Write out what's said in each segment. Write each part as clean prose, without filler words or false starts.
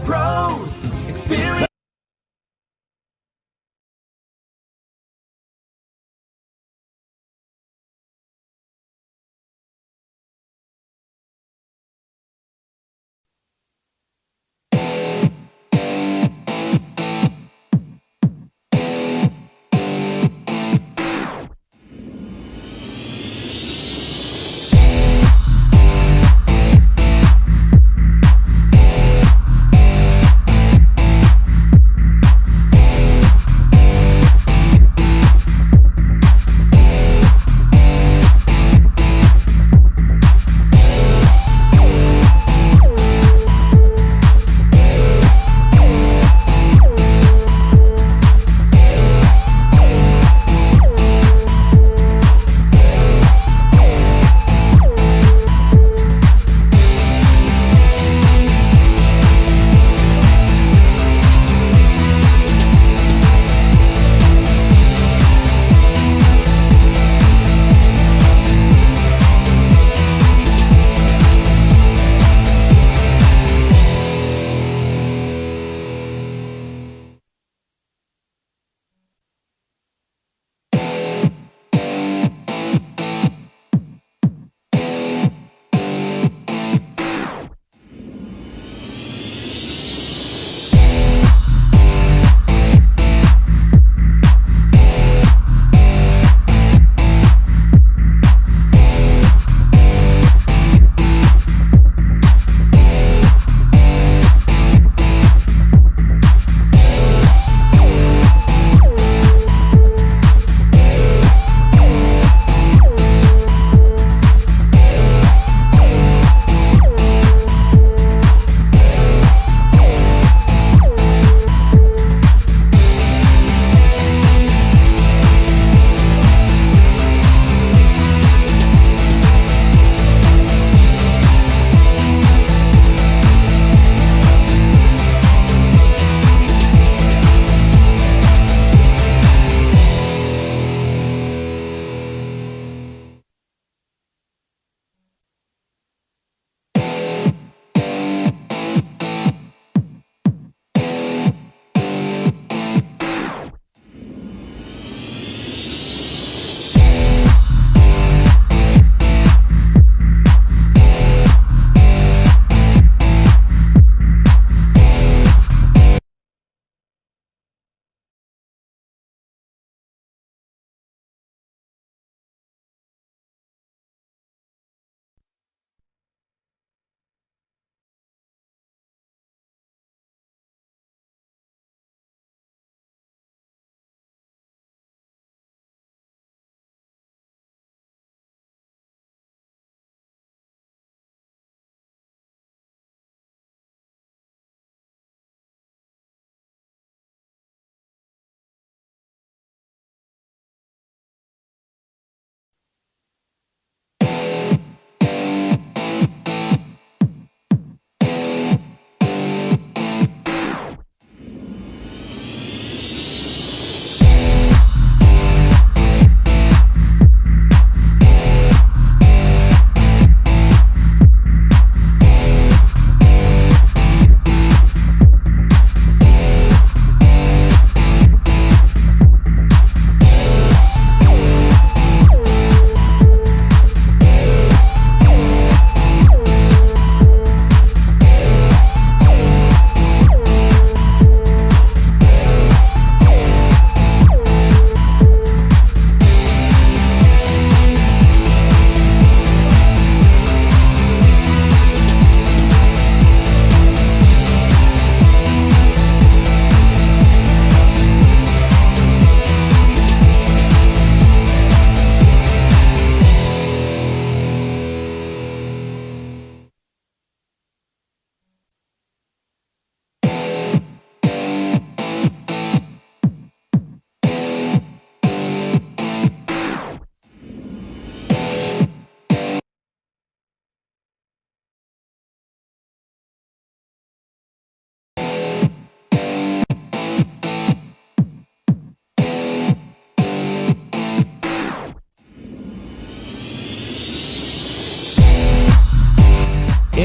pros. Experience.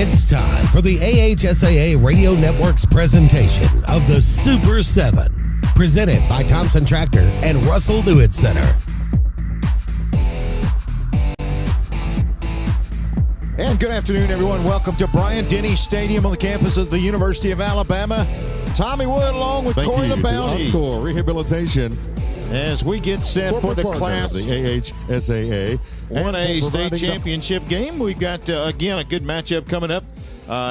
It's time for the AHSAA Radio Network's presentation of the Super 7, presented by Thompson Tractor and Russell Dewitt Center. And good afternoon, everyone. Welcome to Bryant-Denny Stadium on the campus of the University of Alabama. Tommy Wood along with Corey LeBounty. Encore Rehabilitation. As we get set for the class, the AHSAA 1A state championship game. We've got, again, a good matchup coming up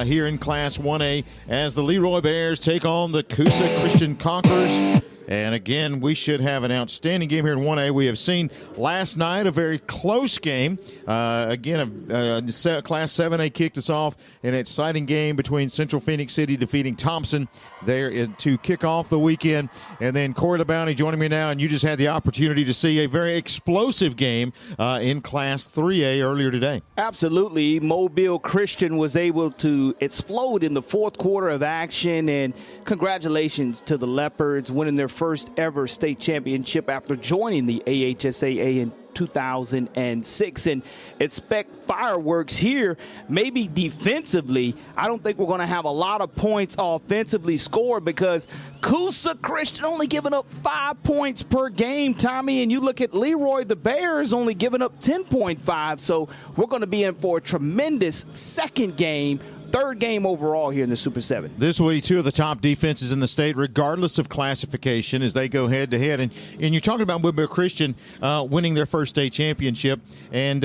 here in Class 1A as the Leroy Bears take on the Coosa Christian Conquerors. And again, we should have an outstanding game here in 1A. We have seen last night a very close game. Class 7A kicked us off in an exciting game between Central Phoenix City defeating Thompson there to kick off the weekend. And then Corey LeBounty joining me now, and you just had the opportunity to see a very explosive game in Class 3A earlier today. Absolutely. Mobile Christian was able to explode in the fourth quarter of action, and congratulations to the Leopards winning their first ever state championship after joining the AHSAA in 2006. And expect fireworks here. Maybe defensively, I don't think we're going to have a lot of points offensively scored because Coosa Christian only giving up 5 points per game, Tommy, and you look at Leroy, the Bears only giving up 10.5. So we're going to be in for a tremendous second game, third game overall here in the Super 7. This will be two of the top defenses in the state, regardless of classification, as they go head-to-head. And you're talking about Mobile Christian winning their first state championship. And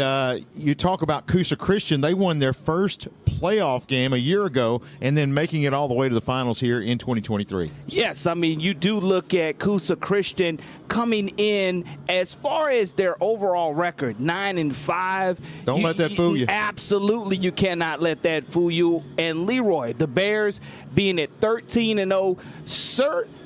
you talk about Coosa Christian. They won their first playoff game a year ago and then making it all the way to the finals here in 2023. Yes, I mean, you do look at Coosa Christian coming in as far as their overall record, 9-5. Don't let that fool you. Absolutely, you cannot let that fool you. And Leroy, the Bears, being at 13-0,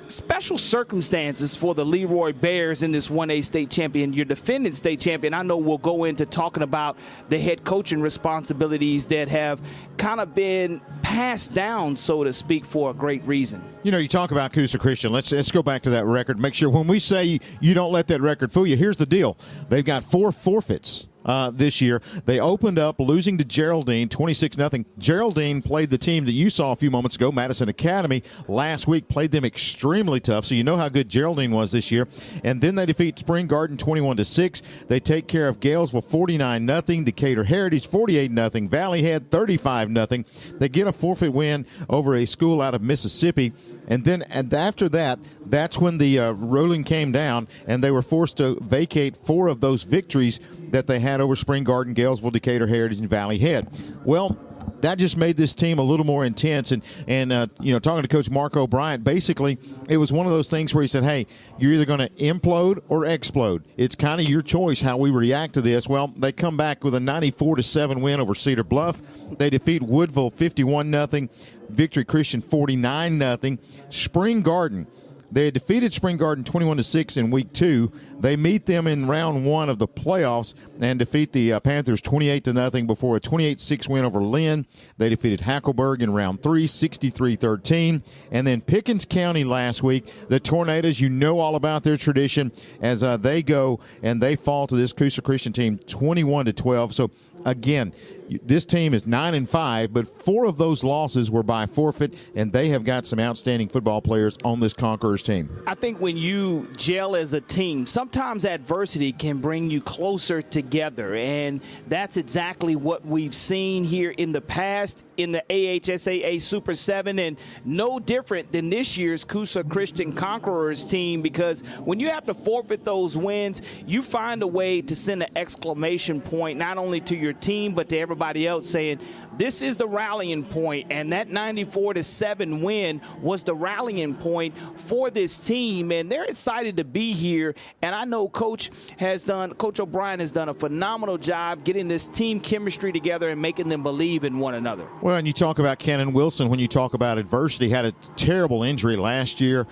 special circumstances for the Leroy Bears in this 1A state champion. Your defending state champion, I know we'll go into talking about the head coaching responsibilities that have kind of been passed down, so to speak, for a great reason. You know, you talk about Coosa Christian. Let's go back to that record. Make sure when we say you don't let that record fool you, here's the deal. They've got 4 forfeits. This year. They opened up losing to Geraldine 26-0. Geraldine played the team that you saw a few moments ago, Madison Academy, last week, played them extremely tough, so you know how good Geraldine was this year. And then they defeat Spring Garden 21-6. They take care of Galesville 49-0, Decatur Heritage 48-0, Valley Head 35-0. They get a forfeit win over a school out of Mississippi. And after that, that's when the ruling came down, and they were forced to vacate 4 of those victories that they had over Spring Garden, Galesville, Decatur Heritage, and Valley Head. Well, that just made this team a little more intense. And talking to Coach Mark O'Brien, basically it was one of those things where he said, hey, you're either going to implode or explode. It's kind of your choice how we react to this. Well, they come back with a 94-7 win over Cedar Bluff. They defeat Woodville 51-0, Victory Christian 49-0. Spring Garden, they had defeated Spring Garden 21-6 in week 2. They meet them in round 1 of the playoffs and defeat the Panthers 28-0 before a 28-6 win over Lynn. They defeated Hackleburg in round 3, 63-13. And then Pickens County last week, the Tornadoes, you know all about their tradition as they go and they fall to this Coosa Christian team 21-12. So again, this team is 9-5, but 4 of those losses were by forfeit, and they have got some outstanding football players on this Conquerors team. I think when you gel as a team, sometimes adversity can bring you closer together, and that's exactly what we've seen here in the past in the AHSAA Super 7, and no different than this year's Coosa Christian Conquerors team, because when you have to forfeit those wins, you find a way to send an exclamation point not only to your team but to everybody else, saying this is the rallying point, and that 94-7 win was the rallying point for this team, and they're excited to be here. And I know Coach O'Brien has done a phenomenal job getting this team chemistry together and making them believe in one another. Well, and you talk about Cannon Wilson when you talk about adversity. Had a terrible injury last year.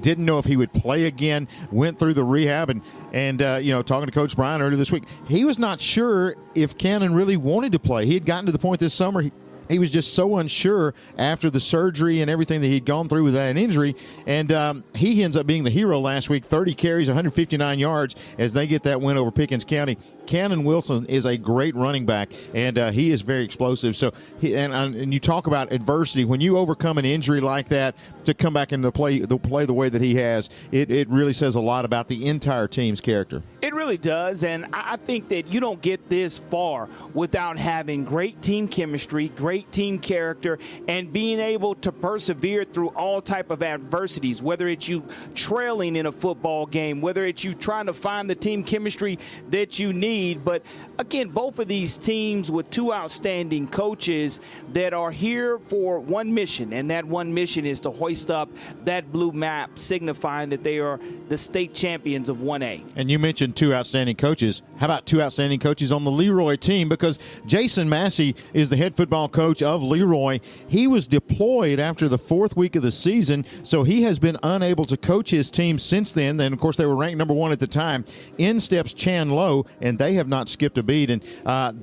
Didn't know if he would play again. Went through the rehab and talking to Coach Bryan earlier this week, he was not sure if Cannon really wanted to play. He had gotten to the point this summer he was just so unsure after the surgery and everything that he'd gone through with that injury. And he ends up being the hero last week. 30 carries, 159 yards as they get that win over Pickens County. Cannon Wilson is a great running back, and he is very explosive. So, and you talk about adversity. When you overcome an injury like that, to come back into play the way that he has, it really says a lot about the entire team's character. It really does, and I think that you don't get this far without having great team chemistry, great team character, and being able to persevere through all type of adversities, whether it's you trailing in a football game, whether it's you trying to find the team chemistry that you need. But again, both of these teams with two outstanding coaches that are here for one mission, and that one mission is to hoist up that blue map, signifying that they are the state champions of 1A. And you mentioned two outstanding coaches. How about two outstanding coaches on the Leroy team? Because Jason Massey is the head football coach of Leroy. He was deployed after the 4th week of the season, so he has been unable to coach his team since then. And, of course, they were ranked number 1 at the time. In steps Chan Lowe, and they have not skipped a beat. And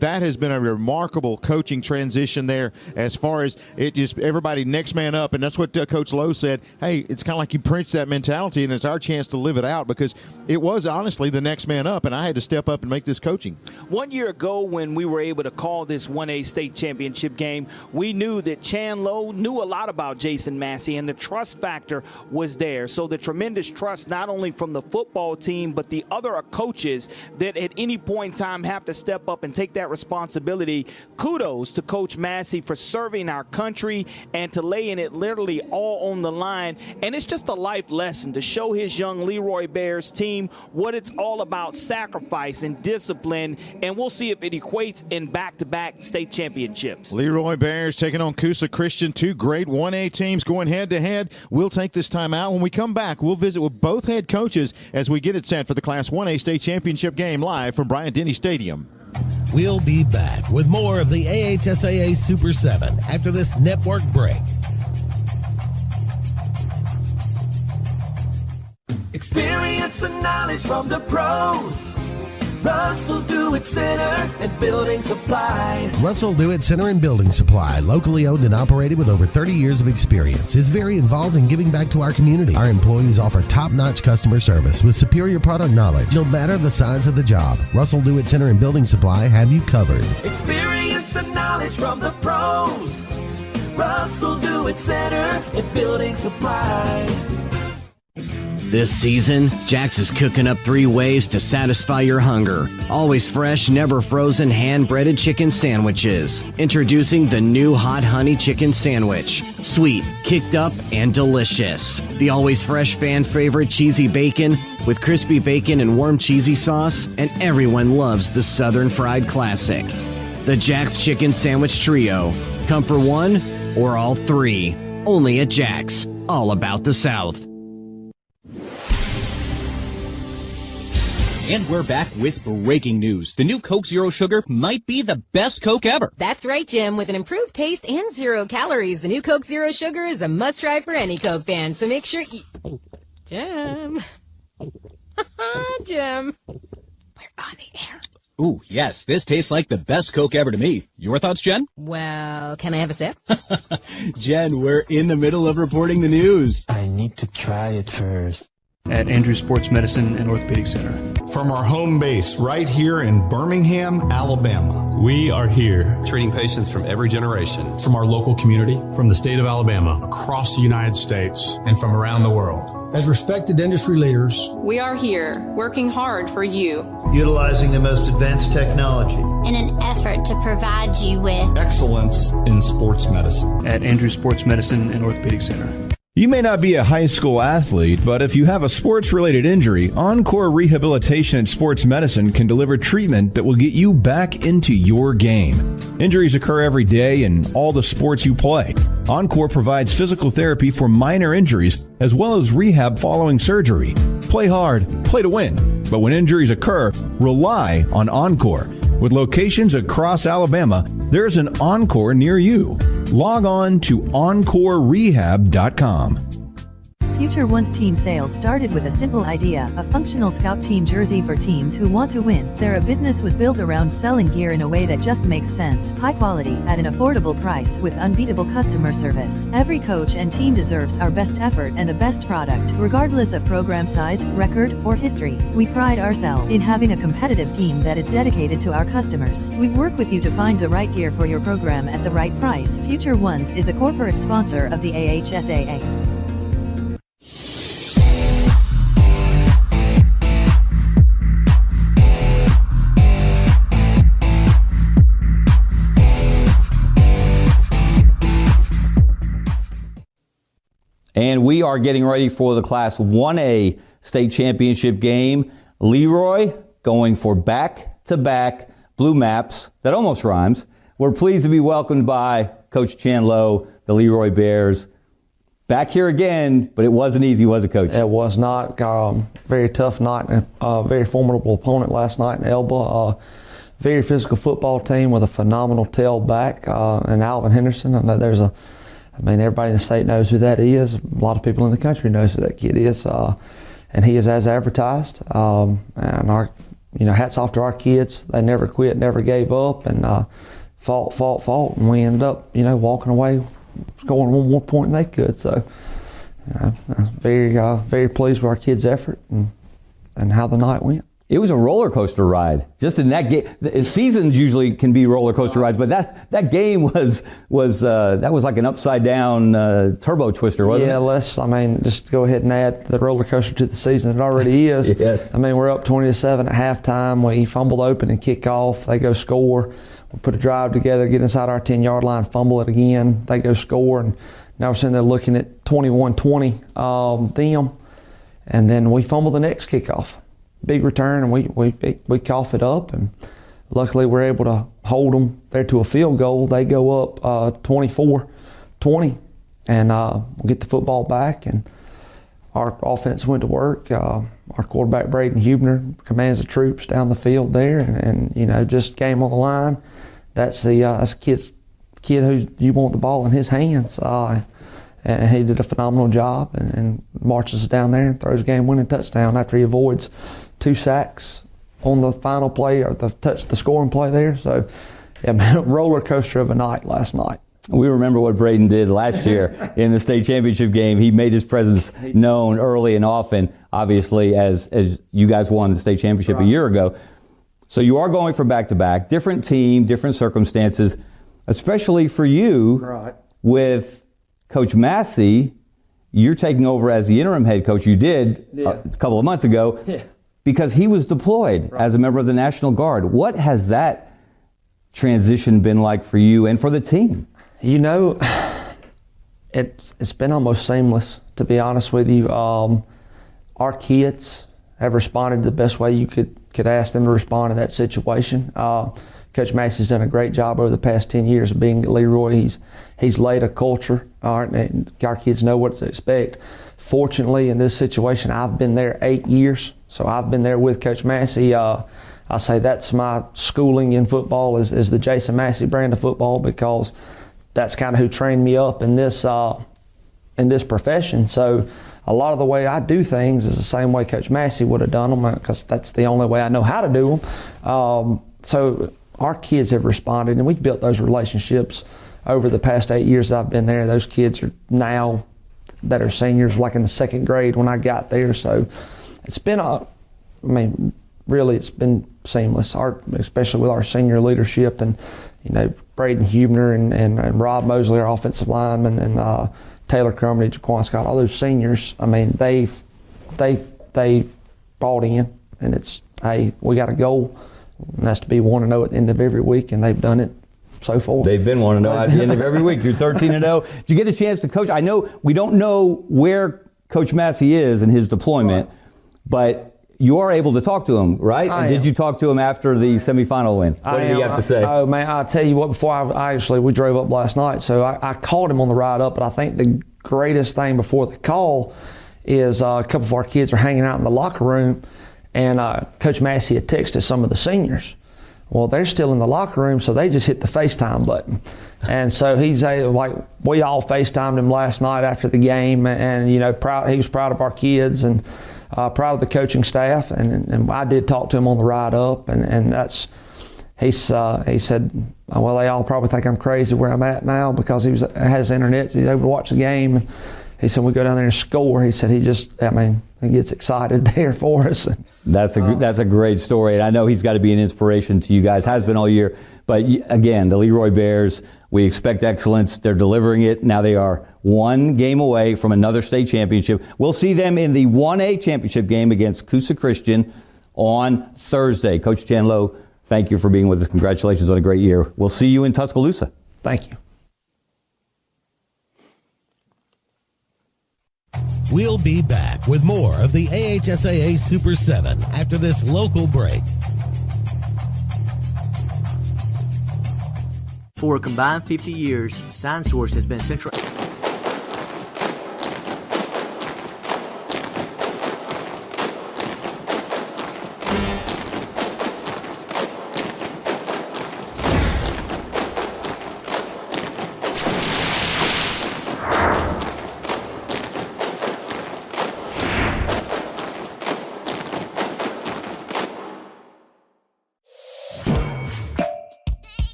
that has been a remarkable coaching transition there as far as it just everybody next man up. And that's what Coach Lowe said. Hey, it's kind of like you preach that mentality, and it's our chance to live it out, because it was honestly the next man up, and I had to step up and make this coaching. 1 year ago, when we were able to call this 1A state championship game, we knew that Chan Lowe knew a lot about Jason Massey, and the trust factor was there. So the tremendous trust not only from the football team, but the other coaches that at any point in time have to step up and take that responsibility. Kudos to Coach Massey for serving our country and to laying it literally all on the line. And it's just a life lesson to show his young Leroy Bears team what it's all about, sacrifice and discipline, and we'll see if it equates in back-to-back state championships. Leroy Bears taking on Coosa Christian, two great 1A teams going head-to-head. We'll take this time out. When we come back, we'll visit with both head coaches as we get it set for the Class 1A state championship game live from Bryant-Denny Stadium. We'll be back with more of the AHSAA Super 7 after this network break. Experience and knowledge from the pros. Russell Do-It Center and Building Supply. Russell Do-It Center and Building Supply, locally owned and operated with over 30 years of experience, is very involved in giving back to our community. Our employees offer top-notch customer service with superior product knowledge, no matter the size of the job. Russell Do-It Center and Building Supply have you covered. Experience and knowledge from the pros. Russell Do-It Center and Building Supply. This season, Jack's is cooking up 3 ways to satisfy your hunger. Always fresh, never frozen, hand-breaded chicken sandwiches. Introducing the new Hot Honey Chicken Sandwich. Sweet, kicked up, and delicious. The always fresh fan-favorite cheesy bacon with crispy bacon and warm cheesy sauce, and everyone loves the Southern Fried Classic. The Jack's Chicken Sandwich Trio. Come for one or all 3. Only at Jack's. All about the South. And we're back with breaking news. The new Coke Zero Sugar might be the best Coke ever. That's right, Jim. With an improved taste and 0 calories, the new Coke Zero Sugar is a must-try for any Coke fan. So make sure you... Jim. Jim. We're on the air. Ooh, yes, this tastes like the best Coke ever to me. Your thoughts, Jen? Well, can I have a sip? Jen, we're in the middle of reporting the news. I need to try it first. At Andrews Sports Medicine and Orthopedic Center. From our home base right here in Birmingham, Alabama. We are here treating patients from every generation. From our local community. From the state of Alabama. Across the United States. And from around the world. As respected industry leaders, we are here working hard for you. Utilizing the most advanced technology. In an effort to provide you with excellence in sports medicine. At Andrews Sports Medicine and Orthopedic Center. You may not be a high school athlete, but if you have a sports-related injury, Encore Rehabilitation and Sports Medicine can deliver treatment that will get you back into your game. Injuries occur every day in all the sports you play. Encore provides physical therapy for minor injuries as well as rehab following surgery. Play hard, play to win. But when injuries occur, rely on Encore. With locations across Alabama, there's an Encore near you. Log on to EncoreRehab.com. Future One's team sales started with a simple idea, a functional scout team jersey for teams who want to win. Their business was built around selling gear in a way that just makes sense. High quality, at an affordable price, with unbeatable customer service. Every coach and team deserves our best effort and the best product, regardless of program size, record, or history. We pride ourselves in having a competitive team that is dedicated to our customers. We work with you to find the right gear for your program at the right price. Future Ones is a corporate sponsor of the AHSAA. And we are getting ready for the Class 1A state championship game. Leroy going for back-to-back blue maps. That almost rhymes. We're pleased to be welcomed by Coach Chan Lowe, the Leroy Bears. Back here again, but it wasn't easy, was it, Coach? It was not. Very tough night, very formidable opponent last night in Elba. Very physical football team with a phenomenal tailback, and Alvin Henderson. I know everybody in the state knows who that is. A lot of people in the country knows who that kid is, and he is as advertised. And hats off to our kids. They never quit, never gave up, and fought, and we ended up, walking away, scoring one more point than they could. So, I'm very pleased with our kids' effort and how the night went. It was a roller coaster ride. Just in that game, seasons usually can be roller coaster rides, but that game was like an upside down turbo twister, wasn't it? Yeah, just go ahead and add the roller coaster to the season. It already is. Yes. We're up 20-7 at halftime. We fumbled open and kick off. They go score. We put a drive together, get inside our 10-yard line, fumble it again. They go score, and now we're sitting there looking at 21-20 them, and then we fumble the next kickoff. Big return, and we cough it up, and luckily we're able to hold them there to a field goal. They go up 24-20, and we'll get the football back, and our offense went to work. Our quarterback Braden Huebner commands the troops down the field there, and just game on the line. That's a kid who you want the ball in his hands. And he did a phenomenal job and marches us down there and throws a game-winning touchdown after he avoids 2 sacks on the final play or the scoring play there. So, roller coaster of a night last night. We remember what Braden did last year in the state championship game. He made his presence known early and often, obviously, as you guys won the state championship a year ago. So you are going for back-to-back, different team, different circumstances, especially for you with Coach Massey. You're taking over as the interim head coach. You did a couple of months ago because he was deployed as a member of the National Guard. What has that transition been like for you and for the team? It's been almost seamless, to be honest with you. Our kids have responded the best way you could ask them to respond in that situation. Coach Massey's done a great job over the past 10 years of being at Leroy. He's laid a culture. Our kids know what to expect. Fortunately, in this situation, I've been there 8 years, so I've been there with Coach Massey. I say that's my schooling in football is the Jason Massey brand of football, because that's kind of who trained me up in this profession. So a lot of the way I do things is the same way Coach Massey would have done them, because that's the only way I know how to do them. So our kids have responded, and we've built those relationships over the past 8 years I've been there. Those kids are now that are seniors, like in the 2nd grade when I got there. So it's been really it's been seamless, especially with our senior leadership and, Braden Huebner and Rob Mosley, our offensive lineman, and Taylor Crumley, Jaquan Scott, all those seniors. They've bought in, and it's, hey, we got a goal, and that's to be 1-0 at the end of every week, and they've done it so far. They've been 1-0 at the end of every week. You're 13-0. Did you get a chance to coach? I know we don't know where Coach Massey is in his deployment, but you are able to talk to him, right? And did you talk to him after the semifinal win? What did he have to say? Oh, man, I'll tell you what, before we drove up last night, so I called him on the ride up, but I think the greatest thing before the call is a couple of our kids are hanging out in the locker room, and Coach Massey had texted some of the seniors Well, they're still in the locker room, so they just hit the FaceTime button. And so we all FaceTimed him last night after the game, and he was proud of our kids and proud of the coaching staff. And I did talk to him on the ride up, and that's he said, well, they all probably think I'm crazy where I'm at now because he has internet, so he's able to watch the game. He said, we go down there and score. He said, he gets excited there for us. That's a great story, and I know he's got to be an inspiration to you guys, has been all year. But again, the Leroy Bears, we expect excellence. They're delivering it. Now they are one game away from another state championship. We'll see them in the 1A championship game against Coosa Christian on Thursday. Coach Chandlo, thank you for being with us. Congratulations on a great year. We'll see you in Tuscaloosa. Thank you. We'll be back with more of the AHSAA Super 7 after this local break. For a combined 50 years, SignSource has been central.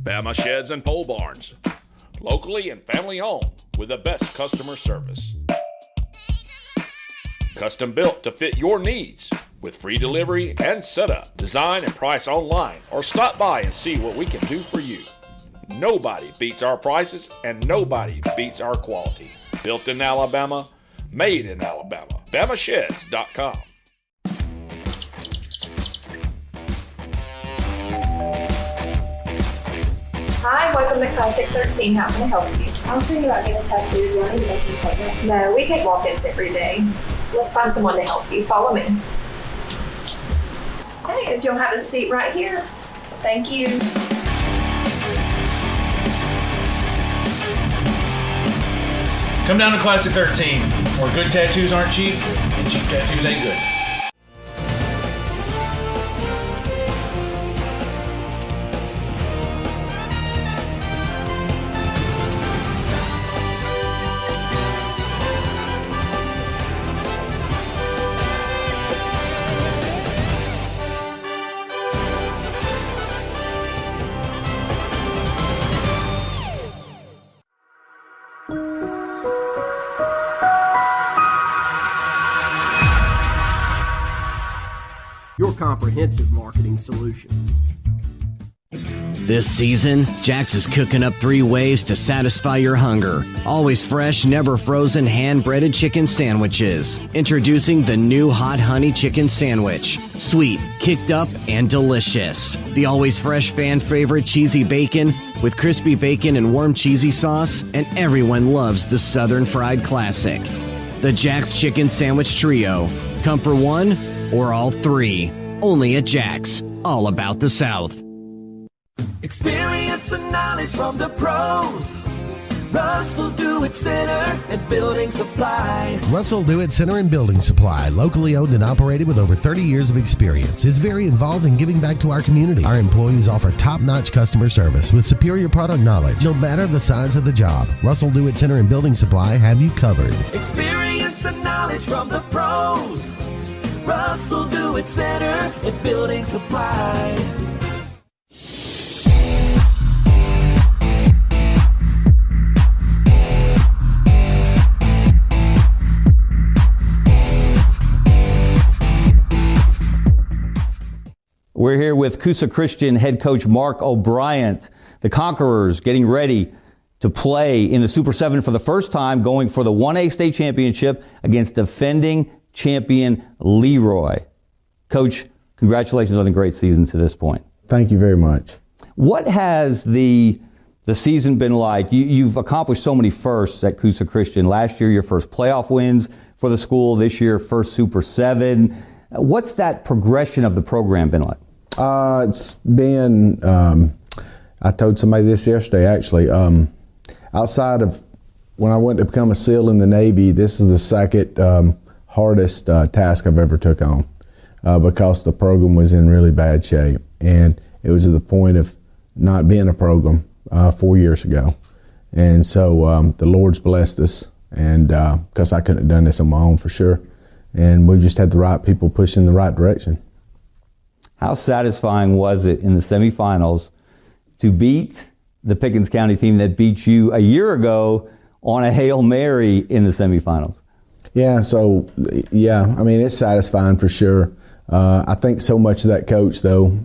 Bama Sheds and Pole Barns, locally and family owned with the best customer service. Custom built to fit your needs with free delivery and setup. Design and price online or stop by and see what we can do for you. Nobody beats our prices and nobody beats our quality. Built in Alabama, made in Alabama. BamaSheds.com. Hi, welcome to Classic 13. How can I help you? I was thinking about getting a tattoo. Do I need to make an appointment? No, we take walk-ins every day. Let's find someone to help you. Follow me. Hey, if you'll have a seat right here. Thank you. Come down to Classic 13, where good tattoos aren't cheap and cheap tattoos ain't good. Your comprehensive marketing solution. This season, Jax is cooking up 3 ways to satisfy your hunger. Always fresh, never frozen, hand-breaded chicken sandwiches. Introducing the new Hot Honey Chicken Sandwich. Sweet, kicked up, and delicious. The always fresh fan favorite cheesy bacon with crispy bacon and warm cheesy sauce, and everyone loves the Southern Fried Classic. The Jax Chicken Sandwich Trio. Come for one or all 3. Only at Jax. All about the South. Experience and knowledge from the pros. Russell Do-It Center and Building Supply. Russell Do-It Center and Building Supply, locally owned and operated with over 30 years of experience, is very involved in giving back to our community. Our employees offer top-notch customer service with superior product knowledge, no matter the size of the job. Russell Do-It Center and Building Supply have you covered. Experience and knowledge from the pros. Russell Do-It Center and Building Supply. We're here with Coosa Christian head coach Mark O'Brien. The Conquerors getting ready to play in the Super 7 for the first time, going for the 1A state championship against defending champion Leroy. Coach, congratulations on a great season to this point. Thank you very much. What has the season been like? You've accomplished so many firsts at Coosa Christian. Last year, your first playoff wins for the school. This year, first Super 7. What's that progression of the program been like? It's been, I told somebody this yesterday actually, outside of when I went to become a SEAL in the Navy, this is the second hardest task I've ever took on. because the program was in really bad shape. And it was at the point of not being a program 4 years ago. And so the Lord's blessed us, and because I couldn't have done this on my own for sure. And we just had the right people pushing in the right direction. How satisfying was it in the semifinals to beat the Pickens County team that beat you a year ago on a Hail Mary in the semifinals? Yeah, so, yeah, I mean, it's satisfying for sure. I think so much of that coach, though,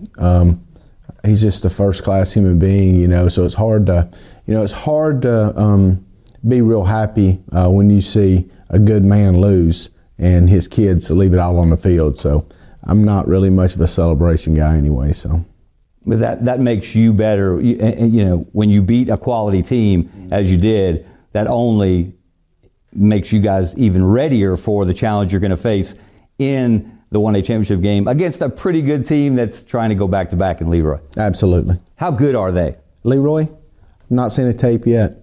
he's just a first-class human being, you know, so it's hard to, be real happy when you see a good man lose and his kids leave it all on the field. So I'm not really much of a celebration guy anyway, so. But that makes you better. You know, when you beat a quality team, as you did, that only makes you guys even readier for the challenge you're going to face in the 1A championship game against a pretty good team that's trying to go back-to-back in Leroy. Absolutely. How good are they? Leroy? Not seen a tape yet.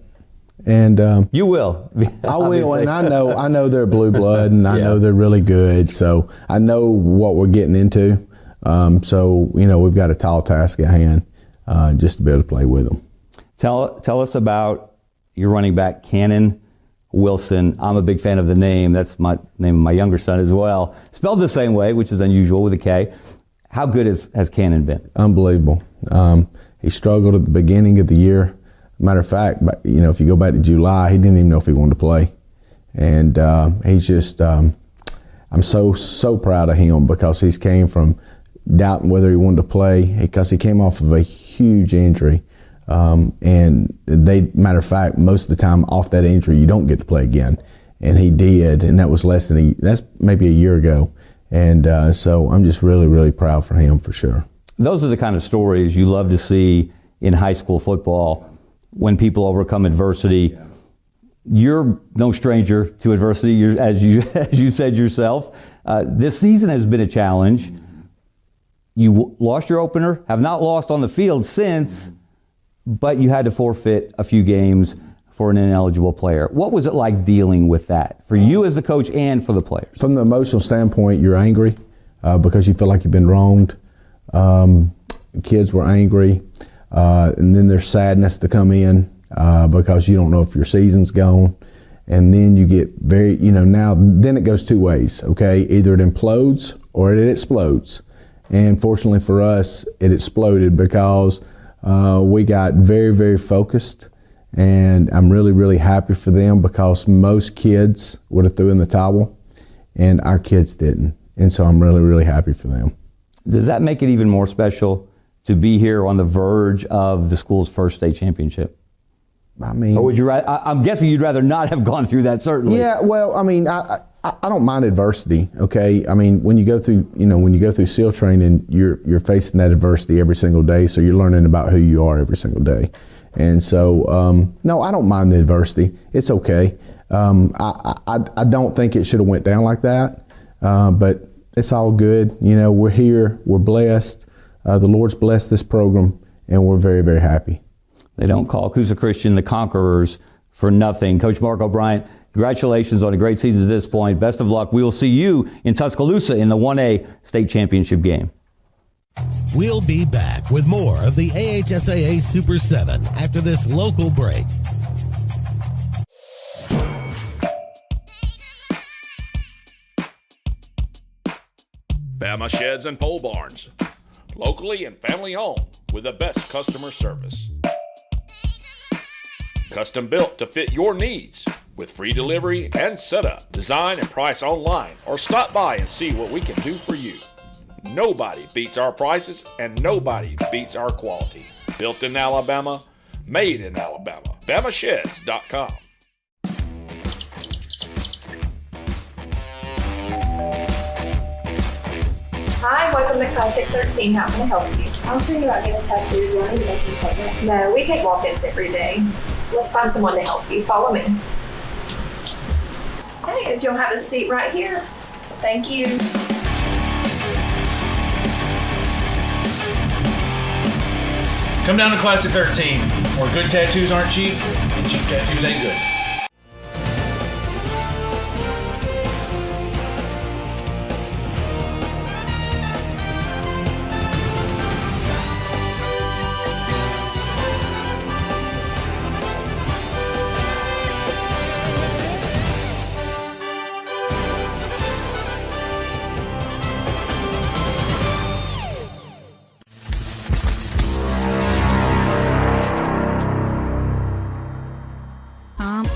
And you will. I will, and I know they're blue blood, and I know they're really good. So I know what we're getting into. So you know, we've got a tall task at hand, just to be able to play with them. Tell us about your running back, Cannon Wilson. I'm a big fan of the name. That's my name of my younger son as well. Spelled the same way, which is unusual with a K. How good has Cannon been? Unbelievable. He struggled at the beginning of the year. Matter of fact, you know, if you go back to July, he didn't even know if he wanted to play. And he's just, I'm so proud of him because he's came from doubting whether he wanted to play because he came off of a huge injury. And matter of fact, most of the time off that injury, you don't get to play again. And he did, and that was that's maybe a year ago. And so I'm just really, really proud for him for sure. Those are the kind of stories you love to see in high school football when people overcome adversity. You're no stranger to adversity, as you said yourself. This season has been a challenge. You lost your opener, have not lost on the field since, but you had to forfeit a few games for an ineligible player. What was it like dealing with that for you as the coach and for the players? From the emotional standpoint, you're angry because you feel like you've been wronged. Kids were angry. And then there's sadness to come in because you don't know if your season's gone. And then you get then it goes two ways, okay? Either it implodes or it explodes. And fortunately for us, it exploded because we got very, very focused. And I'm really, really happy for them because most kids would have threw in the towel and our kids didn't. And so I'm really, really happy for them. Does that make it even more special to be here on the verge of the school's first state championship? I mean, or would you? I'm guessing you'd rather not have gone through that. Certainly. Yeah. Well, I mean, I don't mind adversity. Okay. I mean, when you go through SEAL training, you're facing that adversity every single day. So you're learning about who you are every single day. And so, no, I don't mind the adversity. It's okay. I don't think it should have went down like that. But it's all good. You know, we're here. We're blessed. The Lord's blessed this program, and we're very, very happy. They don't call Coosa Christian the conquerors for nothing. Coach Mark O'Brien, congratulations on a great season to this point. Best of luck. We will see you in Tuscaloosa in the 1A state championship game. We'll be back with more of the AHSAA Super 7 after this local break. Bama Sheds and Pole Barns. Locally and family owned with the best customer service. Custom built to fit your needs with free delivery and setup. Design and price online or stop by and see what we can do for you. Nobody beats our prices and nobody beats our quality. Built in Alabama, made in Alabama. BamaSheds.com. Hi, welcome to Classic 13. How can I help you? I was thinking about getting a tattoo. Do you want me to make an appointment? No, we take walk-ins every day. Let's find someone to help you. Follow me. Hey, if you'll have a seat right here. Thank you. Come down to Classic 13, where good tattoos aren't cheap, and cheap tattoos ain't good.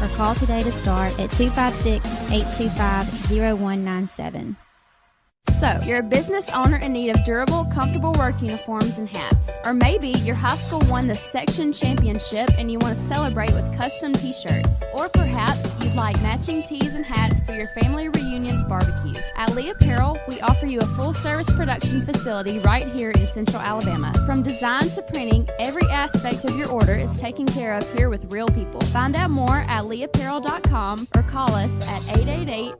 or call today to start at 256-825-0197. So, you're a business owner in need of durable, comfortable work uniforms and hats. Or maybe your high school won the section championship and you want to celebrate with custom t-shirts. Or perhaps you'd like matching tees and hats for your family reunions barbecue. At Lee Apparel, we offer you a full-service production facility right here in Central Alabama. From design to printing, every aspect of your order is taken care of here with real people. Find out more at leeapparel.com or call us at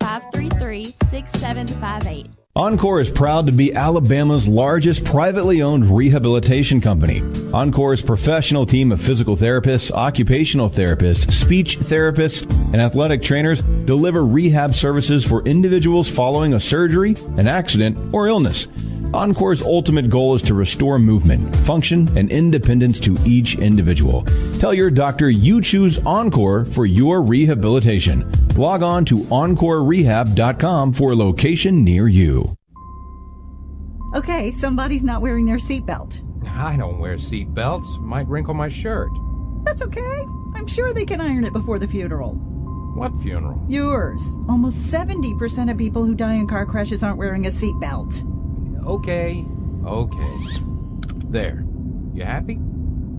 888-533-6758. Encore is proud to be Alabama's largest privately owned rehabilitation company. Encore's professional team of physical therapists, occupational therapists, speech therapists, and athletic trainers deliver rehab services for individuals following a surgery, an accident, or illness. Encore's ultimate goal is to restore movement, function, and independence to each individual. Tell your doctor you choose Encore for your rehabilitation. Log on to EncoreRehab.com for a location near you. Okay, somebody's not wearing their seatbelt. I don't wear seatbelts. Might wrinkle my shirt. That's okay. I'm sure they can iron it before the funeral. What funeral? Yours. Almost 70% of people who die in car crashes aren't wearing a seatbelt. Okay. There. You happy?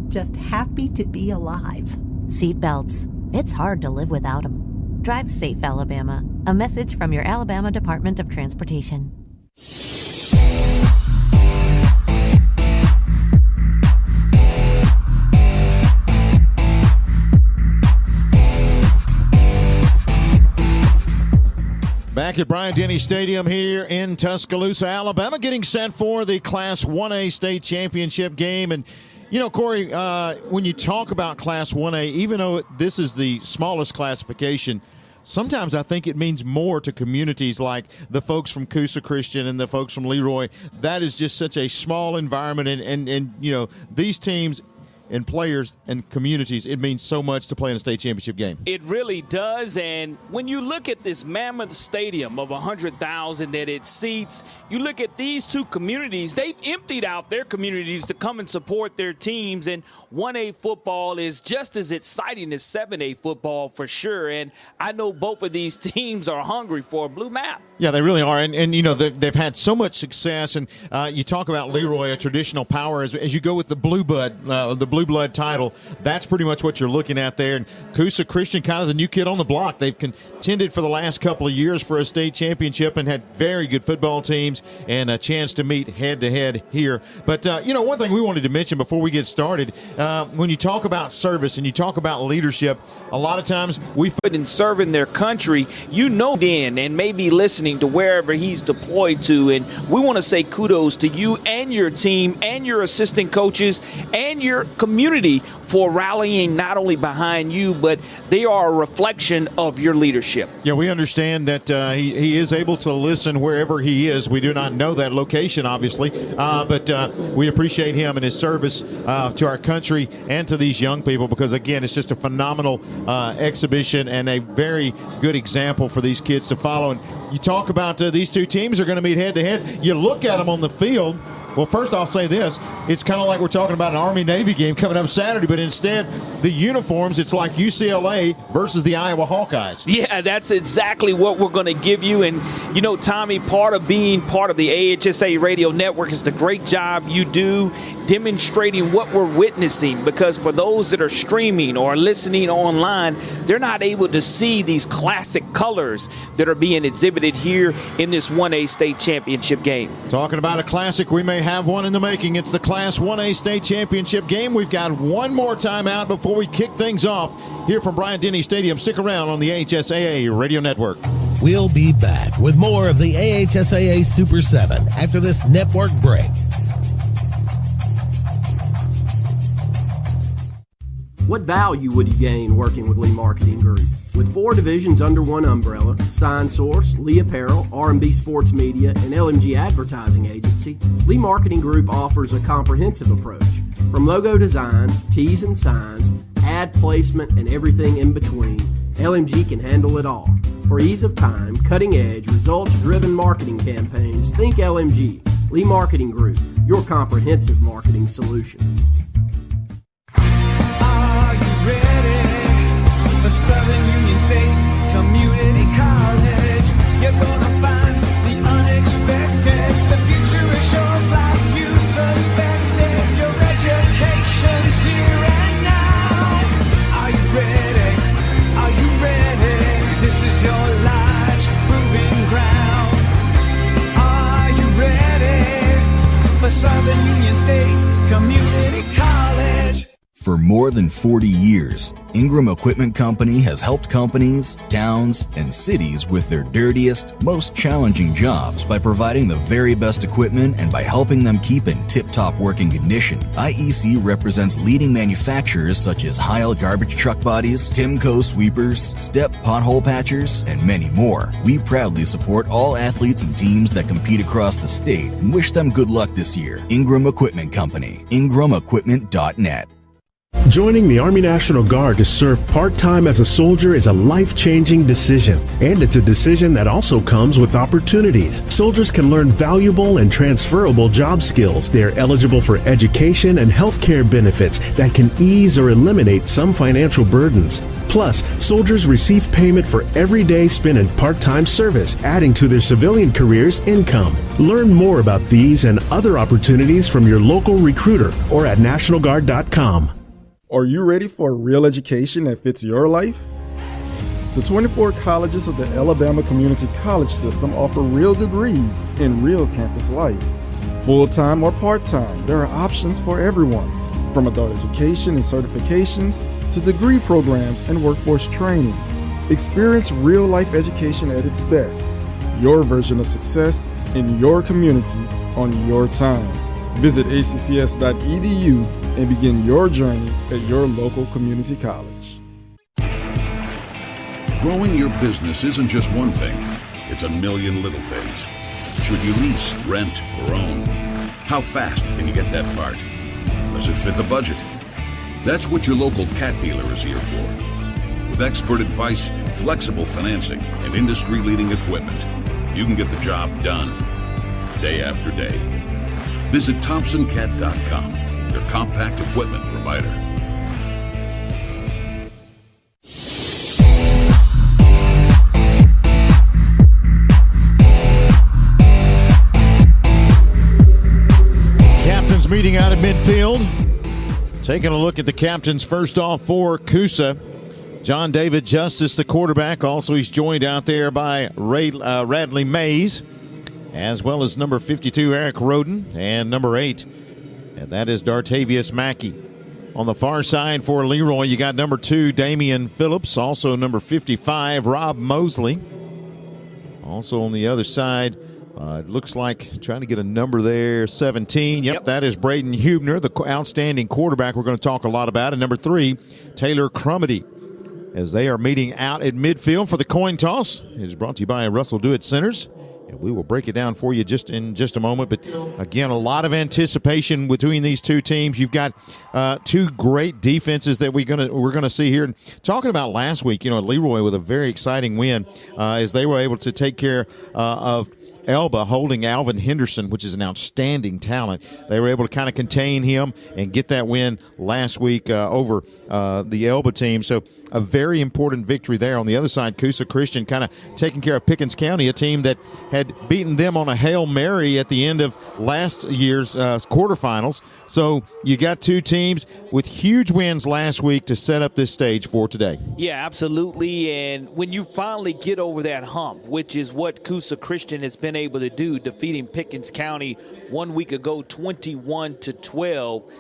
Just happy to be alive. Seatbelts. It's hard to live without them. Drive safe, Alabama. A message from your Alabama Department of Transportation. Back at Bryant-Denny Stadium here in Tuscaloosa, Alabama, getting set for the Class 1A state championship game. And, you know, Corey, when you talk about Class 1A, even though this is the smallest classification, sometimes I think it means more to communities like the folks from Coosa Christian and the folks from Leroy. That is just such a small environment. And you know, these teams and players and communities, it means so much to play in a state championship game. It really does, and when you look at this mammoth stadium of 100,000 that it seats, you look at these two communities, they've emptied out their communities to come and support their teams, and 1A football is just as exciting as 7A football for sure, and I know both of these teams are hungry for a blue map. Yeah, they really are, and you know, they've had so much success, and you talk about Leroy, a traditional power, as you go with the blue blood title, that's pretty much what you're looking at there. And Coosa Christian, kind of the new kid on the block. They've contended for the last couple of years for a state championship and had very good football teams and a chance to meet head-to-head here. But, you know, one thing we wanted to mention before we get started, when you talk about service and you talk about leadership, a lot of times we put in serving their country, you know, Dan, and maybe listening to wherever he's deployed to, and we want to say kudos to you and your team and your assistant coaches and your community for rallying not only behind you, but they are a reflection of your leadership. Yeah, we understand that he is able to listen wherever he is. We do not know that location, obviously, but we appreciate him and his service to our country and to these young people because, again, it's just a phenomenal exhibition and a very good example for these kids to follow. And you talk about these two teams are going to meet head-to-head. You look at them on the field. Well, first I'll say this. It's kind of like we're talking about an Army-Navy game coming up Saturday, but instead the uniforms, it's like UCLA versus the Iowa Hawkeyes. Yeah, that's exactly what we're going to give you. And, you know, Tommy, part of being part of the AHSAA radio network is the great job you do demonstrating what we're witnessing, because for those that are streaming or listening online, they're not able to see these classic colors that are being exhibited here in this 1A state championship game. Talking about a classic, we may have one in the making. It's the Class 1A state championship game. We've got one more timeout before we kick things off here from Bryant-Denny Stadium. Stick around on the AHSAA radio network. We'll be back with more of the AHSAA Super 7 after this network break. What value would you gain working with Lee Marketing Group? With 4 divisions under one umbrella, Sign Source, Lee Apparel, R&B Sports Media, and LMG Advertising Agency, Lee Marketing Group offers a comprehensive approach. From logo design, tees and signs, ad placement, and everything in between, LMG can handle it all. For ease of time, cutting-edge, results-driven marketing campaigns, think LMG. Lee Marketing Group, your comprehensive marketing solution. Are you ready for Southern more than 40 years, Ingram Equipment Company has helped companies, towns, and cities with their dirtiest, most challenging jobs by providing the very best equipment and by helping them keep in tip-top working condition. IEC represents leading manufacturers such as Heil garbage truck bodies, Timco sweepers, Step pothole patchers, and many more. We proudly support all athletes and teams that compete across the state and wish them good luck this year. Ingram Equipment Company, IngramEquipment.net. Joining the Army National Guard to serve part-time as a soldier is a life-changing decision, and it's a decision that also comes with opportunities. Soldiers can learn valuable and transferable job skills. They are eligible for education and health care benefits that can ease or eliminate some financial burdens. Plus, soldiers receive payment for every day spent in part-time service, adding to their civilian career's income. Learn more about these and other opportunities from your local recruiter or at NationalGuard.com. Are you ready for a real education that fits your life? The 24 colleges of the Alabama Community College System offer real degrees in real campus life. Full-time or part-time, there are options for everyone, from adult education and certifications to degree programs and workforce training. Experience real-life education at its best, your version of success in your community on your time. Visit accs.edu and begin your journey at your local community college. Growing your business isn't just one thing, it's a million little things. Should you lease, rent, or own? How fast can you get that part? Does it fit the budget? That's what your local CAT dealer is here for. With expert advice, flexible financing, and industry-leading equipment, you can get the job done, day after day. Visit ThompsonCat.com, your compact equipment provider. Captains meeting out at midfield. Taking a look at the captains first off for Coosa. John David Justice, the quarterback. Also, he's joined out there by Radley Mays, as well as number 52, Eric Roden, and number 8, and that is Dartavius Mackey. On the far side for Leroy, you got number 2, Damian Phillips, also number 55, Rob Mosley. Also on the other side, it looks like, trying to get a number there, 17. Yep, that is Braden Hubner, the outstanding quarterback we're going to talk a lot about. And number 3, Taylor Crumity, as they are meeting out at midfield for the coin toss. It is brought to you by Russell Dewitt Centers. And we will break it down for you in just a moment. But, again, a lot of anticipation between these two teams. You've got two great defenses that we're gonna see here. And talking about last week, Leroy with a very exciting win as they were able to take care of Elba, holding Alvin Henderson, which is an outstanding talent. They were able to kind of contain him and get that win last week over the Elba team. So a very important victory there. On the other side, Coosa Christian kind of taking care of Pickens County, a team that had beaten them on a Hail Mary at the end of last year's quarterfinals. So you got two teams with huge wins last week to set up this stage for today. Yeah, absolutely. And when you finally get over that hump, which is what Coosa Christian has been able to do, defeating Pickens County 1 week ago 21-12,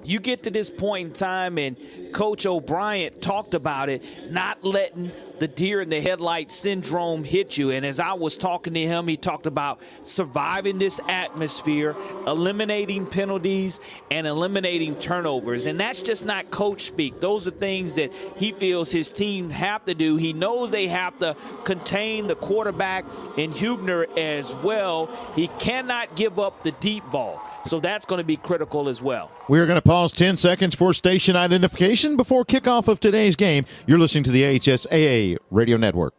you get to this point in time, and Coach O'Brien talked about it, not letting the deer in the headlight syndrome hit you. And as I was talking to him, he talked about surviving this atmosphere, eliminating penalties, and eliminating turnovers. And that's just not coach speak. Those are things that he feels his team have to do. He knows they have to contain the quarterback and Hubner as well. He cannot give up the deep ball. So that's going to be critical as well. We're going to pause 10 seconds for station identification before kickoff of today's game. You're listening to the AHSAA Radio Network.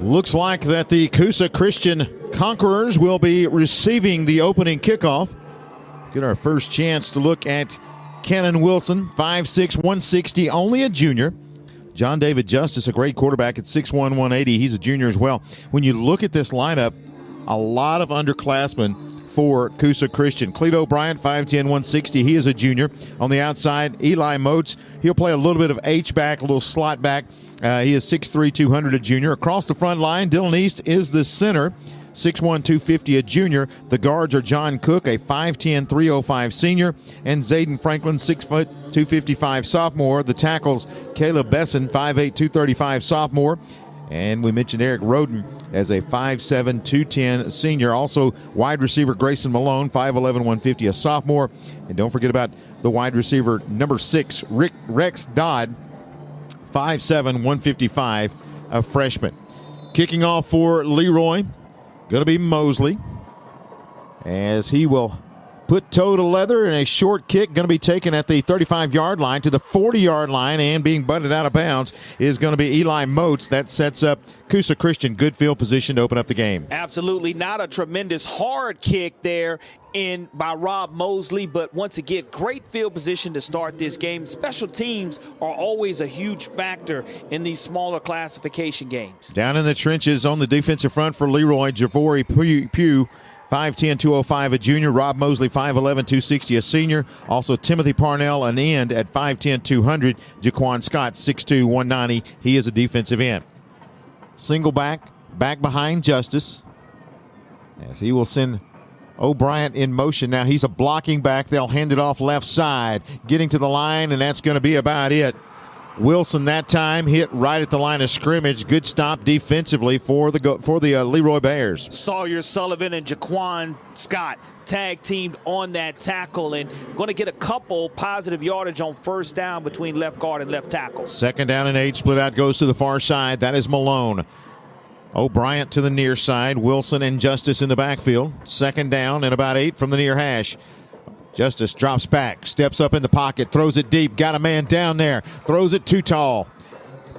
Looks like that the Coosa Christian Conquerors will be receiving the opening kickoff. Get our first chance to look at Cannon Wilson, 5'6", 160, only a junior. John David Justice, a great quarterback at 6'1", 180. He's a junior as well. When you look at this lineup, a lot of underclassmen for Coosa Christian. Cleto Bryant, 5'10", 160. He is a junior. On the outside, Eli Moats. He'll play a little bit of H-back, a little slot back. He is 6'3", 200, a junior. Across the front line, Dylan East is the center. 6'1", 250, a junior. The guards are John Cook, a 5'10", 305 senior, and Zayden Franklin, 6', 255 sophomore. The tackles, Caleb Besson, 5'8", 235 sophomore. And we mentioned Eric Roden as a 5'7", 210 senior. Also, wide receiver Grayson Malone, 5'11", 150, a sophomore. And don't forget about the wide receiver number 6, Rex Dodd, 5'7", 155, a freshman. Kicking off for Leroy, going to be Mosley, as he will put toe to leather, and a short kick going to be taken at the 35-yard line to the 40-yard line, and being butted out of bounds is going to be Eli Moats. That sets up Coosa Christian good field position to open up the game. Absolutely not a tremendous hard kick there by Rob Mosley, but once again, great field position to start this game. Special teams are always a huge factor in these smaller classification games. Down in the trenches on the defensive front for Leroy, Javori Pugh, 5'10", 205, a junior. Rob Mosley, 5'11", 260, a senior. Also Timothy Parnell, an end at 5'10", 200. Jaquan Scott, 6'2", 190. He is a defensive end. Single back behind Justice, as he will send O'Brien in motion. Now he's a blocking back. They'll hand it off left side, getting to the line, and that's going to be about it. Wilson that time hit right at the line of scrimmage. Good stop defensively for the Leroy Bears. Sawyer Sullivan and Jaquan Scott tag teamed on that tackle, and going to get a couple positive yardage on first down between left guard and left tackle. 2nd down and 8. Split out goes to the far side. That is Malone. O'Brien to the near side. Wilson and Justice in the backfield. 2nd down and about 8 from the near hash. Justice drops back, steps up in the pocket, throws it deep, got a man down there, throws it too tall.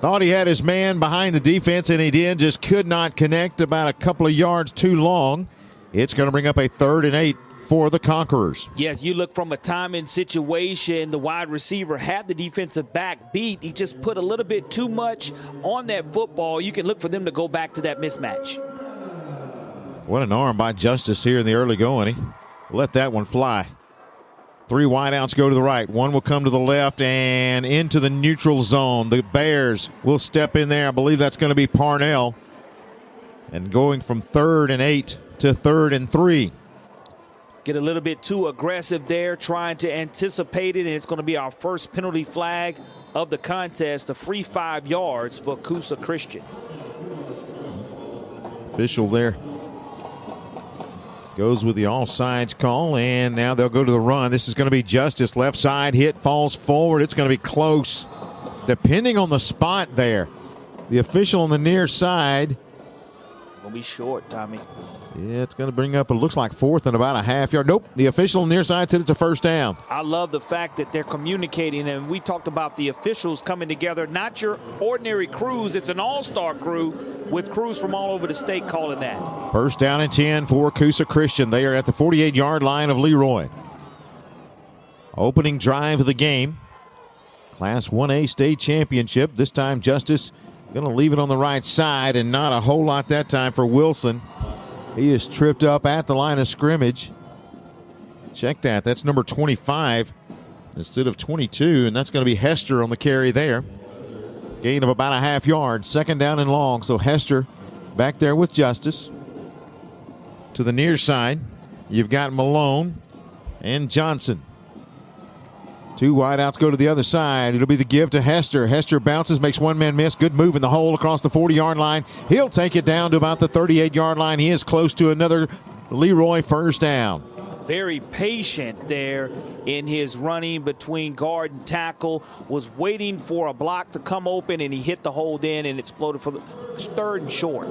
Thought he had his man behind the defense, and he did, just could not connect, about a couple of yards too long. It's going to bring up a 3rd and 8 for the Conquerors. Yes, you look from a timing situation, the wide receiver had the defensive back beat. He just put a little bit too much on that football. You can look for them to go back to that mismatch. What an arm by Justice here in the early going. He let that one fly. 3 wideouts go to the right. 1 will come to the left and into the neutral zone. The Bears will step in there. I believe that's going to be Parnell. And going from 3rd and 8 to 3rd and 3. Get a little bit too aggressive there, trying to anticipate it, and it's going to be our first penalty flag of the contest, a free 5 yards for Coosa Christian. Official there goes with the all sides call, and now they'll go to the run. This is going to be Justice. Left side hit, falls forward. It's going to be close, depending on the spot there. The official on the near side. Going to be short, Tommy. Yeah, it's going to bring up, it looks like 4th and about a half yard. Nope, the official on the near side said it's a first down. I love the fact that they're communicating, and we talked about the officials coming together. Not your ordinary crews. It's an all-star crew with crews from all over the state calling that. 1st down and 10 for Coosa Christian. They are at the 48-yard line of Leroy. Opening drive of the game. Class 1A state championship. This time Justice going to leave it on the right side, and not a whole lot that time for Wilson. He is tripped up at the line of scrimmage. Check that. That's number 25 instead of 22, and that's going to be Hester on the carry there. Gain of about a half yard. 2nd down and long. So Hester back there with Justice. To the near side, you've got Malone and Johnson. 2 wideouts go to the other side. It'll be the give to Hester. Hester bounces, makes one man miss. Good move in the hole across the 40-yard line. He'll take it down to about the 38-yard line. He is close to another Leroy first down. Very patient there in his running between guard and tackle. Was waiting for a block to come open, and he hit the hold in and exploded for the 3rd and short.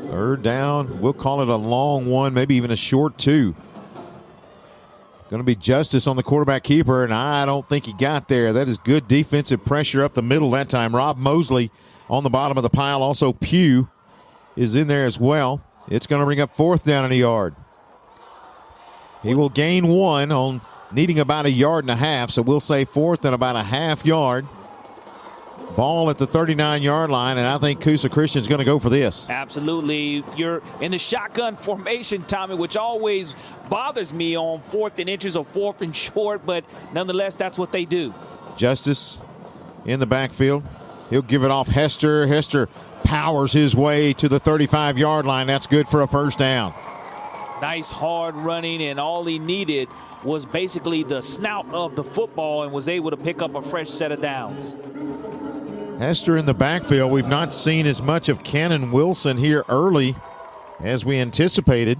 3rd down. We'll call it a long one, maybe even a short 2. Going to be Justice on the quarterback keeper, and I don't think he got there. That is good defensive pressure up the middle that time. Rob Mosley on the bottom of the pile. Also Pugh is in there as well. It's going to bring up 4th down and a yard. He will gain 1 on needing about a yard and a half, so we'll say 4th and about a half yard. Ball at the 39-yard line, and I think Coosa Christian's going to go for this. Absolutely. You're in the shotgun formation, Tommy, which always bothers me on 4th and inches or 4th and short, but nonetheless, that's what they do. Justice in the backfield. He'll give it off Hester. Hester powers his way to the 35-yard line. That's good for a first down. Nice hard running, and all he needed was basically the snout of the football and was able to pick up a fresh set of downs. Hester in the backfield. We've not seen as much of Cannon Wilson here early as we anticipated.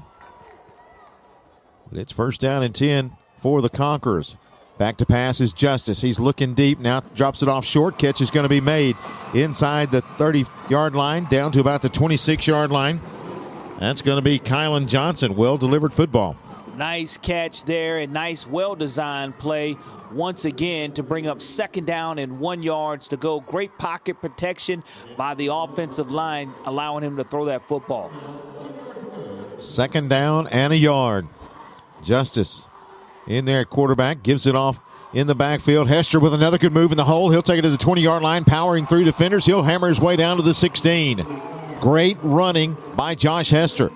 But it's first down and 10 for the Conquerors. Back to pass is Justice. He's looking deep. Now drops it off short. Catch is going to be made inside the 30-yard line, down to about the 26-yard line. That's going to be Kylan Johnson. Well-delivered football. Nice catch there and nice well-designed play once again to bring up 2nd down and 1 yards to go. Great pocket protection by the offensive line, allowing him to throw that football. 2nd down and a yard. Justice in there at quarterback, gives it off in the backfield. Hester with another good move in the hole. He'll take it to the 20-yard line, powering through defenders. He'll hammer his way down to the 16. Great running by Josh Hester.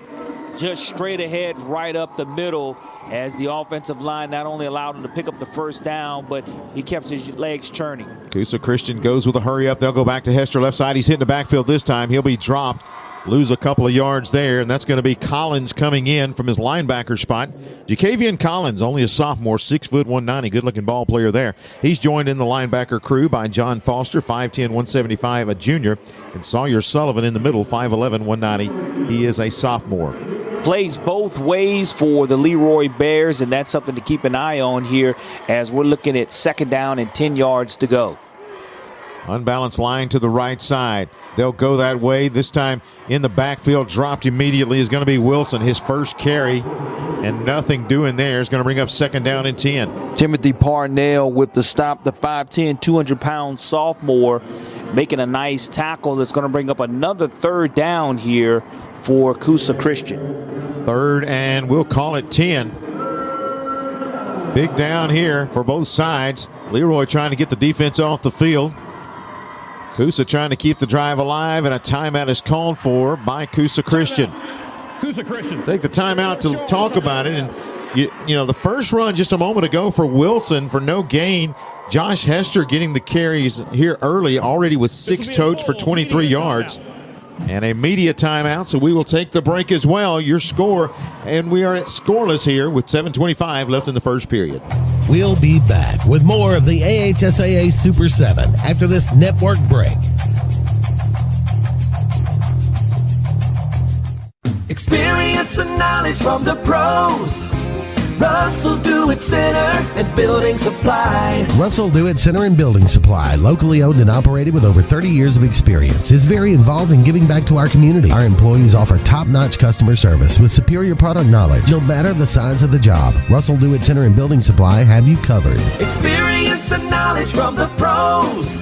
Just straight ahead, right up the middle, as the offensive line not only allowed him to pick up the first down, but he kept his legs churning. Coosa Christian goes with a hurry up. They'll go back to Hester left side. He's hitting the backfield this time. He'll be dropped. Lose a couple of yards there, and that's going to be Collins coming in from his linebacker spot. Jacavian Collins, only a sophomore, 6 foot 190, good-looking ball player there. He's joined in the linebacker crew by John Foster, 5'10", 175, a junior, and Sawyer Sullivan in the middle, 5'11", 190. He is a sophomore. Plays both ways for the Leroy Bears, and that's something to keep an eye on here as we're looking at 2nd down and 10 yards to go. Unbalanced line to the right side. They'll go that way. This time in the backfield, dropped immediately, is going to be Wilson. His first carry, and nothing doing there is going to bring up 2nd down and 10. Timothy Parnell with the stop, the 5'10", 200-pound sophomore, making a nice tackle that's going to bring up another 3rd down here for Coosa Christian. 3rd and we'll call it 10. Big down here for both sides. Leroy trying to get the defense off the field. Coosa trying to keep the drive alive, and a timeout is called for by Coosa Christian. Coosa Christian. Take the timeout to talk about it. And, you know, the first run just a moment ago for Wilson for no gain. Josh Hester getting the carries here early, already with 6 totes for 23 yards. And a media timeout, so we will take the break as well. Your score, and we are at scoreless here with 7:25 left in the first period. We'll be back with more of the AHSAA Super 7 after this network break. Experience and knowledge from the pros. Russell Do-It Center and Building Supply. Russell Do-It Center and Building Supply, locally owned and operated with over 30 years of experience, is very involved in giving back to our community. Our employees offer top-notch customer service with superior product knowledge. No matter the size of the job, Russell Do-It Center and Building Supply have you covered. Experience and knowledge from the pros.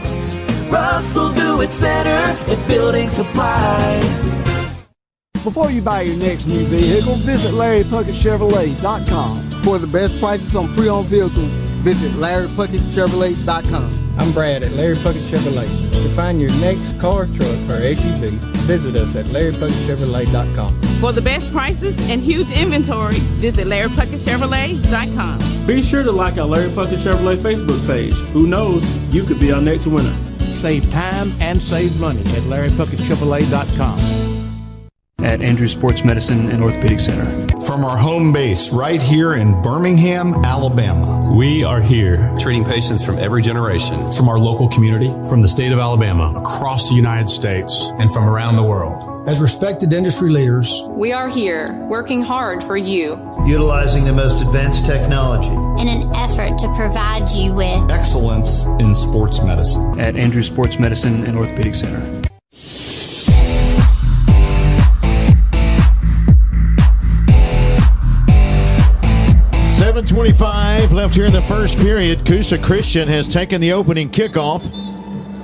Russell Do-It Center and Building Supply. Before you buy your next new vehicle, visit LarryPuckettChevrolet.com. For the best prices on pre-owned vehicles, visit LarryPuckettChevrolet.com. I'm Brad at Larry Puckett Chevrolet. To find your next car, truck, or SUV, visit us at LarryPuckettChevrolet.com. For the best prices and huge inventory, visit LarryPuckettChevrolet.com. Be sure to like our Larry Puckett Chevrolet Facebook page. Who knows, you could be our next winner. Save time and save money at LarryPuckettChevrolet.com. At Andrews Sports Medicine and Orthopedic Center. From our home base right here in Birmingham, Alabama. We are here treating patients from every generation. From our local community, from the state of Alabama, across the United States, and from around the world. As respected industry leaders, we are here working hard for you, utilizing the most advanced technology in an effort to provide you with excellence in sports medicine. At Andrews Sports Medicine and Orthopedic Center. 7:25 left here in the first period. Coosa Christian has taken the opening kickoff,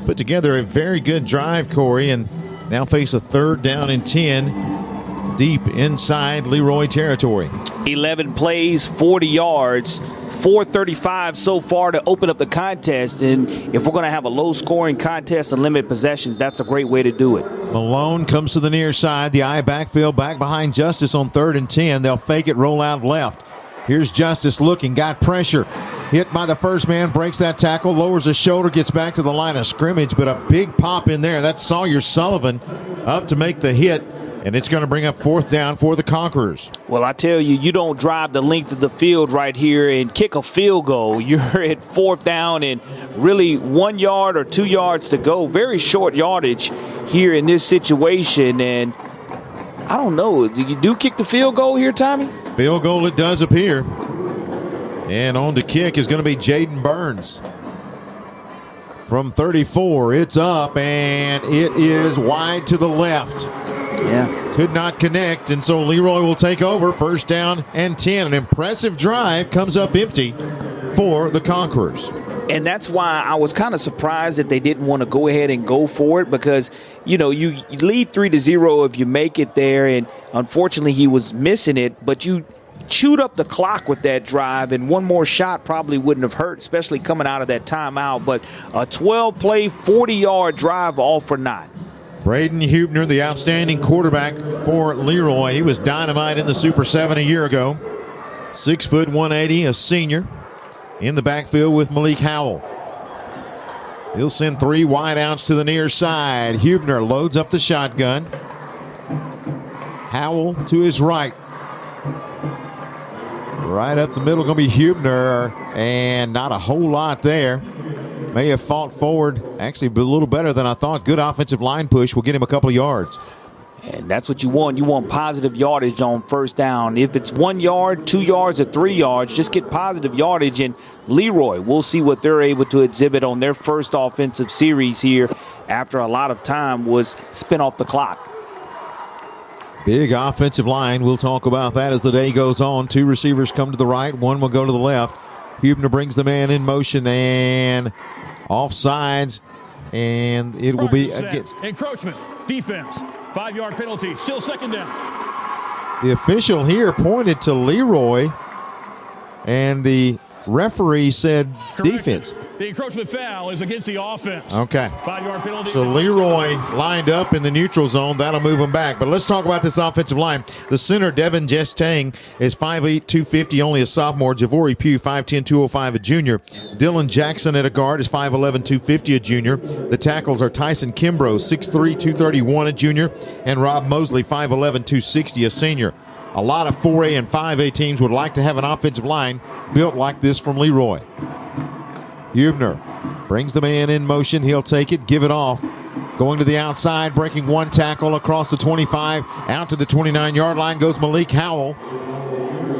put together a very good drive, Corey, and now face a 3rd down and 10 deep inside Leroy territory. 11 plays, 40 yards, 4:35 so far to open up the contest. And if we're going to have a low-scoring contest and limit possessions, that's a great way to do it. Malone comes to the near side. The eye backfield back behind Justice on 3rd and 10. They'll fake it, roll out left. Here's Justice looking, got pressure. Hit by the first man, breaks that tackle, lowers his shoulder, gets back to the line of scrimmage, but a big pop in there. That's Sawyer Sullivan up to make the hit, and it's going to bring up 4th down for the Conquerors. Well, I tell you, you don't drive the length of the field right here and kick a field goal. You're at 4th down and really 1 yard or 2 yards to go. Very short yardage here in this situation, and I don't know. Do you kick the field goal here, Tommy? Field goal it does appear. And on to kick is going to be Jaden Burns. From 34, it's up, and it is wide to the left. Yeah. Could not connect, and so Leroy will take over. 1st down and 10. An impressive drive comes up empty for the Conquerors. And that's why I was kind of surprised that they didn't want to go ahead and go for it, because, you lead 3-0 if you make it there, and unfortunately he was missing it, but you chewed up the clock with that drive, and one more shot probably wouldn't have hurt, especially coming out of that timeout. But a 12-play, 40-yard drive, all for naught. Braden Huebner, the outstanding quarterback for Leroy. He was dynamite in the Super 7 a year ago. 6 foot 180, a senior. In the backfield with Malik Howell. He'll send 3 wide outs to the near side. Huebner loads up the shotgun. Howell to his right. Right up the middle going to be Huebner, and not a whole lot there. May have fought forward, actually a little better than I thought. Good offensive line push will get him a couple of yards. And that's what you want. You want positive yardage on 1st down. If it's 1 yard, 2 yards, or 3 yards, just get positive yardage. And Leroy, we'll see what they're able to exhibit on their first offensive series here after a lot of time was spent off the clock. Big offensive line. We'll talk about that as the day goes on. 2 receivers come to the right. 1 will go to the left. Huebner brings the man in motion and offsides. And it will be against encroachment. Defense. 5-yard penalty. Still 2nd down. The official here pointed to Leroy, and the referee said defense. The encroachment foul is against the offense. Okay. 5-yard penalty. So Leroy lined up in the neutral zone. That'll move him back. But let's talk about this offensive line. The center, Devin Jestang, is 5'8", 250, only a sophomore. Javori Pugh, 5'10", 205, a junior. Dylan Jackson at a guard is 5'11", 250, a junior. The tackles are Tyson Kimbrough, 6'3", 231, a junior. And Rob Mosley, 5'11", 260, a senior. A lot of 4A and 5A teams would like to have an offensive line built like this from Leroy. Huebner brings the man in motion. He'll take it, give it off. Going to the outside, breaking 1 tackle across the 25. Out to the 29-yard line goes Malik Howell.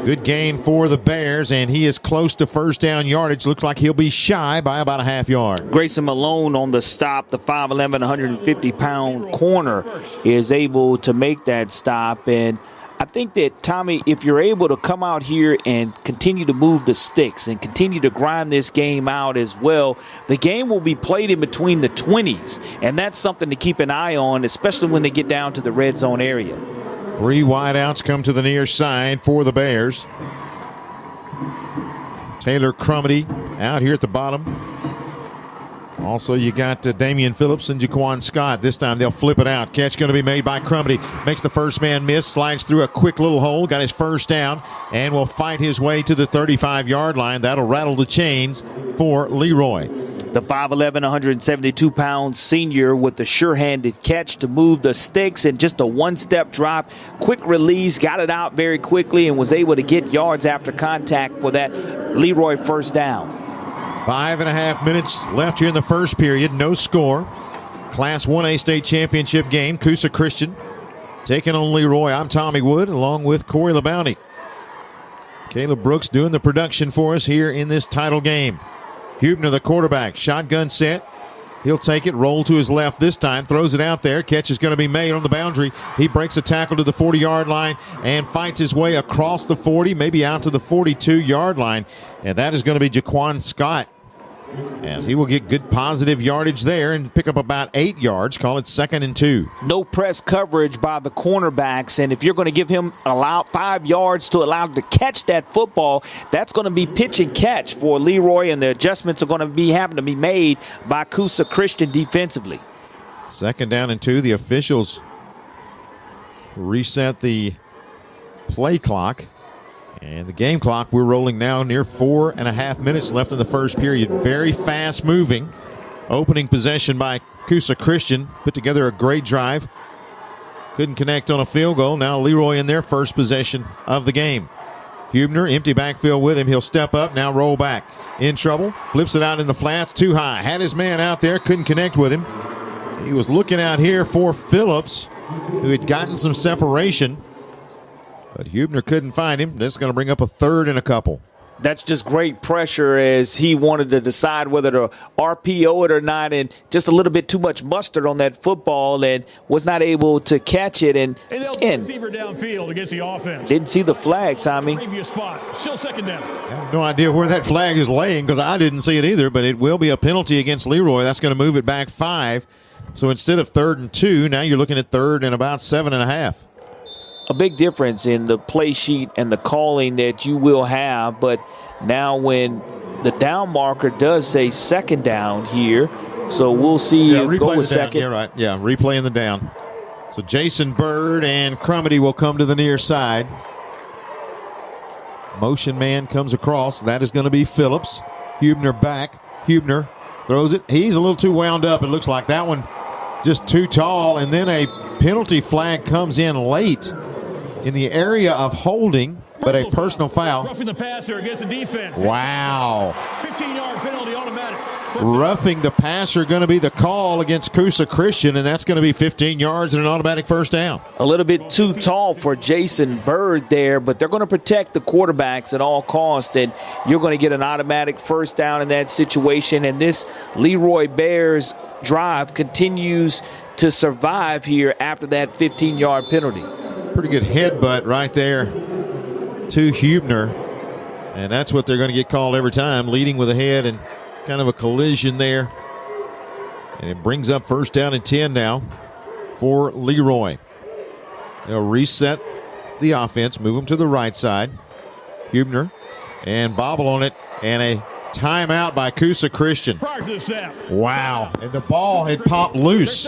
Good gain for the Bears, and he is close to 1st down yardage. Looks like he'll be shy by about a half yard. Grayson Malone on the stop. The 5'11", 150-pound corner is able to make that stop. And I think that, Tommy, if you're able to come out here and continue to move the sticks and continue to grind this game out as well, the game will be played in between the 20s, and that's something to keep an eye on, especially when they get down to the red zone area. 3 wideouts come to the near side for the Bears. Taylor Crumity out here at the bottom. Also, you got Damian Phillips and Jaquan Scott. This time they'll flip it out. Catch going to be made by Crumity. Makes the first man miss. Slides through a quick little hole. Got his 1st down and will fight his way to the 35-yard line. That'll rattle the chains for Leroy. The 5'11", 172-pound senior with the sure-handed catch to move the sticks and just a 1-step drop. Quick release, got it out very quickly and was able to get yards after contact for that Leroy 1st down. 5.5 minutes left here in the first period. No score. Class 1A state championship game. Coosa Christian taking on Leroy. I'm Tommy Wood along with Corey LeBounty. Caleb Brooks doing the production for us here in this title game. Huebner, the quarterback. Shotgun set. He'll take it, roll to his left this time, throws it out there. Catch is going to be made on the boundary. He breaks a tackle to the 40-yard line and fights his way across the 40, maybe out to the 42-yard line. And that is going to be Jaquan Scott. as he will get good positive yardage there and pick up about 8 yards. Call it 2nd and 2. No press coverage by the cornerbacks, and if you're going to give him 5 yards to allow him to catch that football, that's going to be pitch and catch for Leroy, and the adjustments are going to be having to be made by Coosa Christian defensively. 2nd down and 2. The officials reset the play clock. And the game clock, we're rolling now near 4.5 minutes left in the first period. Very fast moving. Opening possession by Coosa Christian. Put together a great drive. Couldn't connect on a field goal. Now Leroy in their first possession of the game. Hubner, empty backfield with him. He'll step up, now roll back. In trouble, flips it out in the flats, too high. Had his man out there, couldn't connect with him. He was looking out here for Phillips, who had gotten some separation. But Hubner couldn't find him. This is going to bring up a 3rd and a couple. That's just great pressure as he wanted to decide whether to RPO it or not, and just a little bit too much mustard on that football and was not able to catch it. And receiver downfield against the offense. Didn't see the flag, Tommy. Previous spot. Still 2nd down. I have no idea where that flag is laying because I didn't see it either, but it will be a penalty against Leroy. That's going to move it back 5. So instead of 3rd and 2, now you're looking at 3rd and about 7.5. A big difference in the play sheet and the calling that you will have, but now when the down marker does say 2nd down here, so we'll see if go with 2nd. You're right. Yeah, replaying the down. So Jason Bird and Crumity will come to the near side. Motion man comes across. That is going to be Phillips. Hubner back. Hubner throws it. He's a little too wound up. It looks like that one just too tall, and then a penalty flag comes in late in the area of holding, but a personal foul. Roughing the passer against the defense. Wow. 15-yard penalty automatic. Roughing the passer going to be the call against Coosa Christian, and that's going to be 15 yards and an automatic first down. A little bit too tall for Jason Bird there, but they're going to protect the quarterbacks at all costs, and you're going to get an automatic first down in that situation. And this Leroy Bears drive continues to survive here after that 15-yard penalty. Pretty good headbutt right there to Hubner, and that's what they're going to get called every time, leading with a head and kind of a collision there. And it brings up 1st down and 10 now for Leroy. They'll reset the offense, move them to the right side. Hubner and bobble on it, and a timeout by Coosa Christian. Prior to the snap. Wow. And the ball had popped loose.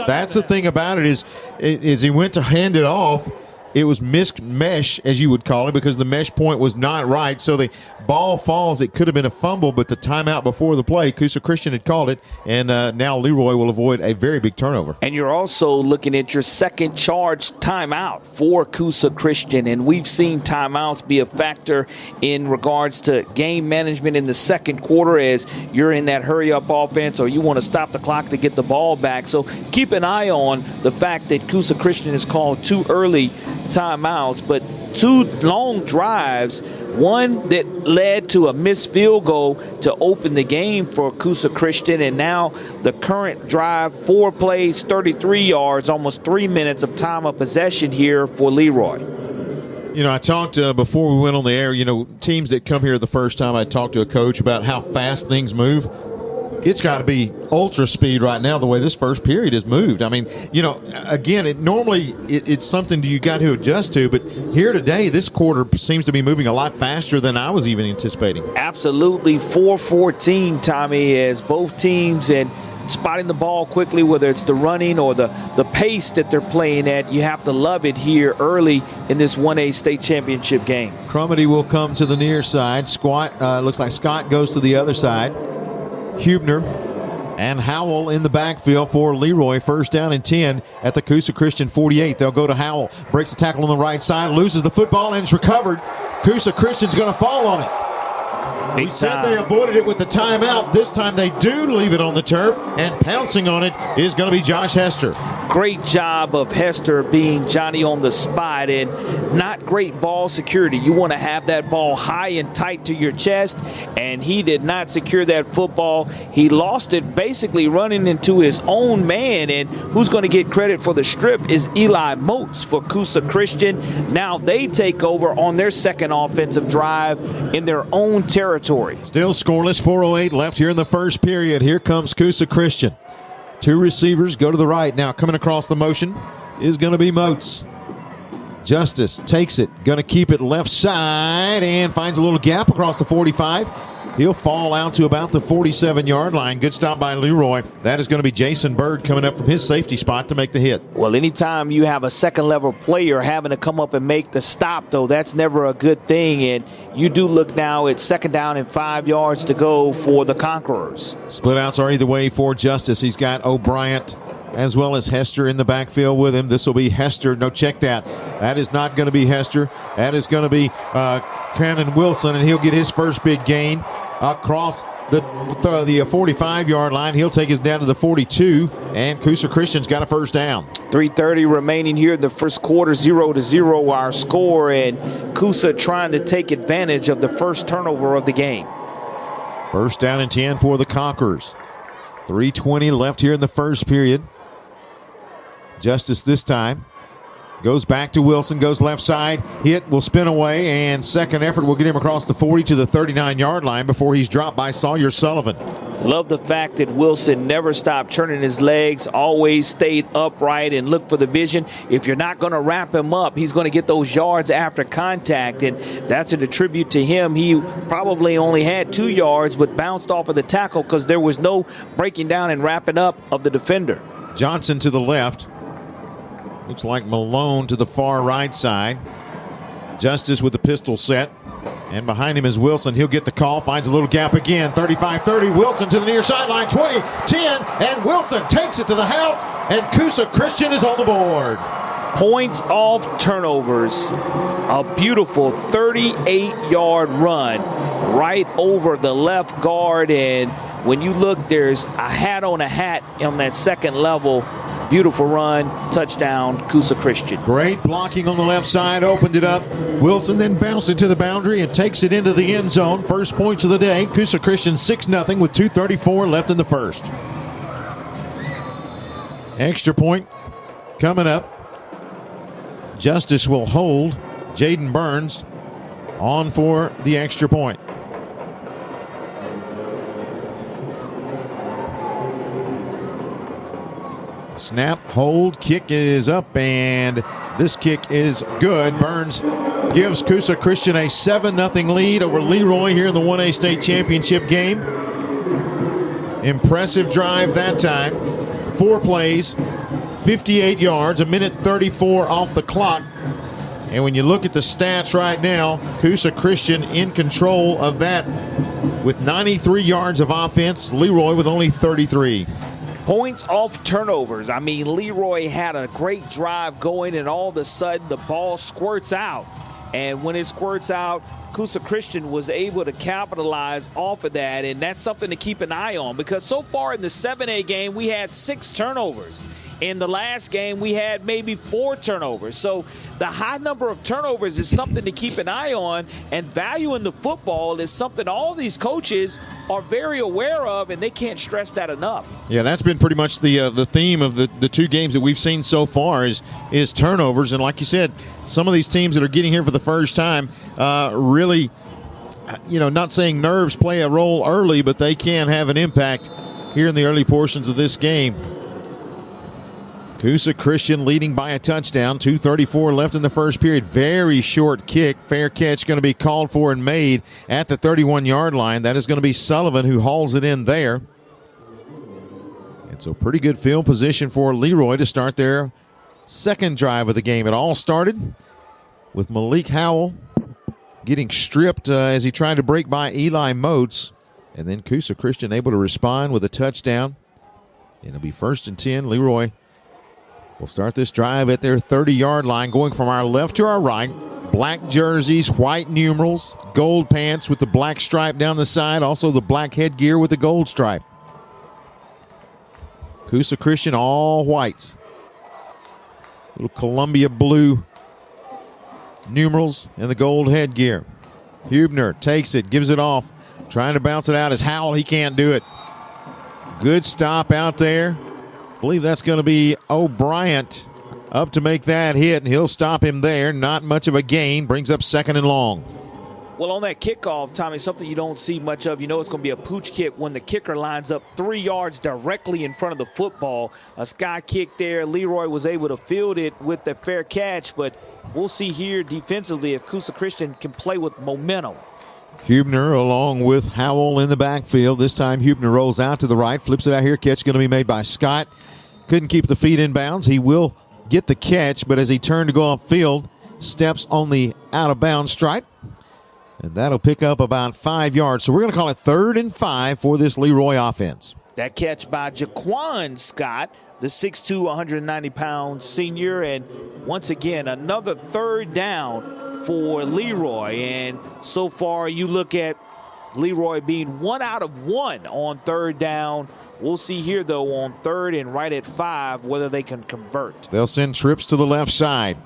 That's the thing about it is he went to hand it off. It was missed mesh, as you would call it, because the mesh point was not right. So the ball falls. It could have been a fumble, but the timeout before the play, Coosa Christian had called it, and now Leroy will avoid a very big turnover. And you're also looking at your second charge timeout for Coosa Christian, and we've seen timeouts be a factor in regards to game management in the second quarter as you're in that hurry-up offense or you want to stop the clock to get the ball back. So keep an eye on the fact that Coosa Christian has called 2 early timeouts, but 2 long drives, one that led to a missed field goal to open the game for Coosa Christian, and now the current drive, 4 plays, 33 yards, almost 3 minutes of time of possession here for Leroy. You know, I talked before we went on the air, teams that come here the first time, I talked to a coach about how fast things move. It's got to be ultra speed right now the way this first period has moved. I mean, again, it's something you got to adjust to, but here today, this quarter seems to be moving a lot faster than I was even anticipating. Absolutely. 4-14, Tommy, as both teams and spotting the ball quickly, whether it's the running or the pace that they're playing at. You have to love it here early in this 1A state championship game. Crumity will come to the near side. Looks like Scott goes to the other side. Hubner and Howell in the backfield for Leroy. 1st down and 10 at the Coosa Christian 48. They'll go to Howell. Breaks the tackle on the right side. Loses the football and it's recovered. Coosa Christian's going to fall on it. We said they avoided it with the timeout. This time they do leave it on the turf, and pouncing on it is going to be Josh Hester. Great job of Hester being Johnny on the spot, and not great ball security. You want to have that ball high and tight to your chest, and he did not secure that football. He lost it basically running into his own man, and who's going to get credit for the strip is Eli Moats for Coosa Christian. Now they take over on their second offensive drive in their own territory. Still scoreless, 4:08 left here in the first period. Here comes Coosa Christian. Two receivers go to the right. Now coming across the motion is going to be Moats. Justice takes it, going to keep it left side and finds a little gap across the 45. He'll fall out to about the 47-yard line. Good stop by Leroy. That is going to be Jason Bird coming up from his safety spot to make the hit. Well, anytime you have a second-level player having to come up and make the stop, though, that's never a good thing. And you do look now at 2nd down and 5 yards to go for the Conquerors. Split outs are either way for Justice. He's got O'Brien as well as Hester in the backfield with him. This will be Hester. No, check that. That is not going to be Hester. That is going to be Cannon Wilson, and he'll get his first big gain across the 45-yard line. He'll take us down to the 42, and Coosa Christian's got a first down. 3:30 remaining here in the first quarter, 0-0 our score, and Coosa trying to take advantage of the first turnover of the game. First down and 10 for the Conquerors. 3:20 left here in the first period. Justice this time. Goes back to Wilson, goes left side, hit, will spin away, and second effort will get him across the 40 to the 39-yard line before he's dropped by Sawyer Sullivan. Love the fact that Wilson never stopped turning his legs, always stayed upright and looked for the vision. If you're not going to wrap him up, he's going to get those yards after contact, and that's a tribute to him. He probably only had 2 yards, but bounced off of the tackle because there was no breaking down and wrapping up of the defender. Johnson to the left. Looks like Malone to the far right side. Justice with the pistol set. And behind him is Wilson. He'll get the call. Finds a little gap again. 35-30. Wilson to the near sideline. 20, 10. And Wilson takes it to the house. And Coosa Christian is on the board. Points off turnovers. A beautiful 38-yard run right over the left guard. And when you look, there's a hat on that second level. Beautiful run, touchdown, Coosa Christian. Great blocking on the left side, opened it up. Wilson then bounced it to the boundary and takes it into the end zone. First points of the day. Coosa Christian 6-0 with 2:34 left in the first. Extra point coming up. Justice will hold. Jaden Burns on for the extra point. Snap, hold, kick is up, and this kick is good. Burns gives Coosa Christian a 7-0 lead over Leroy here in the 1A state championship game. Impressive drive that time. 4 plays, 58 yards, 1:34 off the clock. And when you look at the stats right now, Coosa Christian in control of that with 93 yards of offense. Leroy with only 33. Points off turnovers. I mean, Leroy had a great drive going, and all of a sudden the ball squirts out. And when it squirts out, Coosa Christian was able to capitalize off of that, and that's something to keep an eye on because so far in the 7A game, we had 6 turnovers. In the last game, we had maybe 4 turnovers. So the high number of turnovers is something to keep an eye on, and valuing the football is something all these coaches are very aware of, and they can't stress that enough. Yeah, that's been pretty much the theme of the 2 games that we've seen so far is turnovers. And like you said, some of these teams that are getting here for the first time really, not saying nerves play a role early, but they can have an impact here in the early portions of this game. Coosa Christian leading by a touchdown. 2:34 left in the first period. Very short kick. Fair catch going to be called for and made at the 31-yard line. That is going to be Sullivan who hauls it in there. And so pretty good field position for Leroy to start their second drive of the game. It all started with Malik Howell getting stripped as he tried to break by Eli Moats. And then Coosa Christian able to respond with a touchdown. And it'll be 1st and 10. Leroy will start this drive at their 30-yard line, going from our left to our right. Black jerseys, white numerals, gold pants with the black stripe down the side, also the black headgear with the gold stripe. Coosa Christian, all whites. Little Columbia blue numerals and the gold headgear. Hubner takes it, gives it off. Trying to bounce it out is Howell. He can't do it. Good stop out there. I believe that's going to be O'Brien up to make that hit, and he'll stop him there. Not much of a gain. Brings up 2nd and long. Well, on that kickoff, Tommy, something you don't see much of. You know it's going to be a pooch kick when the kicker lines up 3 yards directly in front of the football. A sky kick there. Leroy was able to field it with a fair catch, but we'll see here defensively if Coosa Christian can play with momentum. Hubner along with Howell in the backfield. This time Hubner rolls out to the right, flips it out here. Catch going to be made by Scott. Couldn't keep the feet in bounds. He will get the catch, but as he turned to go off field, steps on the out-of-bounds stripe. And that'll pick up about 5 yards. So we're going to call it 3rd and 5 for this Leroy offense. That catch by Jaquan Scott, the 6'2", 190-pound senior. And once again, another 3rd down for Leroy. And so far you look at Leroy being 1 out of 1 on 3rd down. We'll see here, though, on 3rd and right at 5 whether they can convert. They'll send trips to the left side.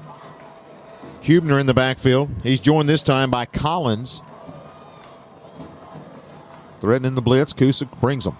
Hubner in the backfield. He's joined this time by Collins. Threatening the blitz. Coosa brings him.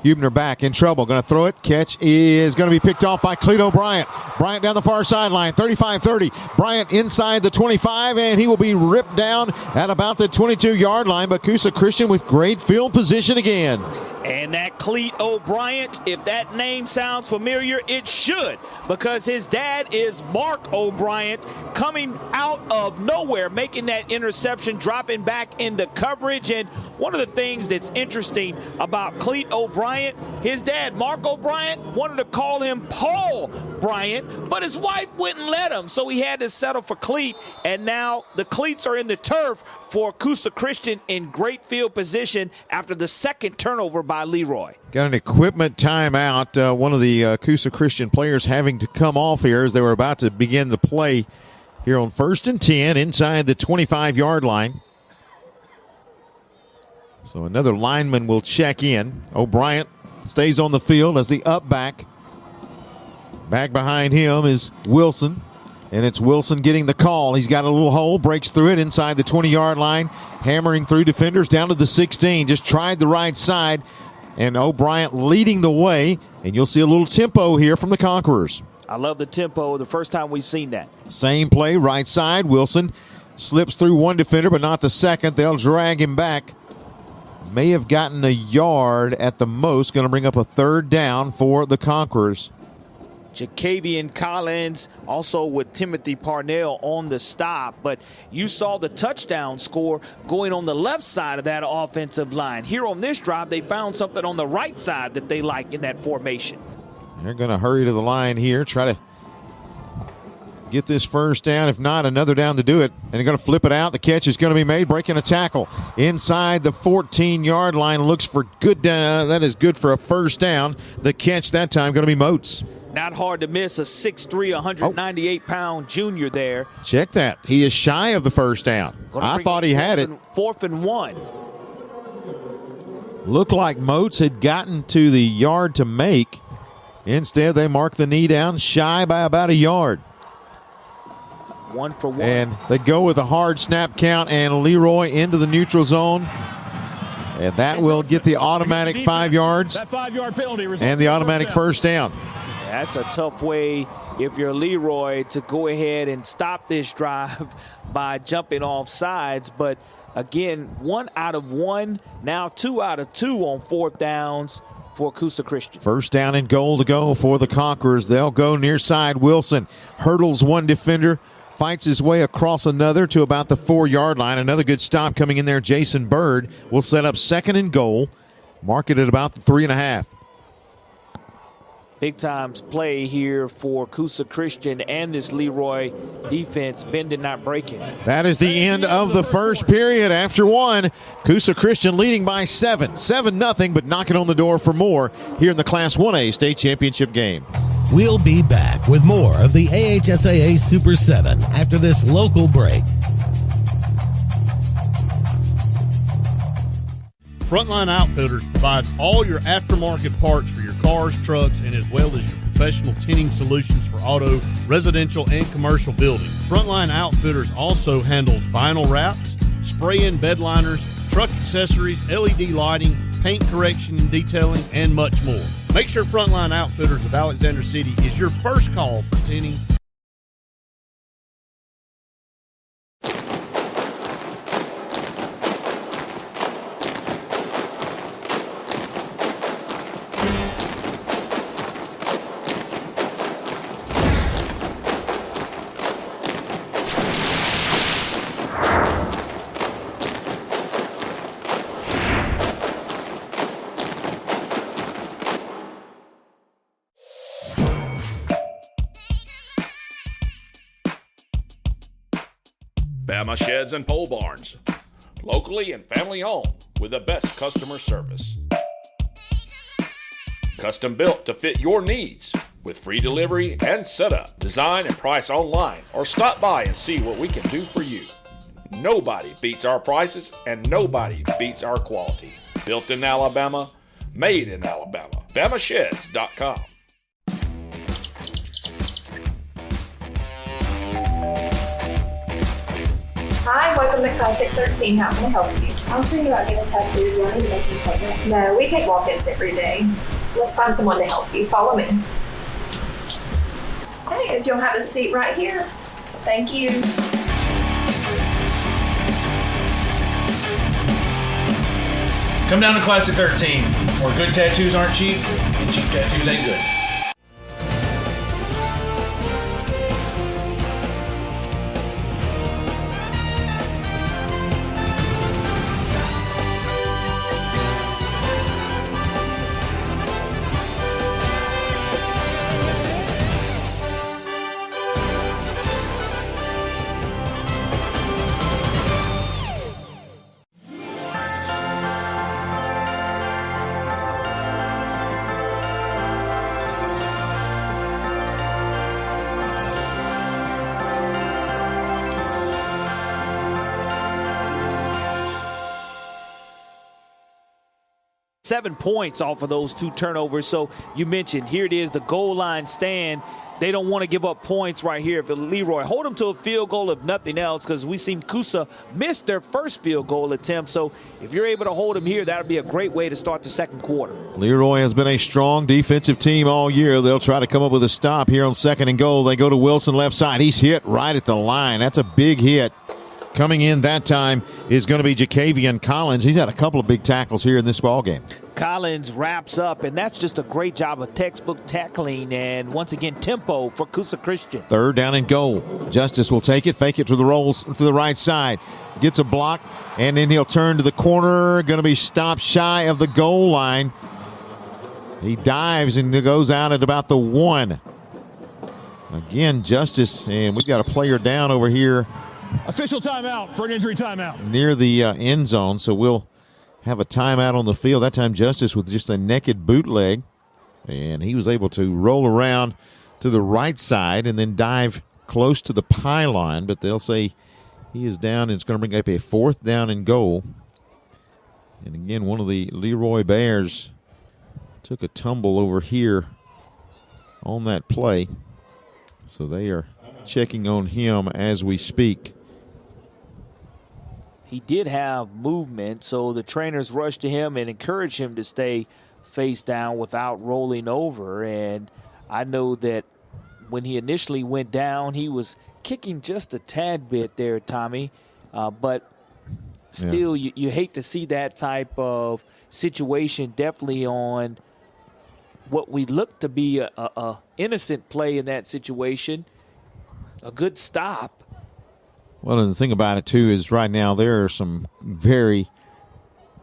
Hubner back in trouble. Going to throw it. Catch is going to be picked off by Cleto Bryant. Bryant down the far sideline. 35-30. Bryant inside the 25, and he will be ripped down at about the 22-yard line. But Coosa Christian with great field position again. And that Cleet O'Brien, if that name sounds familiar, it should, because his dad is Mark O'Brien, coming out of nowhere, making that interception, dropping back into coverage. And one of the things that's interesting about Cleet O'Brien, his dad, Mark O'Brien, wanted to call him Paul Bryant, but his wife wouldn't let him, so he had to settle for Cleet. And now the cleats are in the turf for Coosa Christian in great field position after the 2nd turnover by Leroy. Got an equipment timeout. One of the Coosa Christian players having to come off here as they were about to begin the play here on 1st and 10 inside the 25-yard line. So another lineman will check in. O'Brien stays on the field as the up back. Back behind him is Wilson. And it's Wilson getting the call. He's got a little hole, breaks through it inside the 20-yard line, hammering through defenders down to the 16. Just tried the right side, and O'Brien leading the way. And you'll see a little tempo here from the Conquerors. I love the tempo. The first time we've seen that. Same play, right side. Wilson slips through one defender, but not the second. They'll drag him back. May have gotten a yard at the most. Going to bring up a 3rd down for the Conquerors. Jacavian Collins also with Timothy Parnell on the stop, but you saw the touchdown score going on the left side of that offensive line. Here on this drive, they found something on the right side that they like in that formation. They're going to hurry to the line here, try to get this 1st down. If not, another down to do it. And they're going to flip it out. The catch is going to be made, breaking a tackle inside the 14-yard line. Looks for good. That is good for a 1st down. The catch that time going to be Moats. Not hard to miss, a 6'3", 198-pound junior there. Check that. He is shy of the 1st down. I thought he had it. 4th and 1. Looked like Moats had gotten to the yard to make. Instead, they mark the knee down, shy by about a yard. 1 for 1. And they go with a hard snap count, and Leroy into the neutral zone. And that will get the automatic 5 yards. That 5-yard penalty and the automatic 1st down. That's a tough way, if you're Leroy, to go ahead and stop this drive by jumping off sides. But again, 1 out of 1, now 2 out of 2 on 4th downs for Coosa Christian. 1st down and goal to go for the Conquerors. They'll go near side. Wilson hurdles one defender, fights his way across another to about the 4-yard line. Another good stop coming in there. Jason Bird will set up 2nd and goal. Mark it at about the 3.5. Big time play here for Coosa Christian and this Leroy defense, bending not breaking. That is the end of the 1st period. After 1, Coosa Christian leading by 7. 7-0, but knocking on the door for more here in the Class 1A state championship game. We'll be back with more of the AHSAA Super 7 after this local break. Frontline Outfitters provides all your aftermarket parts for your cars, trucks, and as well as your professional tinting solutions for auto, residential, and commercial buildings. Frontline Outfitters also handles vinyl wraps, spray-in bed liners, truck accessories, LED lighting, paint correction and detailing, and much more. Make sure Frontline Outfitters of Alexander City is your first call for tinting. Bama Sheds and Pole Barns, locally and family owned with the best customer service. Custom built to fit your needs with free delivery and setup. Design and price online or stop by and see what we can do for you. Nobody beats our prices and nobody beats our quality. Built in Alabama, made in Alabama. BamaSheds.com. Hi, welcome to Classic 13. How can I help you? I was thinking about getting a tattoo. Do I need to make an appointment? No, we take walk-ins every day. Let's find someone to help you. Follow me. Hey, if you'll have a seat right here. Thank you. Come down to Classic 13, where good tattoos aren't cheap, and cheap tattoos ain't good. Seven points off of those two turnovers. So you mentioned, here it is, the goal line stand. They don't want to give up points right here. If Leroy, hold them to a field goal if nothing else, because we've seen Coosa miss their first field goal attempt. So if you're able to hold them here, that would be a great way to start the second quarter. Leroy has been a strong defensive team all year. They'll try to come up with a stop here on 2nd and goal. They go to Wilson left side. He's hit right at the line. That's a big hit. Coming in that time is going to be Jacavian Collins. He's had a couple of big tackles here in this ballgame. Collins wraps up, and that's just a great job of textbook tackling and, once again, tempo for Coosa Christian. 3rd down and goal. Justice will take it, fake it to the rolls to the right side. Gets a block, and then he'll turn to the corner. Going to be stopped shy of the goal line. He dives and goes out at about the 1. Again, Justice, and we've got a player down over here. Official timeout for an injury timeout. Near the end zone, so we'll have a timeout on the field. That time Justice with just a naked bootleg, and he was able to roll around to the right side and then dive close to the pylon, but they'll say he is down, and it's going to bring up a 4th down and goal. And again, one of the Leroy Bears took a tumble over here on that play, so they are checking on him as we speak. He did have movement, so the trainers rushed to him and encouraged him to stay face down without rolling over. And I know that when he initially went down, he was kicking just a tad bit there, Tommy. But still, you hate to see that type of situation, definitely on what we look to be a innocent play in that situation. A good stop. Well, and the thing about it, too, is right now there are some very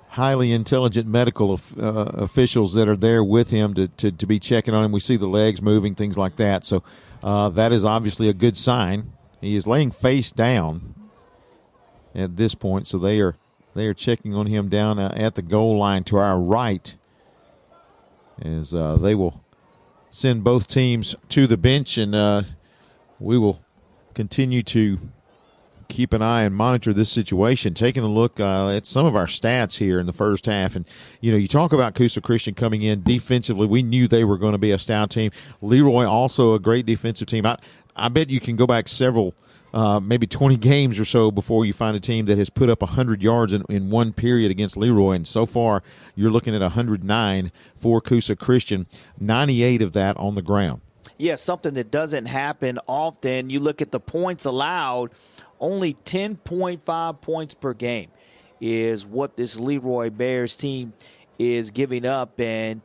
highly intelligent medical officials that are there with him to be checking on him. We see the legs moving, things like that. So that is obviously a good sign. He is laying face down at this point, so they are checking on him down at the goal line to our right, as they will send both teams to the bench, and we will continue to keep an eye and monitor this situation. Taking a look at some of our stats here in the first half. And, you talk about Coosa Christian coming in defensively. We knew they were going to be a stout team. Leroy, also a great defensive team. I bet you can go back several, maybe 20 games or so before you find a team that has put up 100 yards in one period against Leroy. And so far, you're looking at 109 for Coosa Christian, 98 of that on the ground. Yeah, something that doesn't happen often. You look at the points allowed, only 10.5 points per game is what this Leroy Bears team is giving up. And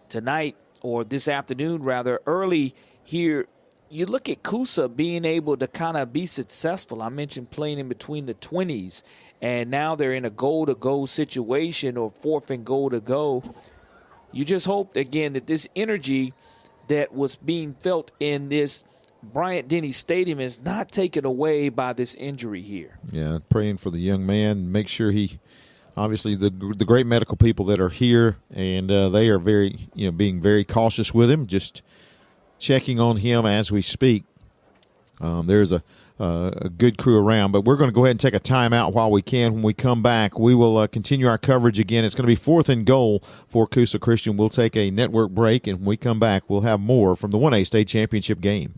tonight, or this afternoon rather, early here, you look at Coosa being able to kind of be successful. I mentioned playing in between the 20s, and now they're in a goal-to-go situation or fourth and goal-to-go. You just hope, again, that this energy that was being felt in this Bryant-Denny Stadium is not taken away by this injury here. Yeah, praying for the young man. Make sure he, obviously, the great medical people that are here, and they are very, being very cautious with him, just checking on him as we speak. There's a good crew around, but we're going to go ahead and take a timeout while we can. When we come back, we will continue our coverage again. It's going to be 4th and goal for Coosa Christian. We'll take a network break, and when we come back, we'll have more from the 1A state championship game.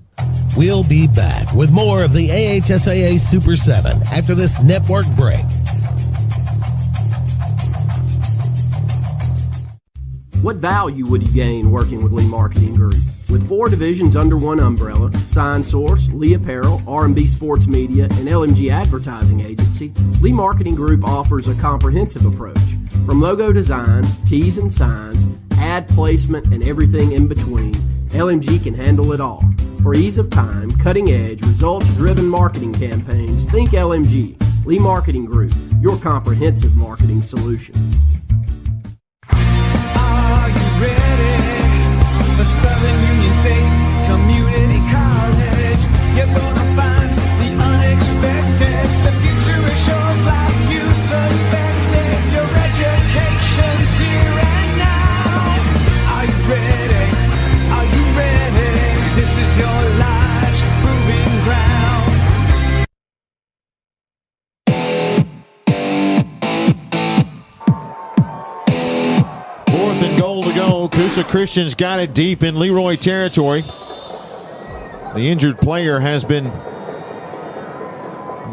We'll be back with more of the AHSAA Super 7 after this network break. What value would you gain working with Lee Marketing Group? With 4 divisions under one umbrella, Sign Source, Lee Apparel, R&B Sports Media, and LMG Advertising Agency, Lee Marketing Group offers a comprehensive approach. From logo design, tees and signs, ad placement, and everything in between, LMG can handle it all. For ease of time, cutting-edge, results-driven marketing campaigns, think LMG. Lee Marketing Group, your comprehensive marketing solution. Are you ready for Southern Union State Community College? You're gonna find the unexpected. The future is yours like you suspected. Your education's here and now. Are you ready? Are you ready? This is your life's proving ground. Coosa Christian's got it deep in Leroy territory. The injured player has been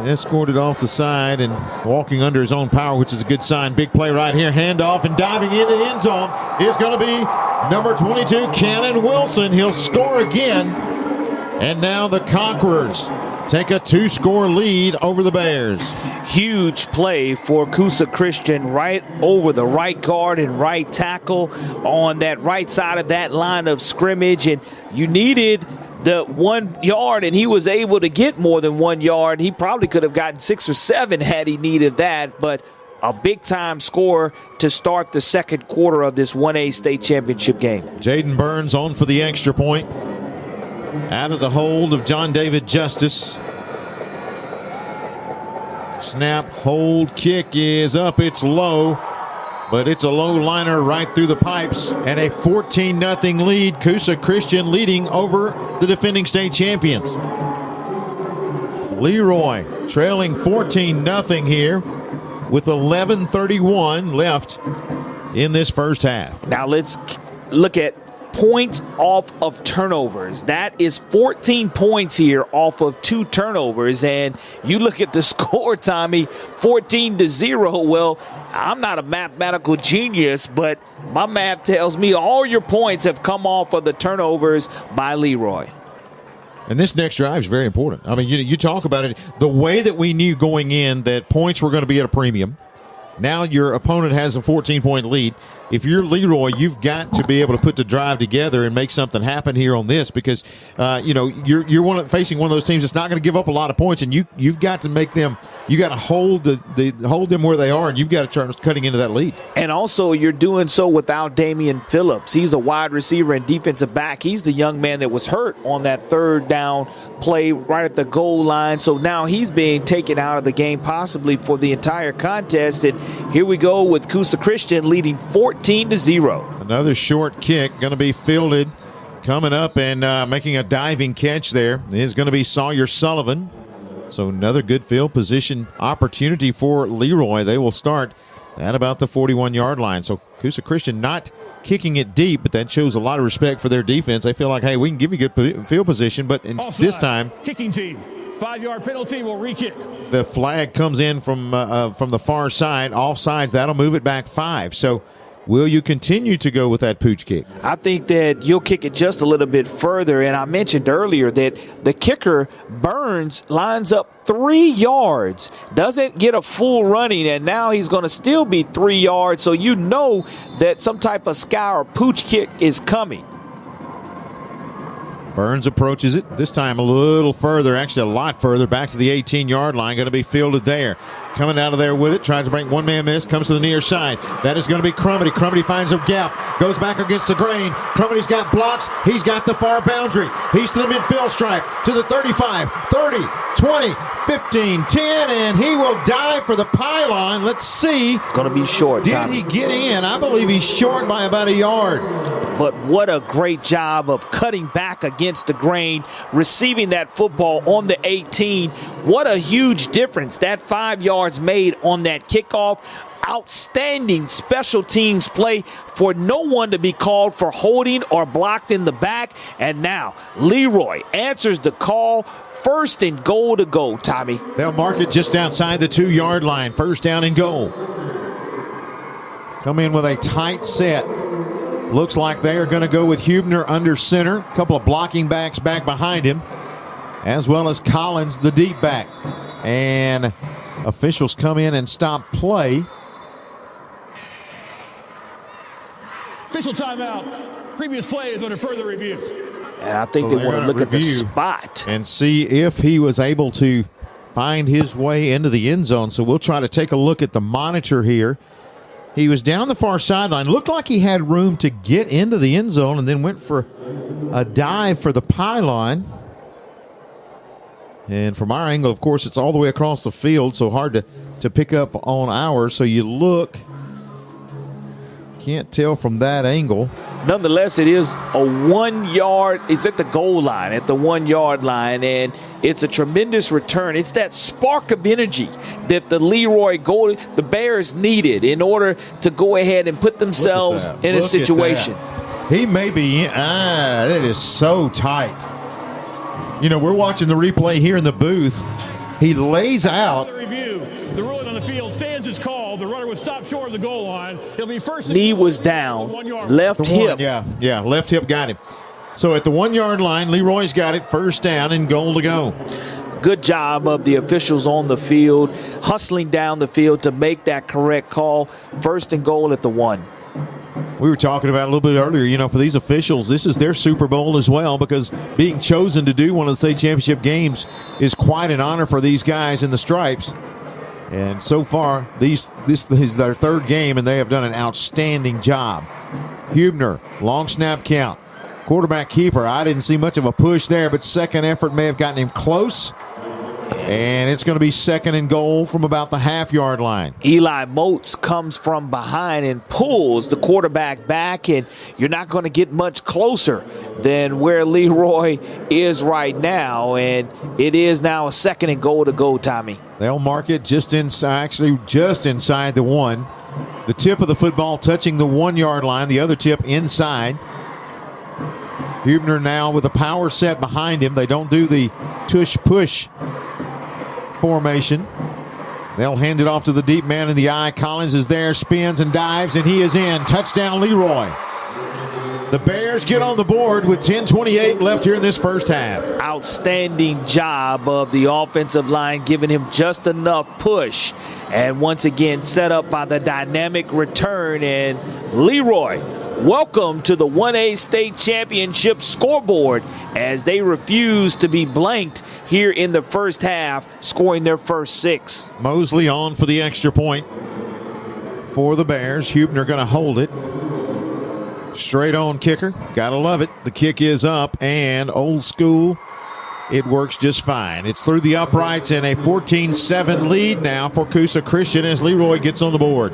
escorted off the side and walking under his own power, which is a good sign. Big play right here. Handoff and diving into the end zone is going to be number 22, Cannon Wilson. He'll score again. And now the Conquerors take a 2-score lead over the Bears. Huge play for Coosa Christian right over the right guard and right tackle on that right side of that line of scrimmage. And you needed the 1 yard, and he was able to get more than 1 yard. He probably could have gotten 6 or 7 had he needed that. But a big-time score to start the second quarter of this 1A state championship game. Jaden Burns on for the extra point. Out of the hold of John David Justice. Snap, hold, kick is up. It's low, but it's a low liner right through the pipes. And a 14-0 lead. Coosa Christian leading over the defending state champions. Leroy trailing 14-0 here with 11:31 left in this first half. Now let's look at points off of turnovers. That is 14 points here off of 2 turnovers. And you look at the score, Tommy, 14-0. Well, I'm not a mathematical genius, but my math tells me all your points have come off of the turnovers by Leroy. And this next drive is very important. I mean, you talk about it. The way that we knew going in that points were going to be at a premium. Now your opponent has a 14-point lead. If you're Leroy, you've got to be able to put the drive together and make something happen here on this because, you're facing one of those teams that's not going to give up a lot of points, and you've got to make them. You got to hold them where they are, and you've got to start cutting into that lead. And also, you're doing so without Damian Phillips. He's a wide receiver and defensive back. He's the young man that was hurt on that third down play right at the goal line. So now he's being taken out of the game possibly for the entire contest. And here we go with Coosa Christian leading 14-0. Another short kick going to be fielded. Coming up and making a diving catch there is going to be Sawyer Sullivan. So another good field position opportunity for Leroy. They will start at about the 41-yard line. So Coosa Christian not kicking it deep, but that shows a lot of respect for their defense. They feel like, hey, we can give you good field position, but this time, kicking team, 5-yard penalty will re-kick. The flag comes in from the far side, offsides. That'll move it back 5. So will you continue to go with that pooch kick? I think that you'll kick it just a little bit further. And I mentioned earlier that the kicker, Burns, lines up 3 yards, doesn't get a full running, and now he's going to still be 3 yards. So you know that some type of sky or pooch kick is coming. Burns approaches it, this time a little further, actually a lot further, back to the 18-yard line, going to be fielded there. Coming out of there with it, tries to break one-man miss, comes to the near side. That is going to be Crumity. Crumity finds a gap, goes back against the grain. Crumity's got blocks. He's got the far boundary. He's to the midfield stripe, to the 35, 30, 20, 15, 10, and he will dive for the pylon. Let's see. It's going to be short, Did he get in? I believe he's short by about a yard. But what a great job of cutting back against the grain, receiving that football on the 18. What a huge difference that 5 yards made on that kickoff. Outstanding special teams play for no one to be called for holding or blocked in the back. And now Leroy answers the call. 1st and goal to go, Tommy. They'll mark it just outside the 2-yard line. 1st down and goal. Come in with a tight set. Looks like they are going to go with Huebner under center. A couple of blocking backs back behind him, as well as Collins, the deep back. And officials come in and stop play. Official timeout. Previous play is under further review. And I think they want to look at the spot and see if he was able to find his way into the end zone. So we'll try to take a look at the monitor here. He was down the far sideline. Looked like he had room to get into the end zone and then went for a dive for the pylon. And from our angle, of course, it's all the way across the field, so hard to pick up on ours. So you look, can't tell from that angle. Nonetheless, it is a 1 yard. It's at the goal line, at the 1 yard line, and it's a tremendous return. It's that spark of energy that the Leroy goal, the Bears needed in order to go ahead and put themselves in a situation. He may be, that is so tight. You know, we're watching the replay here in the booth. He lays out. The ruling on the field stands as called. The runner was stopped short of the goal line. He'll be first. Knee was down. Left hip. Yeah, left hip got him. So at the 1 yard line, Leroy's got it. 1st down and goal to go. Good job of the officials on the field, hustling down the field to make that correct call. 1st and goal at the 1. We were talking about a little bit earlier, you know, for these officials, this is their Super Bowl as well, because being chosen to do one of the state championship games is quite an honor for these guys in the stripes. And so far, this is their 3rd game, and they have done an outstanding job. Huebner, long snap count. Quarterback keeper, I didn't see much of a push there, but second effort may have gotten him close. And it's going to be 2nd and goal from about the half-yard line. Eli Moats comes from behind and pulls the quarterback back, and you're not going to get much closer than where Leroy is right now. And it is now a 2nd and goal to go, Tommy. They'll mark it just inside, actually just inside the 1. The tip of the football touching the 1 yard line, the other tip inside. Huebner now with a power set behind him. They don't do the tush-push formation. They'll hand it off to the deep man in the eye. Collins is there, spins and dives, and he is in. Touchdown, Leroy. The Bears get on the board with 10:28 left here in this first half. Outstanding job of the offensive line, giving him just enough push. And once again, set up by the dynamic return. And Leroy, welcome to the 1A state championship scoreboard as they refuse to be blanked here in the first half, scoring their first 6. Mosley on for the extra point for the Bears. Huebner going to hold it. Straight on kicker. Gotta love it. The kick is up, and old school, it works just fine. It's through the uprights, and a 14-7 lead now for Coosa Christian as Leroy gets on the board.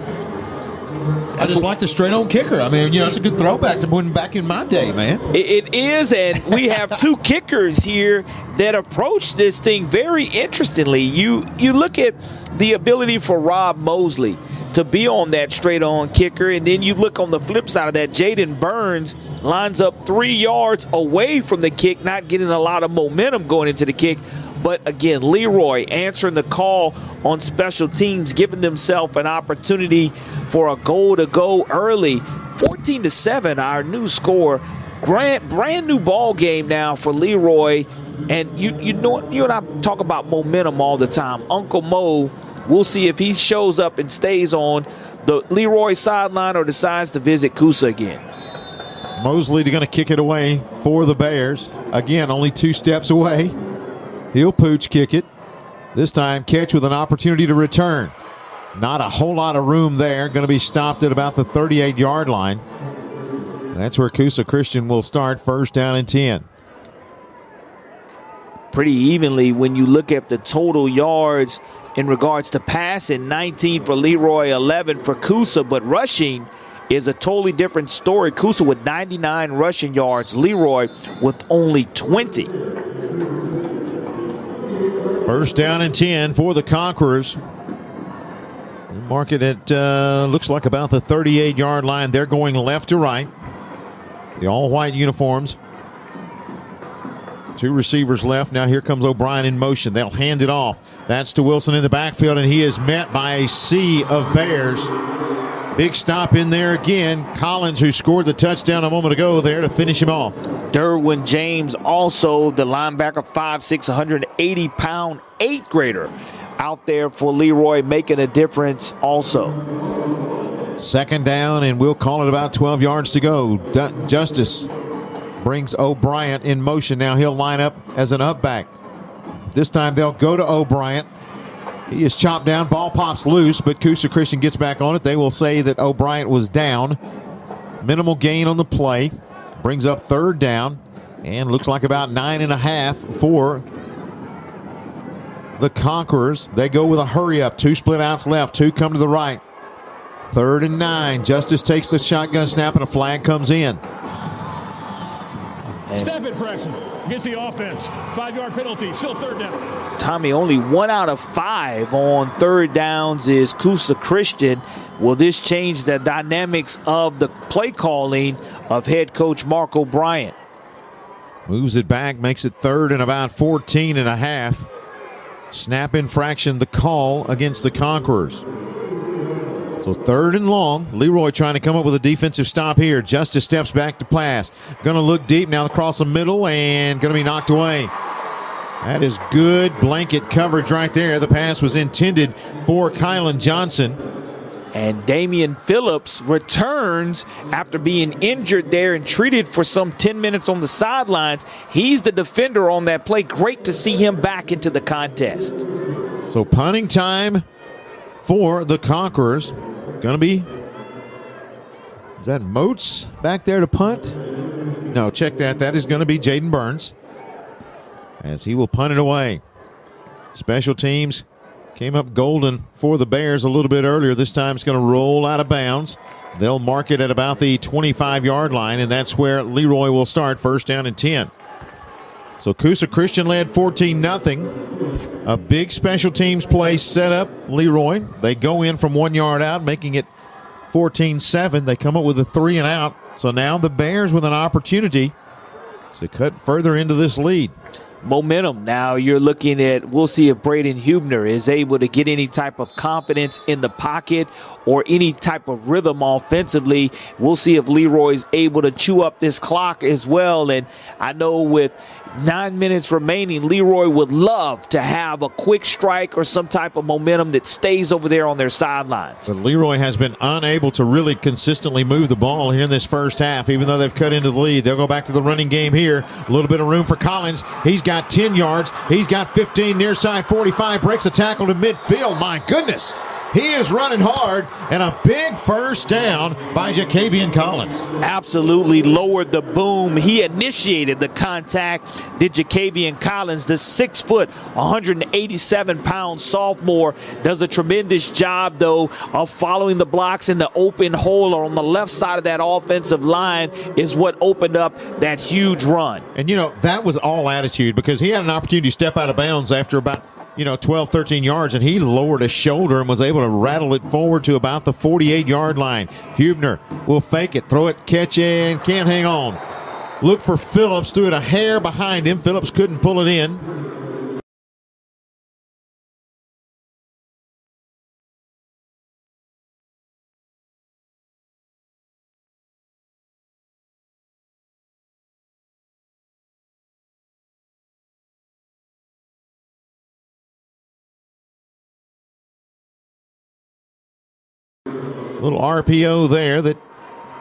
I just like the straight-on kicker. I mean, it's a good throwback to when back in my day, man. It is, and we have two kickers here that approach this thing very interestingly. You look at the ability for Rob Mosley to be on that straight-on kicker, and then you look on the flip side of that, Jaden Burns lines up 3 yards away from the kick, not getting a lot of momentum going into the kick. But again, Leroy answering the call on special teams, giving themselves an opportunity for a goal to go early. 14-7, our new score. Brand new ball game now for Leroy. And you and I talk about momentum all the time. Uncle Mo, we'll see if he shows up and stays on the Leroy sideline or decides to visit Coosa again. Mosley going to kick it away for the Bears. Again, only 2 steps away. He'll pooch kick it. This time, catch with an opportunity to return. Not a whole lot of room there. Going to be stopped at about the 38-yard line. That's where Coosa Christian will start, first down and 10. Pretty evenly when you look at the total yards in regards to passing. 19 for Leroy, 11 for Coosa, but rushing is a totally different story. Coosa with 99 rushing yards, Leroy with only 20. First down and 10 for the Conquerors. Mark it at, looks like about the 38-yard line. They're going left to right. The all-white uniforms. 2 receivers left. Now here comes O'Brien in motion. They'll hand it off. That's to Wilson in the backfield, and he is met by a sea of Bears. Big stop in there again. Collins, who scored the touchdown a moment ago, there to finish him off. Derwin James, also the linebacker, 5'6", 180-pound 8th grader, out there for Leroy, making a difference also. Second down, and we'll call it about 12 yards to go. Justice brings O'Brien in motion. Now he'll line up as an up back. This time they'll go to O'Brien. He is chopped down. Ball pops loose, but Coosa Christian gets back on it. They will say that O'Brien was down. Minimal gain on the play. Brings up third down. And looks like about 9.5 for the Conquerors. They go with a hurry up. 2 split outs left. 2 come to the right. 3rd and 9. Justice takes the shotgun snap, and a flag comes in. Step infraction against the offense. 5-yard penalty. Still third down. Tommy, only 1 out of 5 on third downs is Coosa Christian. Will this change the dynamics of the play calling of head coach Mark O'Brien? Moves it back, makes it 3rd and about 14.5. Snap infraction, the call against the Conquerors. So 3rd and long. Leroy trying to come up with a defensive stop here. Justice steps back to pass. Going to look deep now across the middle and going to be knocked away. That is good blanket coverage right there. The pass was intended for Kylan Johnson. And Damian Phillips returns after being injured there and treated for some 10 minutes on the sidelines. He's the defender on that play. Great to see him back into the contest. So punting time for the Conquerors. Going to be, is that Moats back there to punt? No, check that. That is going to be Jaden Burns, as he will punt it away. Special teams came up golden for the Bears a little bit earlier. This time it's going to roll out of bounds. They'll mark it at about the 25-yard line, and that's where Leroy will start, first down and 10. So Coosa Christian led 14-0. A big special teams play set up Leroy. They go in from 1 yard out, making it 14-7. They come up with a 3 and out. So now the Bears with an opportunity to cut further into this lead. Momentum. Now you're looking at, we'll see if Braden Hubner is able to get any type of confidence in the pocket or any type of rhythm offensively. We'll see if Leroy's able to chew up this clock as well. And I know with 9 minutes remaining, Leroy would love to have a quick strike or some type of momentum that stays over there on their sidelines. But Leroy has been unable to really consistently move the ball here in this first half, even though they've cut into the lead. They'll go back to the running game here. A little bit of room for Collins. He's got 10 yards. He's got 15 near side 45. Breaks a tackle to midfield. My goodness. He is running hard, and a big first down by Jacavian Collins. Absolutely lowered the boom. He initiated the contact. Did Jacavian Collins, the 6 foot, 187-pound sophomore, does a tremendous job, though, of following the blocks in the open hole or on the left side of that offensive line is what opened up that huge run. And, that was all attitude because he had an opportunity to step out of bounds after about 12, 13 yards, and he lowered his shoulder and was able to rattle it forward to about the 48-yard line. Huebner will fake it, throw it, catch it, can't hang on. Look for Phillips, threw it a hair behind him. Phillips couldn't pull it in. Little RPO there that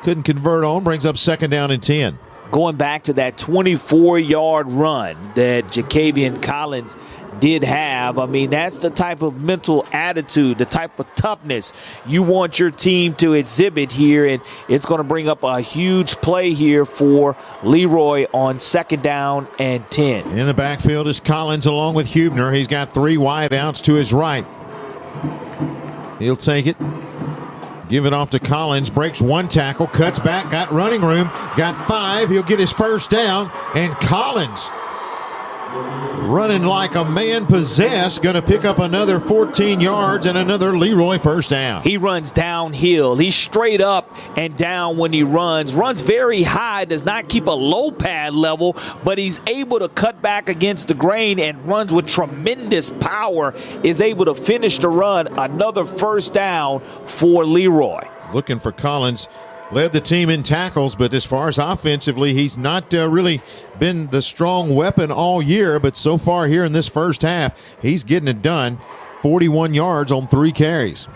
couldn't convert on, brings up 2nd down and 10. Going back to that 24-yard run that Jacavian Collins did have, that's the type of mental attitude, the type of toughness you want your team to exhibit here, and it's going to bring up a huge play here for Leroy on 2nd down and 10. In the backfield is Collins along with Huebner. He's got 3 wideouts to his right. He'll take it. Give it off to Collins, breaks 1 tackle, cuts back, got running room, got 5. He'll get his first down, and Collins running like a man possessed, going to pick up another 14 yards and another Leroy first down. He runs downhill. He's straight up and down when he runs very high, does not keep a low pad level, but he's able to cut back against the grain and runs with tremendous power, is able to finish the run. Another first down for Leroy. Looking for Collins. Led the team in tackles, but as far as offensively, he's not really been the strong weapon all year. But so far here in this first half, he's getting it done. 41 yards on 3 carries.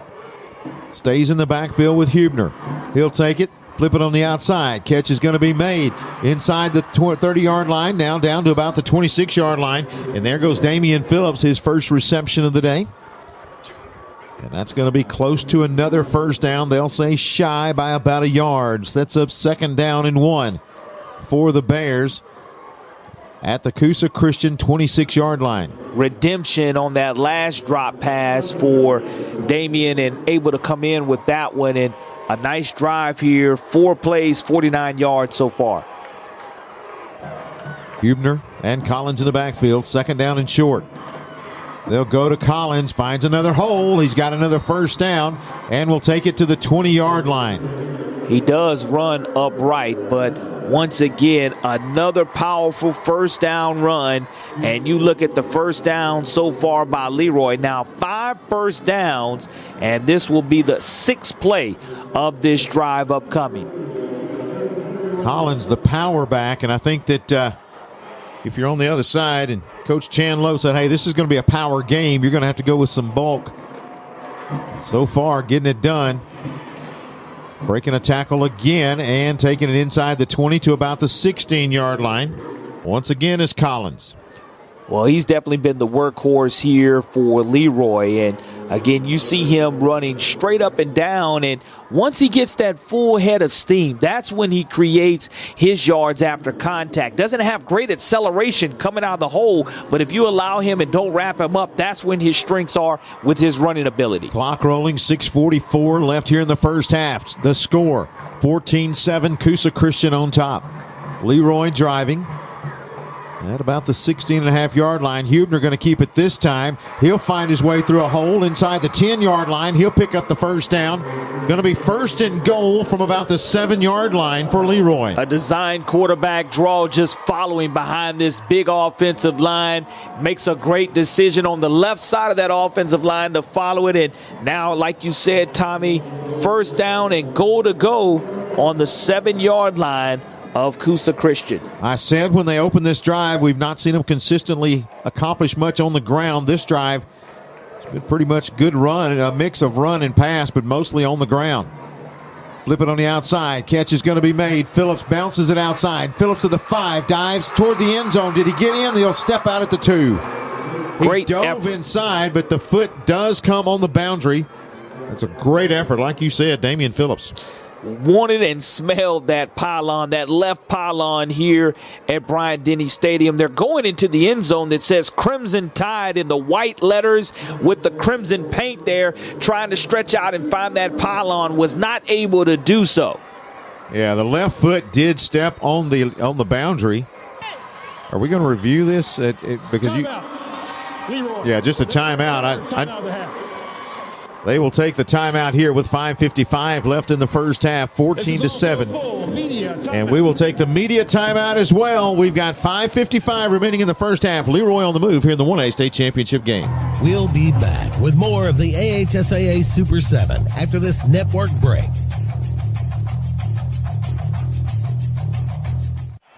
Stays in the backfield with Huebner. He'll take it, flip it on the outside. Catch is going to be made inside the 30-yard line, now down to about the 26-yard line. And there goes Damian Phillips, his first reception of the day. And that's going to be close to another first down. They'll say shy by about 1 yard. Sets up 2nd down and 1 for the Bears at the Coosa Christian 26-yard line. Redemption on that last drop pass for Damian, and able to come in with that one. And a nice drive here. 4 plays, 49 yards so far. Huebner and Collins in the backfield. 2nd down and short. They'll go to Collins, finds another hole. He's got another first down, and will take it to the 20-yard line. He does run upright, but once again, another powerful first down run. And you look at the first down so far by Leroy. Now 5 first downs, and this will be the 6th play of this drive upcoming. Collins, the power back, and I think that if you're on the other side and Coach Chandlo said, hey, this is going to be a power game, you're going to have to go with some bulk. So far, getting it done. Breaking a tackle again and taking it inside the 20 to about the 16-yard line. Once again is Collins. Well, he's definitely been the workhorse here for Leroy. And again, you see him running straight up and down. And once he gets that full head of steam, that's when he creates his yards after contact. Doesn't have great acceleration coming out of the hole, but if you allow him and don't wrap him up, that's when his strengths are with his running ability. Clock rolling, 6:44 left here in the first half. The score, 14-7, Coosa Christian on top. Leroy driving at about the 16.5-yard line. Huebner going to keep it this time. He'll find his way through a hole inside the 10-yard line. He'll pick up the first down. Going to be 1st and goal from about the 7-yard line for Leroy. A design quarterback draw, just following behind this big offensive line. Makes a great decision on the left side of that offensive line to follow it. And now, like you said, Tommy, 1st down and goal to go on the 7-yard line of Coosa Christian. I said when they opened this drive, we've not seen them consistently accomplish much on the ground. This drive, it's been pretty much good run, a mix of run and pass, but mostly on the ground. Flip it on the outside. Catch is going to be made. Phillips bounces it outside. Phillips to the 5, dives toward the end zone. Did he get in? He'll step out at the 2. He dove inside, but the foot does come on the boundary That's a great effort. Like you said, Damian Phillips wanted and smelled that pylon, that left pylon here at Bryant-Denny Stadium. They're going into the end zone that says Crimson Tide in the white letters with the crimson paint there, trying to stretch out and find that pylon, was not able to do so. Yeah, the left foot did step on the boundary. Are we going to review this? Because Leroy. Yeah, just a timeout. They will take the timeout here with 5:55 left in the first half, 14-7. And we will take the media timeout as well. We've got 5:55 remaining in the first half. Leroy on the move here in the 1A state championship game. We'll be back with more of the AHSAA Super 7 after this network break.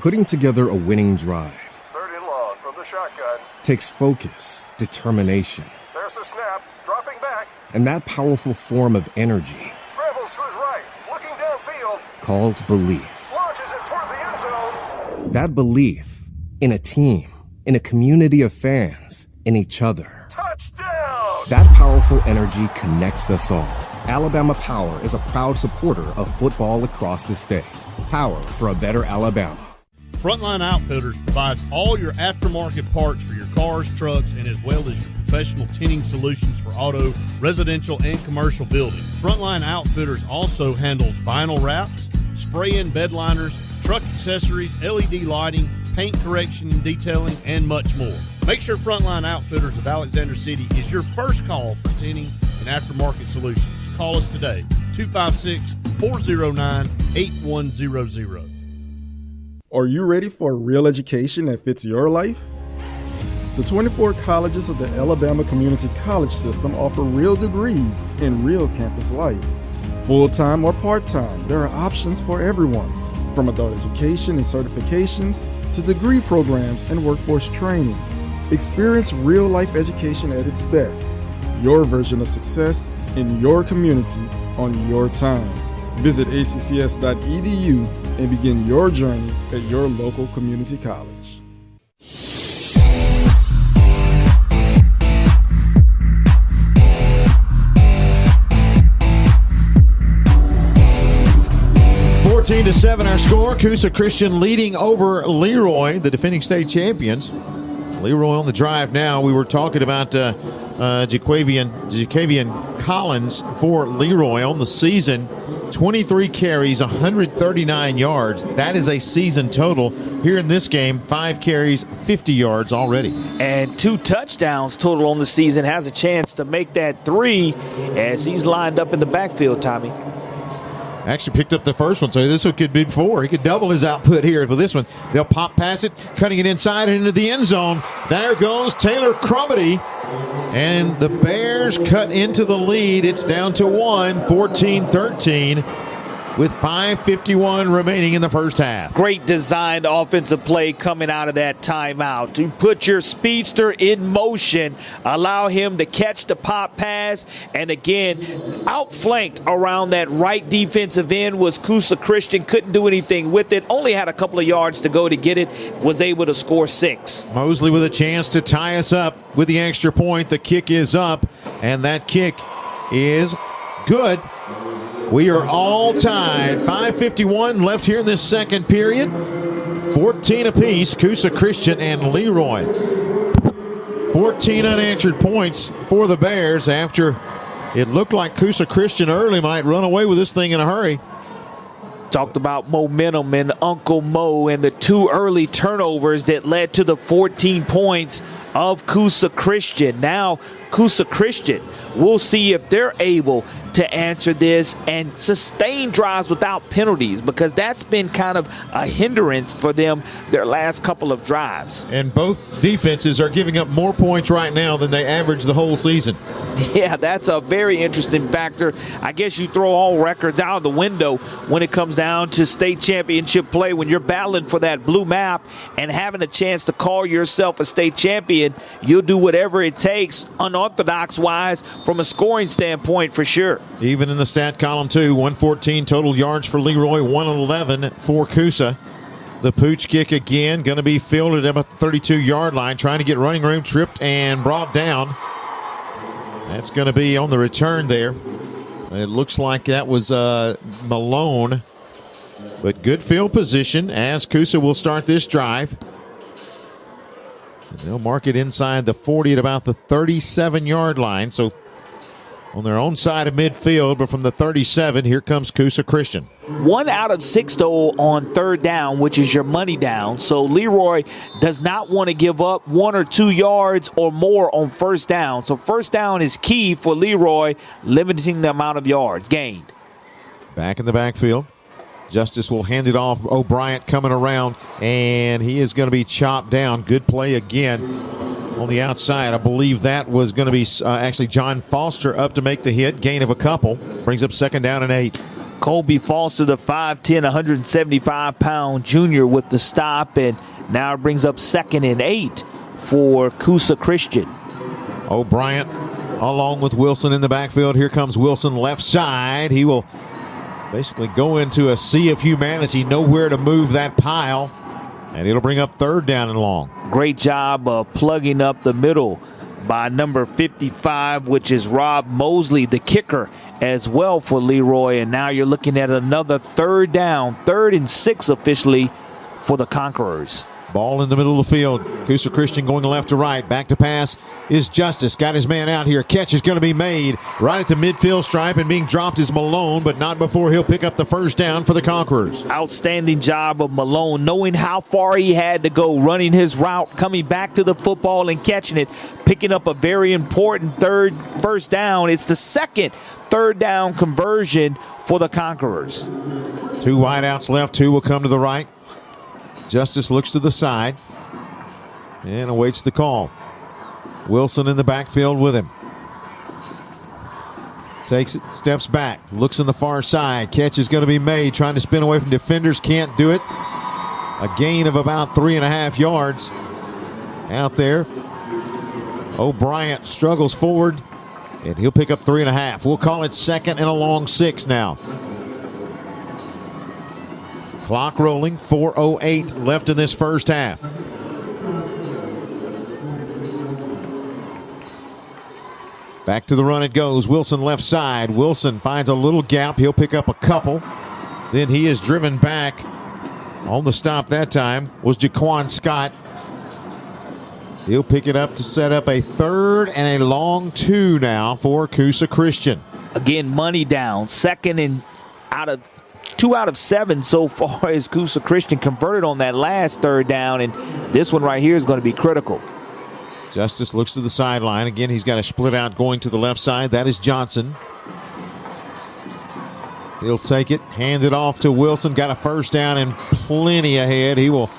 Putting together a winning drive 30 long from the shotgun. Takes focus, determination. There's the snap, dropping back. And that powerful form of energy. Scrambles to his right, looking downfield. Called belief. Launches it toward the end zone. That belief in a team, in a community of fans, in each other. Touchdown! That powerful energy connects us all. Alabama Power is a proud supporter of football across the state. Power for a better Alabama. Frontline Outfitters provides all your aftermarket parts for your cars, trucks, and as well as your professional tinting solutions for auto, residential, and commercial buildings. Frontline Outfitters also handles vinyl wraps, spray-in bed liners, truck accessories, LED lighting, paint correction and detailing, and much more. Make sure Frontline Outfitters of Alexander City is your first call for tinting and aftermarket solutions. Call us today, 256-409-8100. Are you ready for a real education that fits your life? The 24 colleges of the Alabama Community College System offer real degrees in real campus life. Full-time or part-time, there are options for everyone, from adult education and certifications to degree programs and workforce training. Experience real-life education at its best, your version of success in your community on your time. Visit accs.edu and begin your journey at your local community college. To 7 our score. Coosa Christian leading over Leroy, the defending state champions. Leroy on the drive now. We were talking about Jaquavian Collins for Leroy on the season. 23 carries, 139 yards. That is a season total. Here in this game, 5 carries, 50 yards already. And 2 touchdowns total on the season. Has a chance to make that 3 as he's lined up in the backfield, Tommy. Actually picked up the first one, so this one could be 4. He could double his output here for this one. They'll pop past it, cutting it inside and into the end zone. There goes Taylor Crumity, and the Bears cut into the lead. It's down to 1, 14-13. with 5:51 remaining in the first half. Great designed offensive play coming out of that timeout to put your speedster in motion, allow him to catch the pop pass, and again, outflanked around that right defensive end was Coosa Christian. Couldn't do anything with it, only had a couple of yards to go to get it, was able to score 6. Mosley with a chance to tie us up with the extra point. The kick is up, and that kick is good. We are all tied. 5:51 left here in this second period. 14 apiece, Coosa Christian and Leroy. 14 unanswered points for the Bears after it looked like Coosa Christian early might run away with this thing in a hurry. Talked about momentum and Uncle Mo and the 2 early turnovers that led to the 14 points of Coosa Christian. Now, Coosa Christian, we'll see if they're able to answer this and sustain drives without penalties, because that's been kind of a hindrance for them their last couple of drives. And both defenses are giving up more points right now than they averaged the whole season. Yeah, that's a very interesting factor. I guess you throw all records out of the window when it comes down to state championship play. When you're battling for that blue map and having a chance to call yourself a state champion, you'll do whatever it takes, unorthodox-wise, from a scoring standpoint for sure. Even in the stat column, too, 114 total yards for Leroy, 111 for Coosa. The pooch kick again, going to be fielded at the 32-yard line, trying to get running room, tripped and brought down. That's going to be on the return there. It looks like that was Malone. But good field position as Coosa will start this drive. And they'll mark it inside the 40 at about the 37-yard line. So on their own side of midfield, but from the 37, here comes Coosa Christian. 1 out of 6, though, on third down, which is your money down. So Leroy does not want to give up 1 or 2 yards or more on first down. So first down is key for Leroy, limiting the amount of yards gained. Back in the backfield. Justice will hand it off. O'Brien coming around, and he is going to be chopped down. Good play again on the outside. I believe that was going to be actually John Foster up to make the hit. Gain of a couple. Brings up second down and 8. Colby Foster, the 5'10", 175-pound junior with the stop, and now it brings up second and 8 for Coosa Christian. O'Brien along with Wilson in the backfield. Here comes Wilson left side. He will basically go into a sea of humanity, nowhere to move that pile, and it'll bring up third down and long. Great job of plugging up the middle by number 55, which is Rob Mosley, the kicker, as well for Leroy. And now you're looking at another third down, 3rd and 6 officially for the Conquerors. Ball in the middle of the field. Coosa Christian going left to right. Back to pass is Justice. Got his man out here. Catch is going to be made right at the midfield stripe, and being dropped is Malone, but not before he'll pick up the first down for the Conquerors. Outstanding job of Malone, knowing how far he had to go, running his route, coming back to the football and catching it, picking up a very important first down. It's the second third down conversion for the Conquerors. 2 wideouts left. 2 will come to the right. Justice looks to the side and awaits the call. Wilson in the backfield with him. Takes it, steps back, looks on the far side. Catch is going to be made, trying to spin away from defenders, can't do it. A gain of about 3.5 yards out there. O'Brien struggles forward, and he'll pick up 3.5. We'll call it second and a long 6 now. Clock rolling, 4:08 left in this first half. Back to the run it goes. Wilson left side. Wilson finds a little gap. He'll pick up a couple. Then he is driven back. On the stop that time was Jaquan Scott. He'll pick it up to set up a 3rd and a long 2 now for Coosa Christian. Again, money down. 2nd and 2 out of 7 so far as Coosa Christian converted on that last third down, and this one right here is going to be critical. Justice looks to the sideline. Again, he's got a split out going to the left side. That is Johnson. He'll take it, hand it off to Wilson. Got a first down and plenty ahead. He will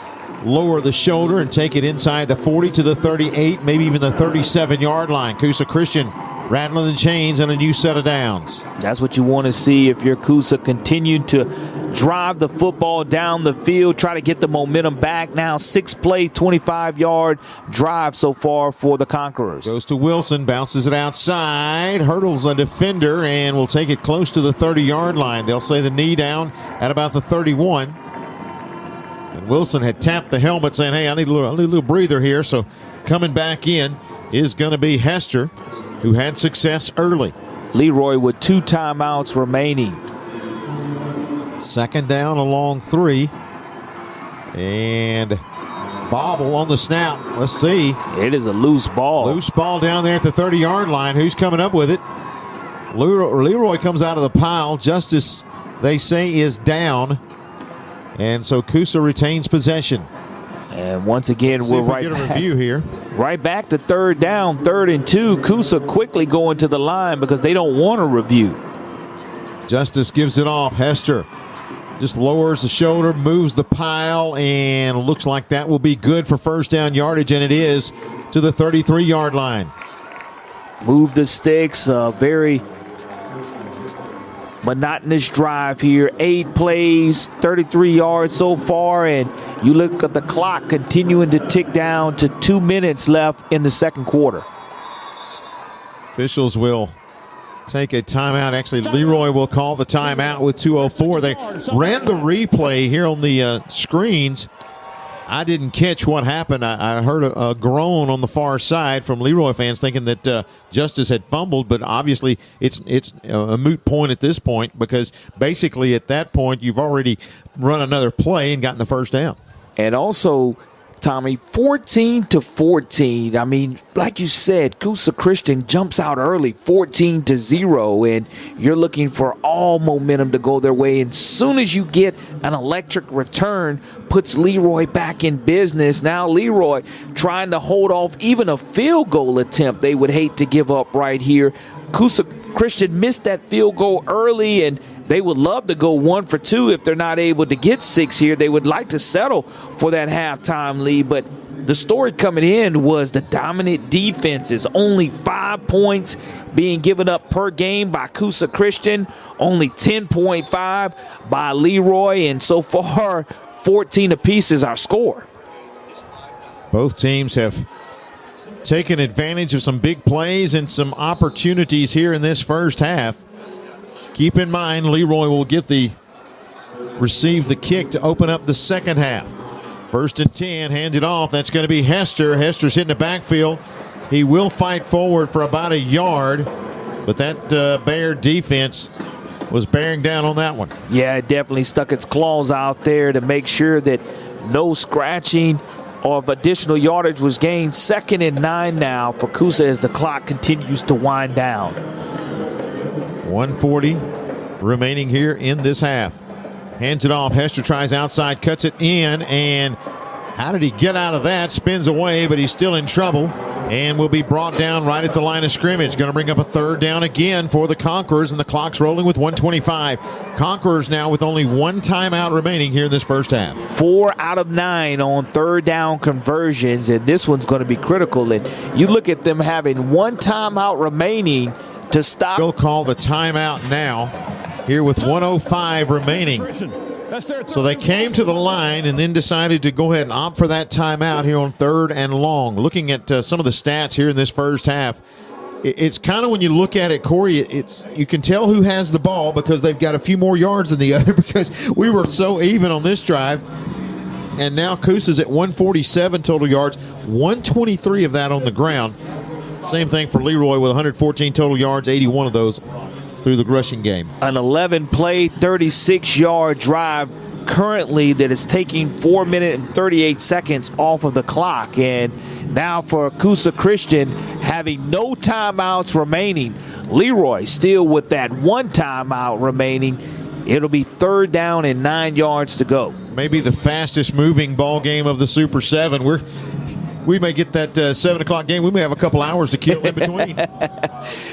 lower the shoulder and take it inside the 40 to the 38, maybe even the 37-yard line. Coosa Christian rattling the chains on a new set of downs. That's what you want to see if you're Coosa. Continue to drive the football down the field, try to get the momentum back. Now 6-play, 25-yard drive so far for the Conquerors. Goes to Wilson, bounces it outside, hurdles a defender, and will take it close to the 30-yard line. They'll say the knee down at about the 31. And Wilson had tapped the helmet saying, hey, I need a little breather here. So coming back in is going to be Hester, who had success early. Leroy with 2 timeouts remaining. Second down along 3. And bobble on the snap. Let's see. It is a loose ball. Loose ball down there at the 30-yard line. Who's coming up with it? Leroy comes out of the pile. Justice, they say, is down. And so Coosa retains possession. And once again, we're right back. A review here. Right back to third down, 3rd and 2. Coosa quickly going to the line because they don't want a review. Justice gives it off. Hester just lowers the shoulder, moves the pile, and looks like that will be good for first down yardage, and it is, to the 33-yard line. Move the sticks. Very monotonous drive here. 8 plays, 33 yards so far, and you look at the clock continuing to tick down to 2 minutes left in the second quarter. Officials will take a timeout. Actually, Leroy will call the timeout with 2:04. They ran the replay here on the screens, I didn't catch what happened. I heard a groan on the far side from Leroy fans thinking that Justice had fumbled, but obviously it's a moot point at this point because basically at that point you've already run another play and gotten the first down. And also, Tommy, 14-14. I mean, like you said, Coosa Christian jumps out early, 14-0, and you're looking for all momentum to go their way. And soon as you get an electric return, puts Leroy back in business. Now Leroy trying to hold off even a field goal attempt they would hate to give up right here. Coosa Christian missed that field goal early, and they would love to go 1 for 2 if they're not able to get 6 here. They would like to settle for that halftime lead, but the story coming in was the dominant defenses. Only 5 points being given up per game by Coosa Christian, only 10.5 by Leroy, and so far 14 apiece is our score. Both teams have taken advantage of some big plays and some opportunities here in this first half. Keep in mind, Leroy will receive the kick to open up the second half. 1st and 10, hand it off. That's going to be Hester. Hester's hitting the backfield. He will fight forward for about a yard, but that Bear defense was bearing down on that one. Yeah, it definitely stuck its claws out there to make sure that no scratching of additional yardage was gained. 2nd and 9 now for Coosa as the clock continues to wind down. 1:40 remaining here in this half. Hands it off. Hester tries outside, cuts it in, and how did he get out of that? Spins away, but he's still in trouble and will be brought down right at the line of scrimmage. Going to bring up a 3rd down again for the Conquerors, and the clock's rolling with 1:25. Conquerors now with only 1 timeout remaining here in this first half. 4 out of 9 on 3rd down conversions, and this one's going to be critical. And you look at them having 1 timeout remaining to stop. They'll call the timeout now here with 1:05 remaining. So they came to the line and then decided to go ahead and opt for that timeout here on 3rd and long. Looking at some of the stats here in this first half, it's kind of when you look at it, Corey, you can tell who has the ball because they've got a few more yards than the other because we were so even on this drive. And now Coosa's at 147 total yards, 123 of that on the ground. Same thing for Leroy with 114 total yards, 81 of those through the rushing game. An 11-play, 36-yard drive currently that is taking 4 minutes and 38 seconds off of the clock. And now for Coosa Christian having no timeouts remaining. Leroy still with that 1 timeout remaining. It'll be 3rd down and 9 yards to go. Maybe the fastest moving ball game of the Super 7. We may get that 7 o'clock game. We may have a couple hours to kill in between.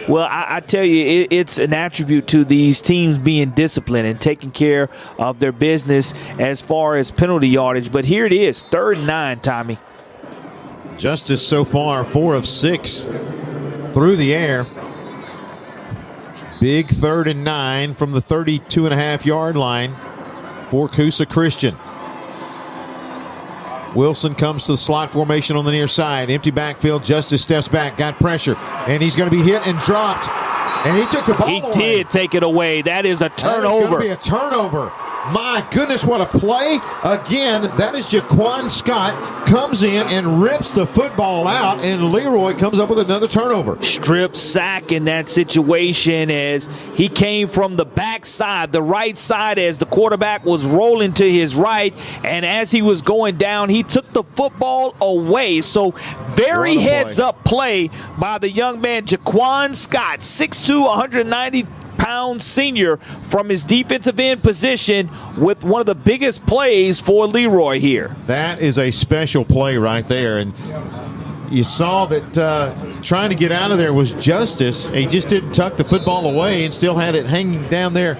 Well, I tell you, it's an attribute to these teams being disciplined and taking care of their business as far as penalty yardage. But here it is, 3rd and 9, Tommy. Justice so far, 4 of 6 through the air. Big 3rd and 9 from the 32.5-yard line for Coosa Christian. Wilson comes to the slot formation on the near side. Empty backfield. Justice steps back. Got pressure. And he's going to be hit and dropped. And he took the ball away. He did take it away. That is a turnover. That is going to be a turnover. My goodness, what a play. Again, that is Jaquan Scott comes in and rips the football out, and Leroy comes up with another turnover. Strip sack in that situation as he came from the backside, the right side, as the quarterback was rolling to his right, and as he was going down, he took the football away. So very heads-up play by the young man Jaquan Scott, 6'2", 190-pound senior from his defensive end position with one of the biggest plays for Leroy here. That is a special play right there. And you saw that trying to get out of there was Justice. He just didn't tuck the football away and still had it hanging down there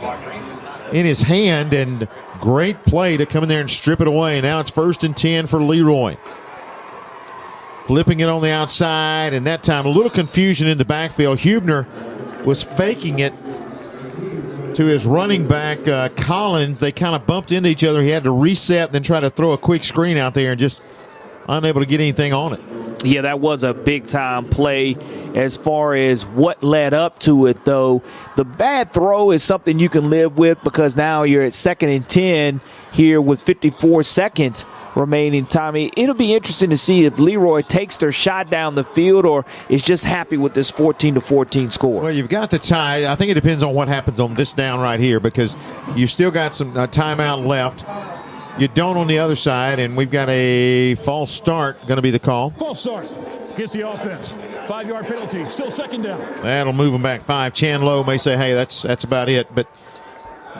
in his hand. And great play to come in there and strip it away. Now it's 1st and 10 for Leroy. Flipping it on the outside, and that time a little confusion in the backfield. Hubner was faking it to his running back, Collins. They kind of bumped into each other. He had to reset and then try to throw a quick screen out there and just unable to get anything on it. Yeah, that was a big-time play. As far as what led up to it, though, the bad throw is something you can live with because now you're at 2nd and 10 here with 54 seconds remaining. Tommy, it'll be interesting to see if Leroy takes their shot down the field or is just happy with this 14-14 score. Well, you've got the tie. I think it depends on what happens on this down right here because you've still got some timeout left. You don't on the other side, and we've got a false start going to be the call. False start against the offense. 5-yard penalty. Still 2nd down. That'll move them back 5. Chan Lowe may say, hey, that's about it. But,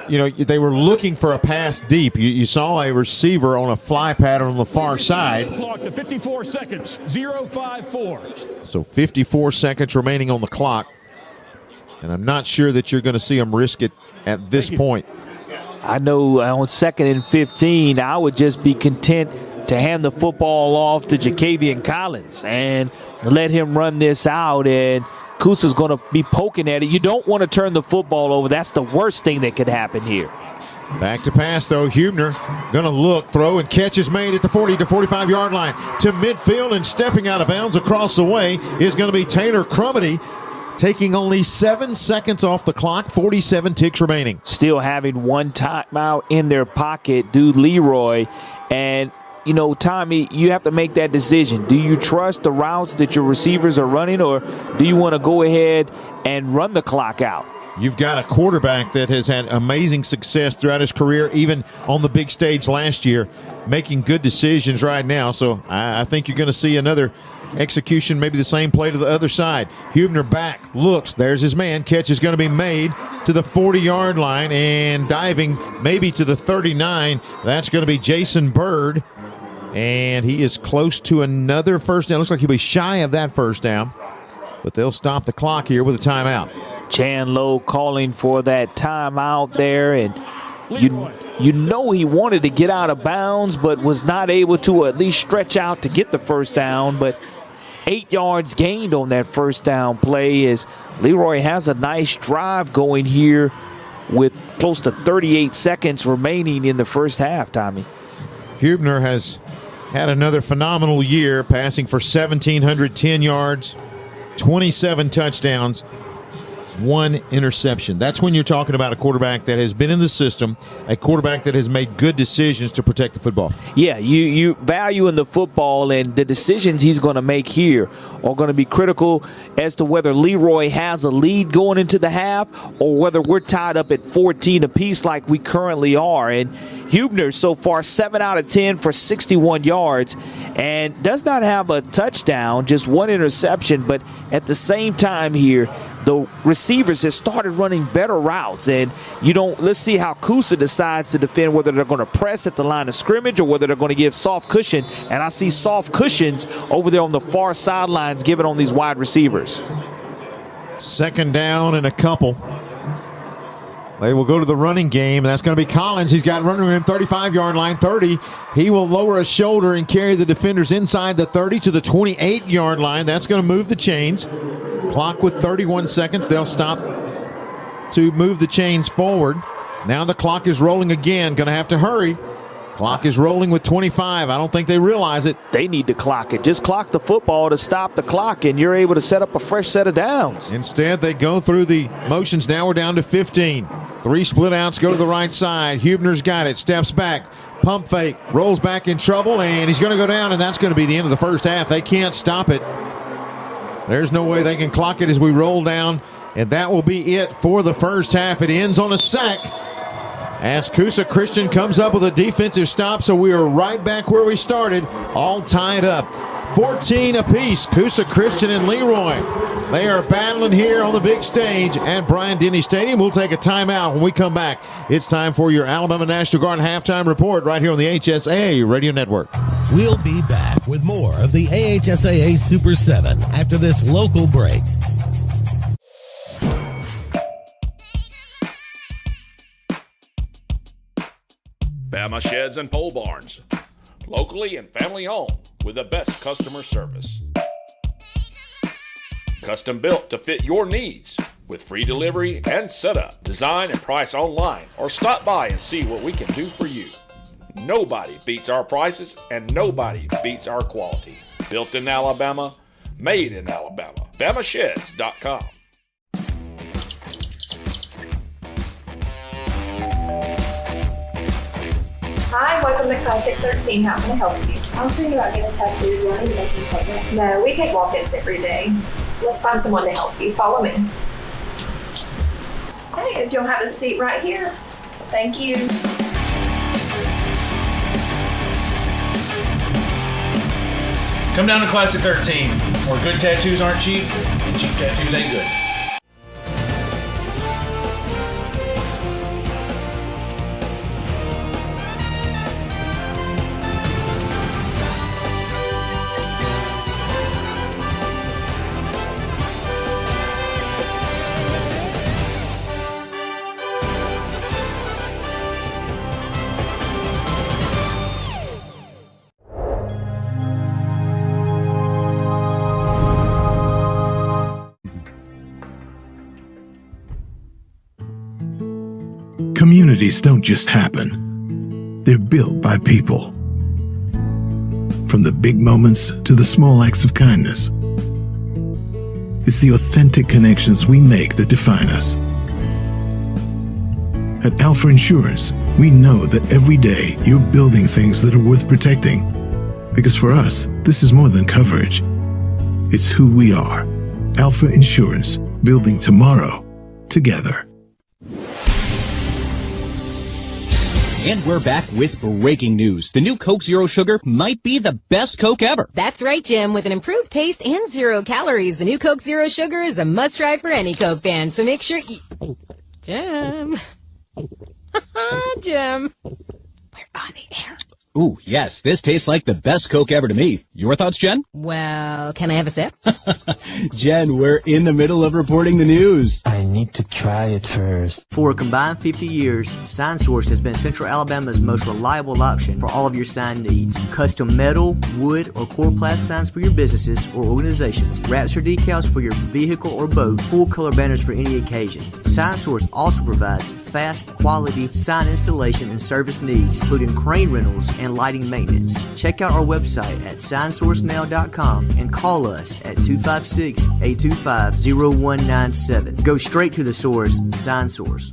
you know, they were looking for a pass deep. You saw a receiver on a fly pattern on the far side. Clock to 54 seconds. 0-5-4. So 54 seconds remaining on the clock. And I'm not sure that you're going to see them risk it at this point. I know on 2nd and 15, I would just be content to hand the football off to Jacavian Collins and let him run this out, and Coosa's going to be poking at it. You don't want to turn the football over. That's the worst thing that could happen here. Back to pass, though. Hubner going to look, throw, and catch is made at the 40 to 45-yard line to midfield, and stepping out of bounds across the way is going to be Taylor Crumity, taking only 7 seconds off the clock, 47 ticks remaining. Still having one timeout in their pocket, dude Leroy. And, you know, Tommy, you have to make that decision. Do you trust the routes that your receivers are running, or do you want to go ahead and run the clock out? You've got a quarterback that has had amazing success throughout his career, even on the big stage last year, making good decisions right now. So I think you're going to see another execution, maybe the same play to the other side. Hubner back, looks, there's his man. Catch is going to be made to the 40-yard line and diving maybe to the 39. That's going to be Jason Bird, and he is close to another first down. Looks like he'll be shy of that first down, but they'll stop the clock here with a timeout. Chan Lowe calling for that timeout there, and you know he wanted to get out of bounds but was not able to at least stretch out to get the first down. But 8 yards gained on that first down play as Leroy has a nice drive going here with close to 38 seconds remaining in the first half, Tommy. Hubner has had another phenomenal year, passing for 1,710 yards, 27 touchdowns, 1 interception. That's when you're talking about a quarterback that has been in the system, a quarterback that has made good decisions to protect the football. Yeah, you value in the football, and the decisions he's going to make here are going to be critical as to whether Leroy has a lead going into the half or whether we're tied up at 14 apiece like we currently are. And Hubner so far 7 out of 10 for 61 yards and does not have a touchdown, just 1 interception. But at the same time here, the receivers have started running better routes, and let's see how Coosa decides to defend, whether they're going to press at the line of scrimmage or whether they're going to give soft cushion. And I see soft cushions over there on the far sidelines given on these wide receivers. 2nd down and a couple. They will go to the running game. That's going to be Collins. He's got running room, 35-yard line, 30. He will lower a shoulder and carry the defenders inside the 30 to the 28-yard line. That's going to move the chains. Clock with 31 seconds. They'll stop to move the chains forward. Now the clock is rolling again. Going to have to hurry. Clock is rolling with 25. I don't think they realize it. They need to clock it. Just clock the football to stop the clock, and you're able to set up a fresh set of downs. Instead, they go through the motions. Now we're down to 15. 3 split outs, go to the right side. Hubner's got it, steps back, pump fake, rolls back in trouble, and he's going to go down, and that's going to be the end of the first half. They can't stop it. There's no way they can clock it as we roll down, and that will be it for the first half. It ends on a sack as Coosa Christian comes up with a defensive stop, so we are right back where we started, all tied up. 14 apiece, Coosa Christian and Leroy. They are battling here on the big stage at Bryant-Denny Stadium. We'll take a timeout when we come back. It's time for your Alabama National Guard halftime report right here on the AHSAA Radio Network. We'll be back with more of the AHSAA Super 7 after this local break. Bama Sheds and Pole Barns. Locally and family owned with the best customer service. Custom built to fit your needs with free delivery and setup. Design and price online or stop by and see what we can do for you. Nobody beats our prices and nobody beats our quality. Built in Alabama, made in Alabama. BamaSheds.com. Hi, welcome to Classic 13. How can I help you? I was thinking about getting a tattoo. Do I need to make an appointment? No, we take walk-ins every day. Let's find someone to help you. Follow me. Okay, if you'll have a seat right here. Thank you. Come down to Classic 13, where good tattoos aren't cheap, and cheap tattoos ain't good. Communities don't just happen. They're built by people. From the big moments to the small acts of kindness. It's the authentic connections we make that define us. At Alpha Insurance, we know that every day you're building things that are worth protecting. Because for us, this is more than coverage. It's who we are. Alpha Insurance, building tomorrow together. And we're back with breaking news. The new Coke Zero Sugar might be the best Coke ever. That's right, Jim. With an improved taste and 0 calories, the new Coke Zero Sugar is a must-try for any Coke fan. So make sure you... Jim. Jim. We're on the air. Ooh, yes, this tastes like the best Coke ever to me. Your thoughts, Jen? Well, can I have a sip? Jen, we're in the middle of reporting the news. I need to try it first. For a combined 50 years, SignSource has been Central Alabama's most reliable option for all of your sign needs. Custom metal, wood, or coroplast signs for your businesses or organizations, wraps or decals for your vehicle or boat, full color banners for any occasion. SignSource also provides fast, quality sign installation and service needs, including crane rentals and lighting maintenance. Check out our website at signsourcenow.com and call us at 256-825-0197. Go straight to the source, SignSource.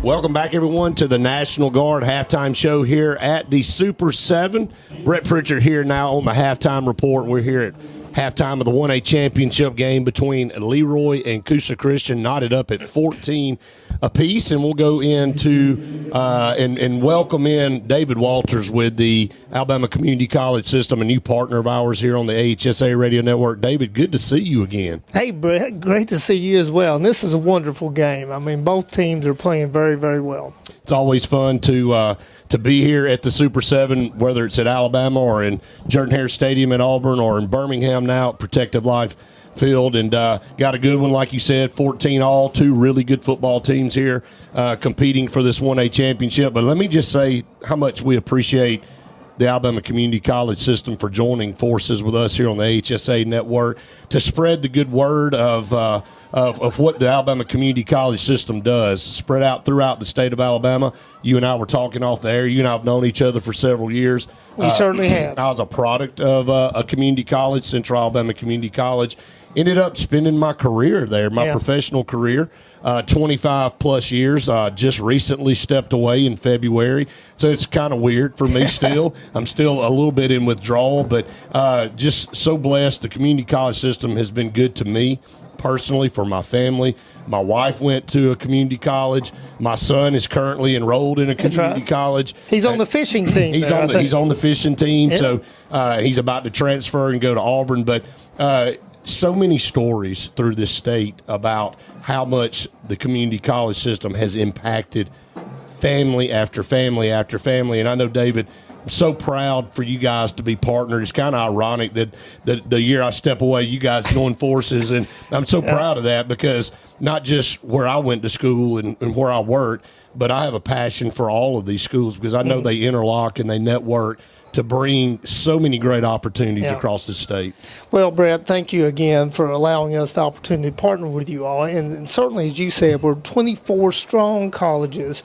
Welcome back, everyone, to the National Guard halftime show here at the Super 7. Brett Pritchard here now on the halftime report. We're here at halftime of the 1A championship game between Leroy and Coosa Christian, knotted up at 14 apiece, and we'll go into and welcome in David Walters with the Alabama Community College System, a new partner of ours here on the AHSAA Radio Network. David, good to see you again. Hey, Brett, great to see you as well. And this is a wonderful game. I mean, both teams are playing very, very well. It's always fun to be here at the Super 7, whether it's at Alabama or in Jordan-Hare Stadium in Auburn or in Birmingham now at Protective Life Field. And got a good one, like you said, 14 all, 2 really good football teams here competing for this 1A championship. But let me just say how much we appreciate the Alabama Community College System for joining forces with us here on the AHSAA Network to spread the good word of what the Alabama Community College System does, spread out throughout the state of Alabama. You and I were talking off the air. You and I have known each other for several years. We certainly have. I was a product of a community college, Central Alabama Community College. Ended up spending my career there, my professional career, 25-plus years. Just recently stepped away in February, so it's kind of weird for me still. I'm still a little bit in withdrawal, but just so blessed. The community college system has been good to me personally, for my family. My wife went to a community college. My son is currently enrolled in a community college. He's on the fishing team. He's on the fishing team, so he's about to transfer and go to Auburn. But so many stories through this state about how much the community college system has impacted family after family after family. And I know, David, I'm so proud for you guys to be partnered. It's kind of ironic that the year I step away, you guys join forces. And I'm so proud of that, because not just where I went to school and where I worked, but I have a passion for all of these schools, because I know they interlock and they network to bring so many great opportunities across the state. Well, Brett, thank you again for allowing us the opportunity to partner with you all. And certainly, as you said, we're 24 strong colleges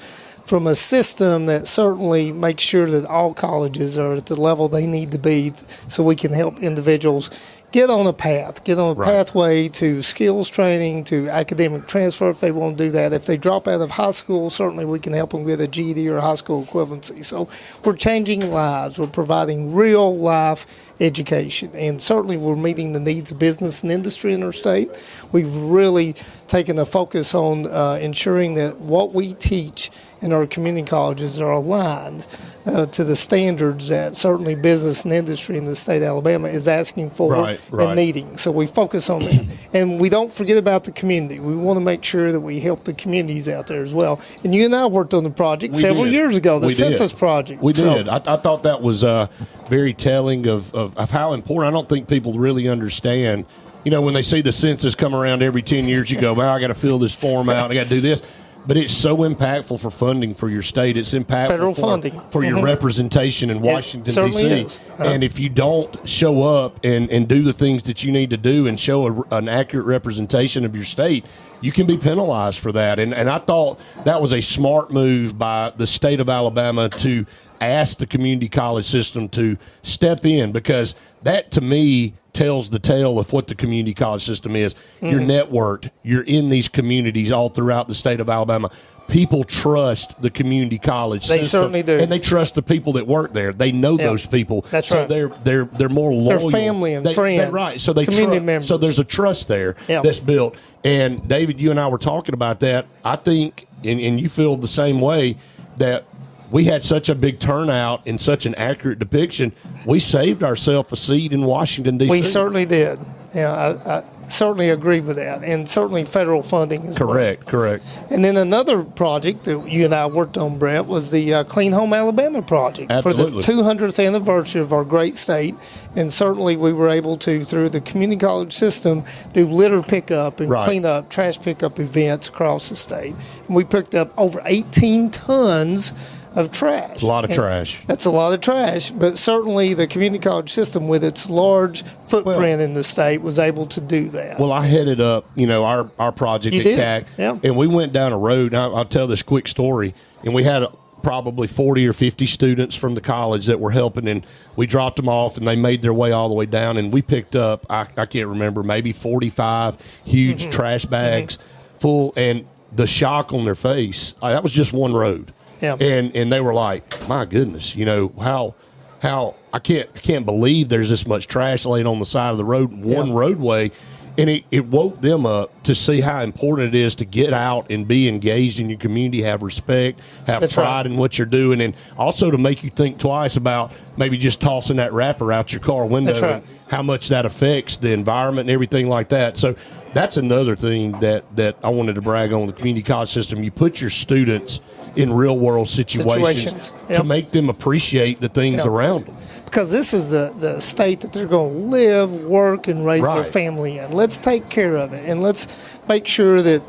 from a system that certainly makes sure that all colleges are at the level they need to be so we can help individuals get on a pathway to skills training, to academic transfer if they want to do that. If they drop out of high school, certainly we can help them with a GED or high school equivalency. So we're changing lives. We're providing real life education, and certainly we're meeting the needs of business and industry in our state. We've really taken a focus on ensuring that what we teach in our community colleges are aligned to the standards that certainly business and industry in the state of Alabama is asking for and needing. So we focus on that. And we don't forget about the community. We want to make sure that we help the communities out there as well. And you and I worked on the project several years ago, the Census Project. We did. I thought that was very telling of how important. I don't think people really understand. You know, when they see the census come around every 10 years, you go, well, I got to fill this form out. I got to do this. But it's so impactful for funding for your state. It's impactful federal funding for your representation in Washington, D.C. And if you don't show up and do the things that you need to do and show an accurate representation of your state, you can be penalized for that. And I thought that was a smart move by the state of Alabama to ask the community college system to step in, because that, to me, tells the tale of what the community college system is. You're networked. You're in these communities all throughout the state of Alabama. People trust the community college system. They certainly do. And they trust the people that work there. They know those people. That's so right. They're more loyal. They're family and friends. Right. So they community members. So there's a trust there that's built. And David, you and I were talking about that. I think, and you feel the same way, that we had such a big turnout and such an accurate depiction. We saved ourselves a seat in Washington, D.C. We certainly did. Yeah, I certainly agree with that. And certainly federal funding as well. Correct. And then another project that you and I worked on, Brett, was the Clean Home Alabama project. Absolutely. For the 200th anniversary of our great state. And certainly we were able to, through the community college system, do litter pickup and clean up, trash pickup events across the state. And we picked up over 18 tons of trash. A lot of trash. That's a lot of trash, but certainly the community college system, with its large footprint in the state, was able to do that. Well, I headed up, our project at CAC, and we went down a road. And I'll tell this quick story. And we had probably 40 or 50 students from the college that were helping, and we dropped them off, and they made their way all the way down, and we picked up, I can't remember, maybe 45 huge trash bags full, and the shock on their face, that was just one road. Yeah. And they were like, my goodness, how I can't believe there's this much trash laid on the side of the road, one roadway. And it woke them up to see how important it is to get out and be engaged in your community, have respect, have pride in what you're doing, and also to make you think twice about maybe just tossing that wrapper out your car window and how much that affects the environment and everything like that. So that's another thing that I wanted to brag on the community college system. You put your students in real-world situations. To make them appreciate the things around them. Because this is the state that they're going to live, work, and raise their family in. Let's take care of it, and let's make sure that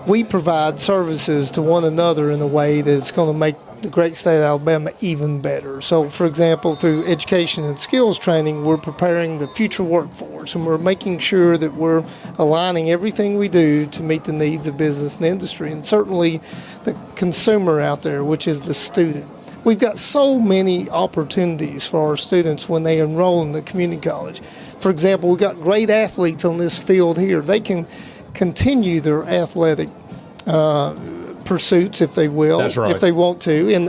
we provide services to one another in a way that's going to make the great state of Alabama even better. So, for example, through education and skills training, we're preparing the future workforce, and we're making sure that we're aligning everything we do to meet the needs of business and industry, and certainly the consumer out there, which is the student. We've got so many opportunities for our students when they enroll in the community college. For example, we've got great athletes on this field here. They can continue their athletic pursuits, if they will, if they want to, in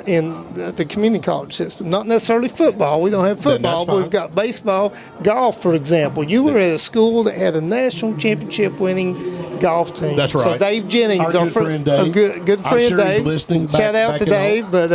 the community college system. Not necessarily football. We don't have football, but we've got baseball, golf, for example. You were at a school that had a national championship winning golf team. That's right. So Dave Jennings, our good friend Dave. Good friend sure Dave. Listening Shout out to Dave, but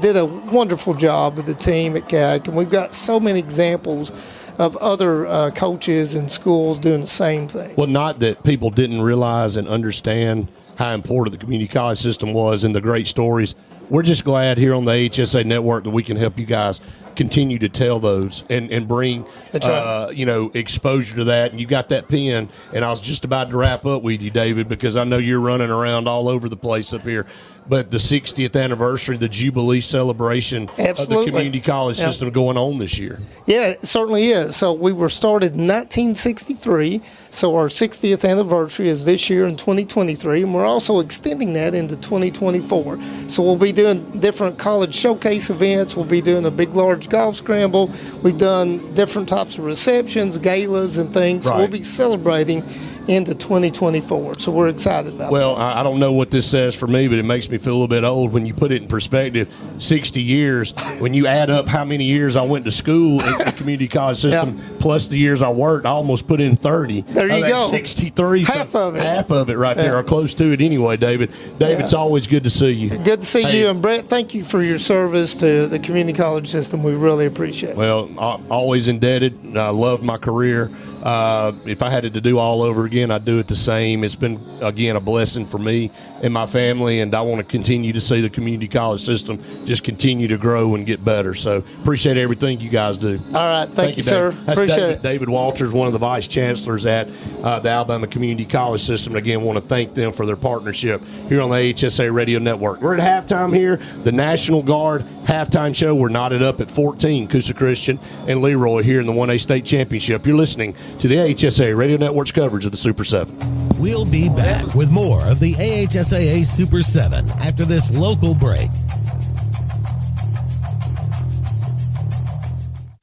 did a wonderful job with the team at CAC. And we've got so many examples of other coaches and schools doing the same thing. Well, not that people didn't realize and understand how important the community college system was and the great stories. We're just glad here on the AHSAA network that we can help you guys continue to tell those and bring exposure to that. And you got that pen, and I was just about to wrap up with you, David, because I know you're running around all over the place up here. but the 60th anniversary, the Jubilee celebration of the community college system going on this year. Yeah, it certainly is. So we were started in 1963, so our 60th anniversary is this year in 2023, and we're also extending that into 2024. So we'll be doing different college showcase events. We'll be doing a big, large golf scramble. We've done different types of receptions, galas, and things. So we'll be celebrating into 2024. So we're excited about that. Well, I don't know what this says for me, but it makes me feel a little bit old when you put it in perspective. 60 years, when you add up how many years I went to school in the community college system, plus the years I worked, I almost put in 30. There you go. 63. Half of it. Half of it right there, or close to it anyway, David. David, it's always good to see you. Good to see you. And Brett, thank you for your service to the community college system. We really appreciate it. Well, always indebted. I love my career. If I had it to do all over again, I'd do it the same. It's been, again, a blessing for me and my family, and I want to continue to see the community college system just continue to grow and get better. So appreciate everything you guys do. All right. Thank you, sir. That's appreciate it. David Walters, one of the vice chancellors at the Alabama Community College System. And again, want to thank them for their partnership here on the AHSAA Radio Network. We're at halftime here, the National Guard halftime show. We're knotted up at 14, Coosa Christian and Leroy here in the 1A State Championship. You're listening to the AHSAA Radio Network's coverage of the Super 7. We'll be back with more of the AHSAA Super 7 after this local break.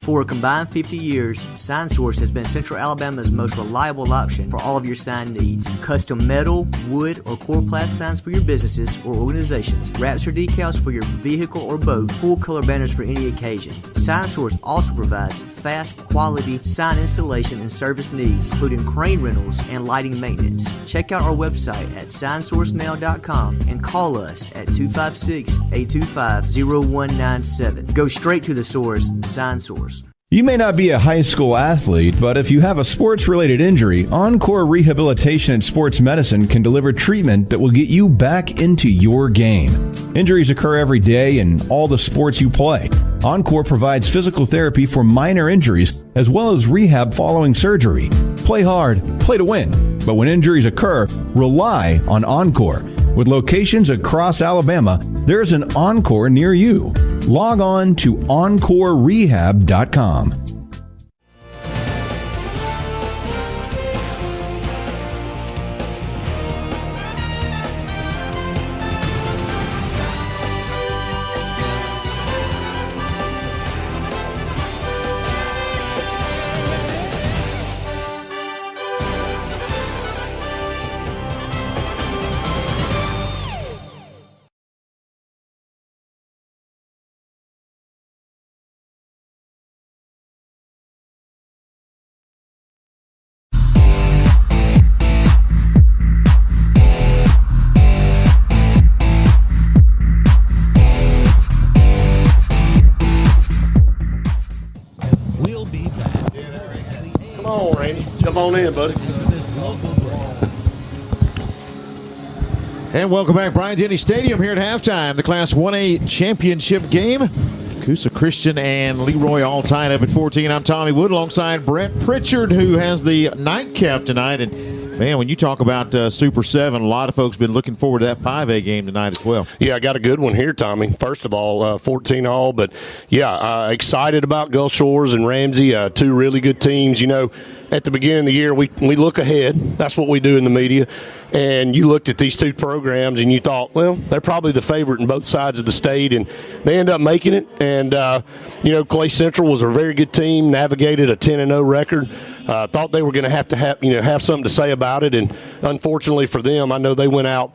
For a combined 50 years, SignSource has been Central Alabama's most reliable option for all of your sign needs. Custom metal, wood, or coroplast signs for your businesses or organizations, wraps or decals for your vehicle or boat, full color banners for any occasion. SignSource also provides fast, quality sign installation and service needs, including crane rentals and lighting maintenance. Check out our website at signsourcenow.com and call us at 256-825-0197. Go straight to the source, SignSource. You may not be a high school athlete, but if you have a sports-related injury, Encore Rehabilitation and Sports Medicine can deliver treatment that will get you back into your game. Injuries occur every day in all the sports you play. Encore provides physical therapy for minor injuries as well as rehab following surgery. Play hard, play to win. But when injuries occur, rely on Encore. With locations across Alabama, there's an Encore near you. Log on to EncoreRehab.com. Come on in, buddy. And welcome back, Bryant-Denny Stadium here at halftime. The Class 1A championship game. Coosa Christian and Leroy all tied up at 14. I'm Tommy Wood alongside Brett Pritchard, who has the nightcap tonight. And, man, when you talk about Super 7, a lot of folks been looking forward to that 5A game tonight as well. Yeah, I got a good one here, Tommy. First of all, 14 all. But, yeah, excited about Gulf Shores and Ramsey, two really good teams. You know, at the beginning of the year, we look ahead. That's what we do in the media. And you looked at these two programs and you thought, well, they're probably the favorite in both sides of the state. And they end up making it. And, you know, Clay Central was a very good team, navigated a 10-0 record. Thought they were going to have something to say about it. And unfortunately for them, I know they went out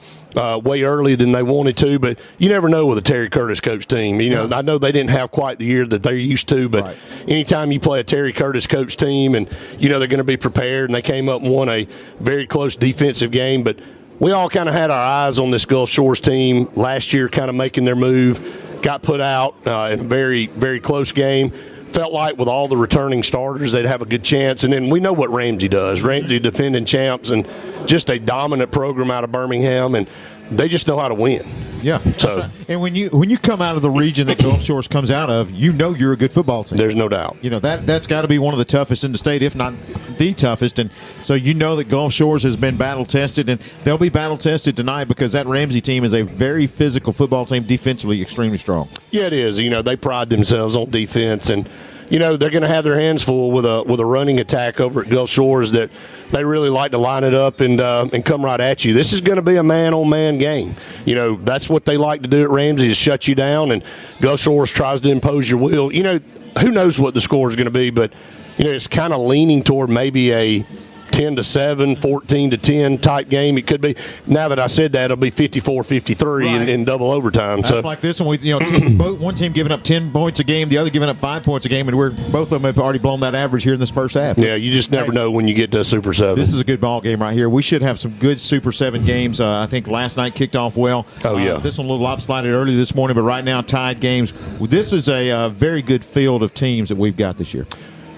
way earlier than they wanted to, but you never know with a Terry Curtis coach team. You know, I know they didn't have quite the year that they're used to, but anytime you play a Terry Curtis coach team and, you know, they're going to be prepared, and they came up and won a very close defensive game. But we all kind of had our eyes on this Gulf Shores team last year, kind of making their move, got put out in a very, very close game. Felt like with all the returning starters, they'd have a good chance. And then we know what Ramsey does. Ramsey defending champs and just a dominant program out of Birmingham, and they just know how to win. Yeah. So, right. And when you come out of the region that Gulf Shores comes out of, you know you're a good football team. There's no doubt. You know, that's got to be one of the toughest in the state, if not the toughest. And so you know that Gulf Shores has been battle-tested, and they'll be battle-tested tonight because that Ramsey team is a very physical football team, defensively extremely strong. Yeah, it is. You know, they pride themselves on defense, and you know they're going to have their hands full with a running attack over at Gulf Shores that they really like to line it up and come right at you. This is going to be a man-on-man game. You know, that's what they like to do at Ramsey is shut you down, and Gulf Shores tries to impose your will. You know, who knows what the score is going to be, but you know it's kind of leaning toward maybe a 10-7, 14-10 type game. It could be. Now that I said that, it'll be 54-53 in double overtime. That's like this one. One team giving up 10 points a game, the other giving up 5 points a game, and both of them have already blown that average here in this first half. Yeah, you just never know when you get to a Super 7. This is a good ball game right here. We should have some good Super 7 games. I think last night kicked off well. Oh, yeah. This one a little lopsided early this morning, but right now tied games. This is a very good field of teams that we've got this year.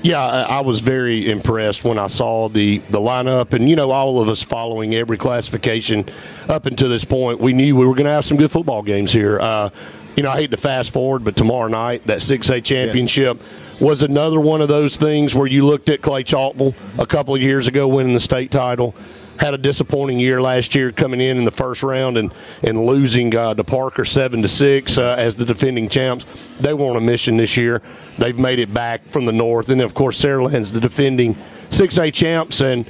Yeah, I was very impressed when I saw the lineup. And, you know, all of us following every classification up until this point, we knew we were going to have some good football games here. You know, I hate to fast forward, but tomorrow night, that 6A championship was another one of those things where you looked at Clay Chalkville a couple of years ago winning the state title. Had a disappointing year last year coming in the first round and losing to Parker 7-6 as the defending champs. They were on a mission this year. They've made it back from the north. And, of course, Saraland's the defending 6A champs. And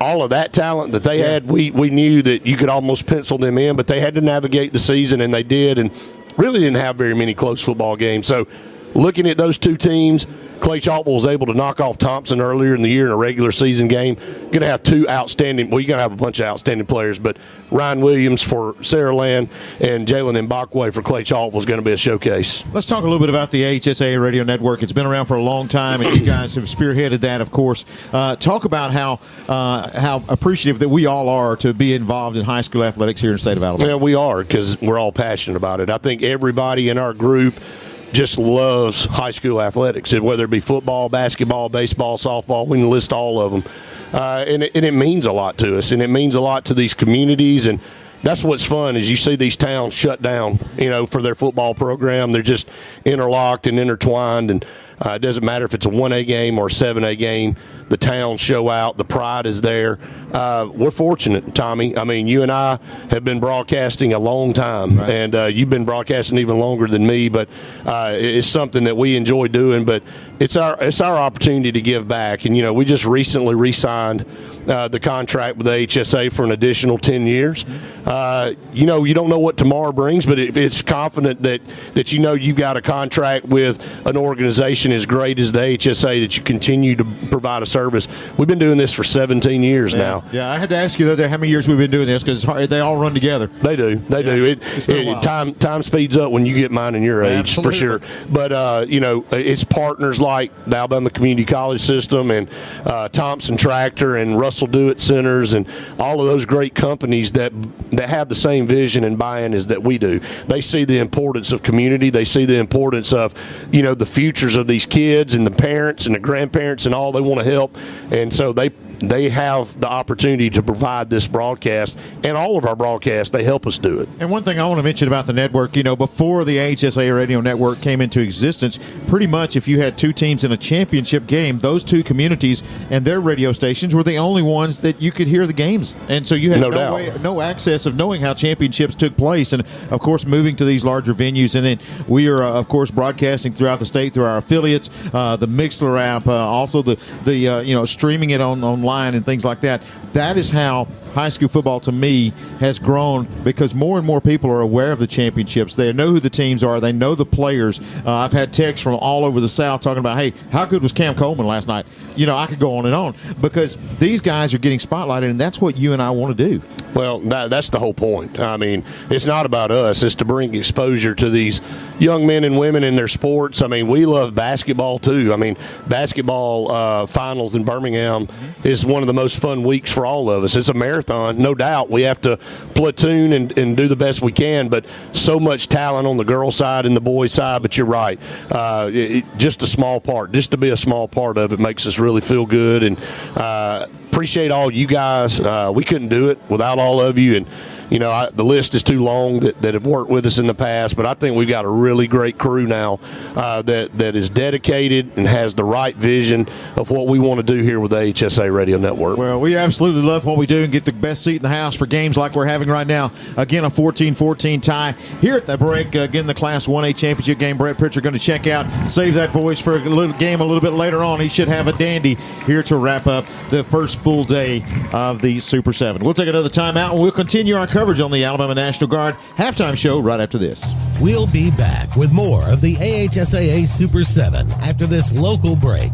all of that talent that they had, we knew that you could almost pencil them in, but they had to navigate the season, and they did, and really didn't have very many close football games. So looking at those two teams, Clay Chalkville was able to knock off Thompson earlier in the year in a regular season game. Going to have two outstanding – well, you're going to have a bunch of outstanding players, but Ryan Williams for Saraland and Jalen Mbakwe for Clay Chalkville is going to be a showcase. Let's talk a little bit about the AHSAA Radio Network. It's been around for a long time, and you guys have spearheaded that, of course. Talk about how appreciative that we all are to be involved in high school athletics here in the state of Alabama. Yeah, we are because we're all passionate about it. I think everybody in our group just loves high school athletics, whether it be football, basketball, baseball, softball. We can list all of them. And it means a lot to us, and it means a lot to these communities. And that's what's fun is you see these towns shut down, you know, for their football program. They're just interlocked and intertwined, and it doesn't matter if it's a 1A game or a 7A game. The towns show out. The pride is there. We're fortunate, Tommy. I mean, you and I have been broadcasting a long time, right, and you've been broadcasting even longer than me, but it's something that we enjoy doing. But it's our opportunity to give back. And, you know, we just recently re-signed the contract with the AHSAA for an additional 10 years. You know, you don't know what tomorrow brings, but it's confident that you know you've got a contract with an organization as great as the AHSAA that you continue to provide a service. We've been doing this for 17 years now. Yeah, I had to ask you the other day how many years we've been doing this because they all run together. They do. They do. Time speeds up when you get mine and your age, for sure. But, you know, it's partners like the Alabama Community College System and Thompson Tractor and Russell Dewitt Centers and all of those great companies that have the same vision and buy-in as that we do. They see the importance of community. They see the importance of, you know, the futures of these kids and the parents and the grandparents and all. They want to help. And so they have the opportunity to provide this broadcast, and all of our broadcasts, they help us do it. And one thing I want to mention about the network, you know, before the AHSAA Radio Network came into existence, pretty much if you had two teams in a championship game, those two communities and their radio stations were the only ones that you could hear the games. And so you had no access of knowing how championships took place. And, of course, moving to these larger venues. And then we are, of course, broadcasting throughout the state through our affiliates, the Mixler app, also the you know, streaming it online and things like that. That is how high school football, to me, has grown because more and more people are aware of the championships. They know who the teams are. They know the players. I've had texts from all over the South talking about, hey, how good was Cam Coleman last night? You know, I could go on and on because these guys are getting spotlighted, and that's what you and I want to do. Well, that's the whole point. I mean, it's not about us. It's to bring exposure to these young men and women in their sports. I mean, we love basketball, too. I mean, basketball finals in Birmingham is one of the most fun weeks for all of us. It's a marathon, no doubt. We have to platoon and do the best we can, but so much talent on the girls' side and the boys' side. But you're right. Just a small part. Just to be a small part of it makes us really feel good. And appreciate all you guys. We couldn't do it without all of you. And the list is too long that have worked with us in the past, but I think we've got a really great crew now that is dedicated and has the right vision of what we want to do here with the AHSAA Radio Network. Well, we absolutely love what we do and get the best seat in the house for games like we're having right now. Again, a 14-14 tie here at the break. Again, the Class 1A championship game. Brett Pritchard going to check out, save that voice for a little game a little bit later on. He should have a dandy here to wrap up the first full day of the Super 7. We'll take another timeout and we'll continue our coverage on the Alabama National Guard halftime show right after this. We'll be back with more of the AHSAA Super 7 after this local break.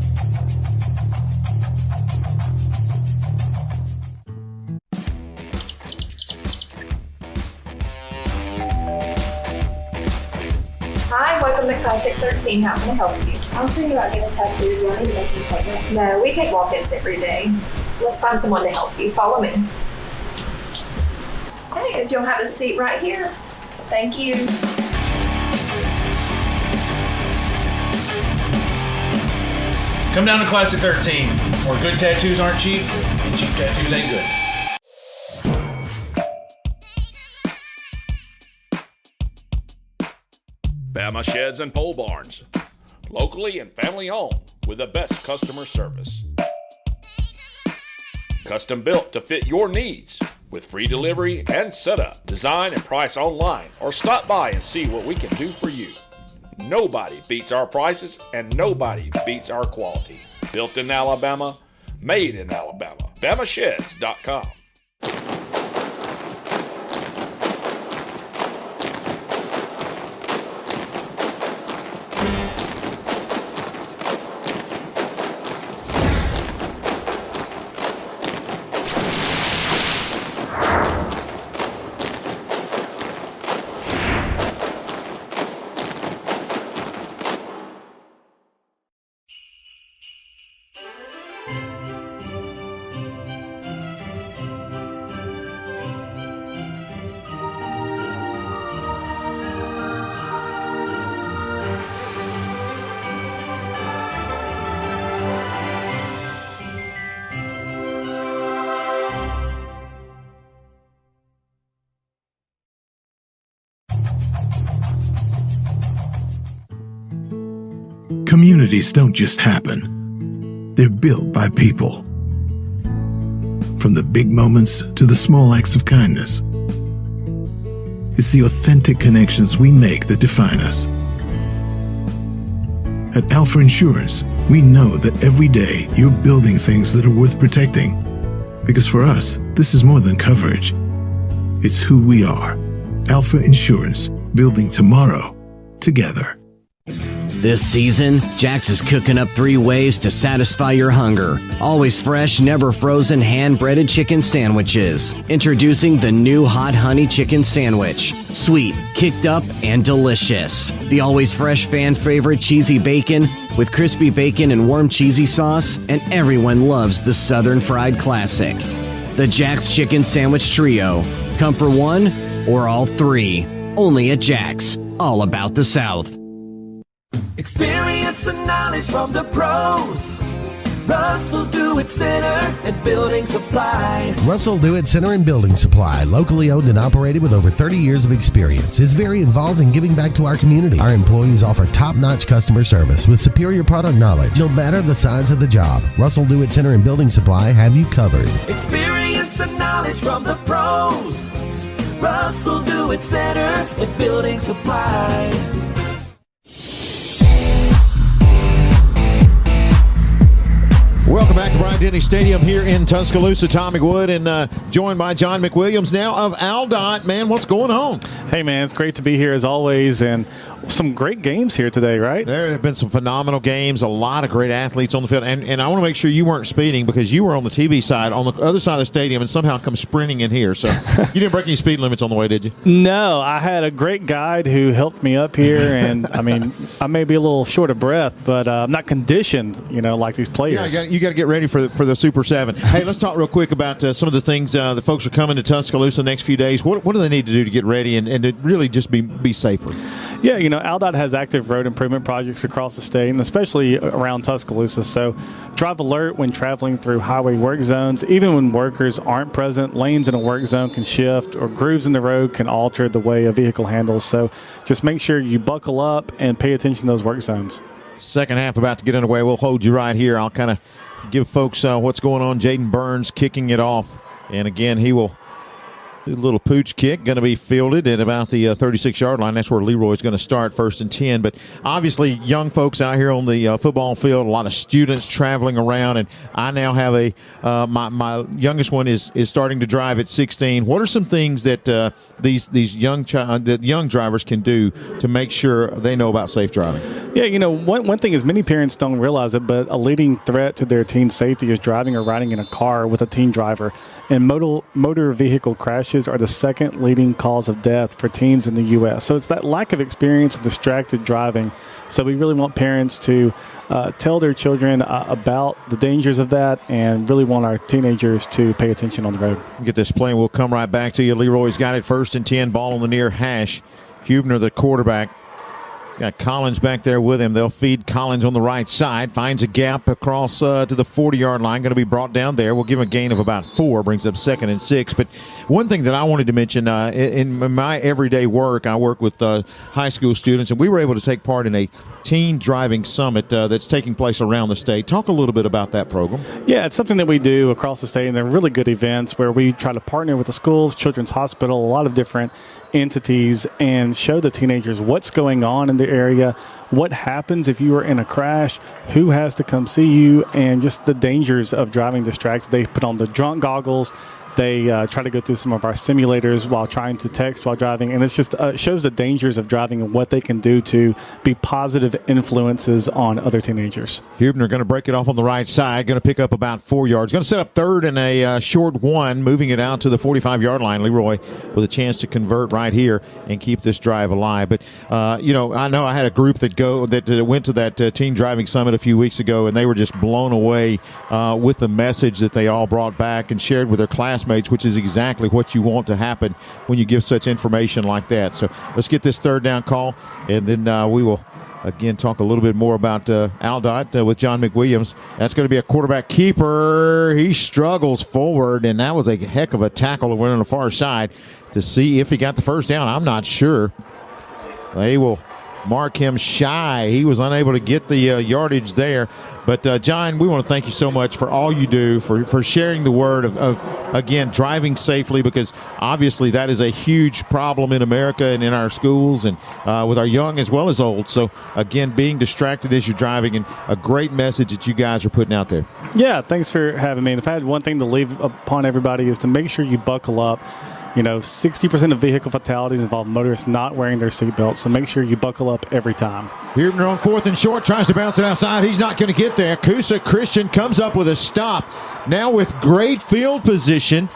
Hi, welcome to Classic 13. How can I help you? I was thinking about getting a tattoo. Do I need to make an appointment? No, we take walk-ins every day. Let's find someone to help you. Follow me. Okay, if you'll have a seat right here. Thank you. Come down to Classic 13, where good tattoos aren't cheap, and cheap tattoos ain't good. Bama Sheds and Pole Barns. Locally and family owned with the best customer service. Custom built to fit your needs with free delivery and setup. Design and price online or stop by and see what we can do for you. Nobody beats our prices and nobody beats our quality. Built in Alabama, made in Alabama. BamaSheds.com. Communities don't just happen. They're built by people. From the big moments to the small acts of kindness. It's the authentic connections we make that define us. At Alpha Insurance, we know that every day you're building things that are worth protecting. Because for us, this is more than coverage. It's who we are. Alpha Insurance, building tomorrow together. This season, Jax is cooking up 3 ways to satisfy your hunger. Always fresh, never frozen, hand-breaded chicken sandwiches. Introducing the new Hot Honey Chicken Sandwich. Sweet, kicked up, and delicious. The always fresh fan-favorite cheesy bacon with crispy bacon and warm cheesy sauce, and everyone loves the Southern Fried Classic. The Jax Chicken Sandwich Trio. Come for one or all 3. Only at Jax. All about the South. Experience and knowledge from the pros. Russell Do-It Center and Building Supply. Russell Do-It Center and Building Supply, locally owned and operated with over 30 years of experience, is very involved in giving back to our community. Our employees offer top-notch customer service with superior product knowledge, no matter the size of the job. Russell Do-It Center and Building Supply have you covered. Experience and knowledge from the pros. Russell Do-It Center and Building Supply. Welcome back to Bryant-Denny Stadium here in Tuscaloosa. Tommy Wood and joined by John McWilliams now of ALDOT. Man, what's going on? Hey, man, it's great to be here as always, and some great games here today, right? There have been some phenomenal games, a lot of great athletes on the field, and I want to make sure you weren't speeding because you were on the TV side, on the other side of the stadium, and somehow come sprinting in here. So you didn't break any speed limits on the way, did you? No, I had a great guide who helped me up here, and, I mean, I may be a little short of breath, but I'm not conditioned, like these players. Yeah, you got to get ready for the Super 7. Hey, let's talk real quick about some of the things the folks are coming to Tuscaloosa the next few days. What do they need to do to get ready and to really just be safer? Yeah, Aldott has active road improvement projects across the state, and especially around Tuscaloosa. So drive alert when traveling through highway work zones. Even when workers aren't present, lanes in a work zone can shift, or grooves in the road can alter the way a vehicle handles. So just make sure you buckle up and pay attention to those work zones. Second half about to get underway. We'll hold you right here. I'll kind of give folks what's going on. Jaden Burns kicking it off. And again, he will do a little pooch kick, going to be fielded at about the 36-yard line. That's where Leroy's going to start, 1st and 10. But obviously, young folks out here on the football field, a lot of students traveling around. And I now have my youngest one is starting to drive at 16. What are some things that these young drivers can do to make sure they know about safe driving? Yeah, one thing is many parents don't realize it, but a leading threat to their teen's safety is driving or riding in a car with a teen driver. And motor vehicle crashes are the second leading cause of death for teens in the U.S. So it's that lack of experience and distracted driving. So we really want parents to tell their children about the dangers of that, and really want our teenagers to pay attention on the road. Get this play. We'll come right back to you. Leroy's got it, 1st and 10, ball on the near hash. Hubner, the quarterback. Got Collins back there with him. They'll feed Collins on the right side. Finds a gap across to the 40-yard line. Going to be brought down there. We'll give him a gain of about 4. Brings up 2nd and 6. But one thing that I wanted to mention, in my everyday work, I work with high school students, and we were able to take part in a teen driving summit that's taking place around the state. Talk a little bit about that program. Yeah, it's something that we do across the state, and they're really good events where we try to partner with the schools, Children's Hospital, a lot of different entities, and show the teenagers what's going on in the area, what happens if you are in a crash, who has to come see you, and just the dangers of driving distracted. They put on the drunk goggles. They try to go through some of our simulators while trying to text while driving, and it's just shows the dangers of driving and what they can do to be positive influences on other teenagers. Hubner going to break it off on the right side, going to pick up about 4 yards. Going to set up 3rd and a short 1, moving it out to the 45-yard line. Leroy with a chance to convert right here and keep this drive alive. But, I know I had a group that went to that teen driving summit a few weeks ago, and they were just blown away with the message that they all brought back and shared with their classmates, which is exactly what you want to happen when you give such information like that. So let's get this 3rd down call, and then we will again talk a little bit more about Aldott with John McWilliams. That's going to be a quarterback keeper. He struggles forward, and that was a heck of a tackle that went on the far side to see if he got the 1st down. I'm not sure. They will mark him shy. He was unable to get the yardage there. But, John, we want to thank you so much for all you do, for sharing the word of, again, driving safely, because obviously that is a huge problem in America and in our schools and with our young as well as old. So, again, being distracted as you're driving, and a great message that you guys are putting out there. Yeah, thanks for having me. And if I had one thing to leave upon everybody is to make sure you buckle up. 60% of vehicle fatalities involve motorists not wearing their seatbelts, so make sure you buckle up every time. Hubner on 4th and short, tries to bounce it outside. He's not going to get there. Coosa Christian comes up with a stop. Now with great field position,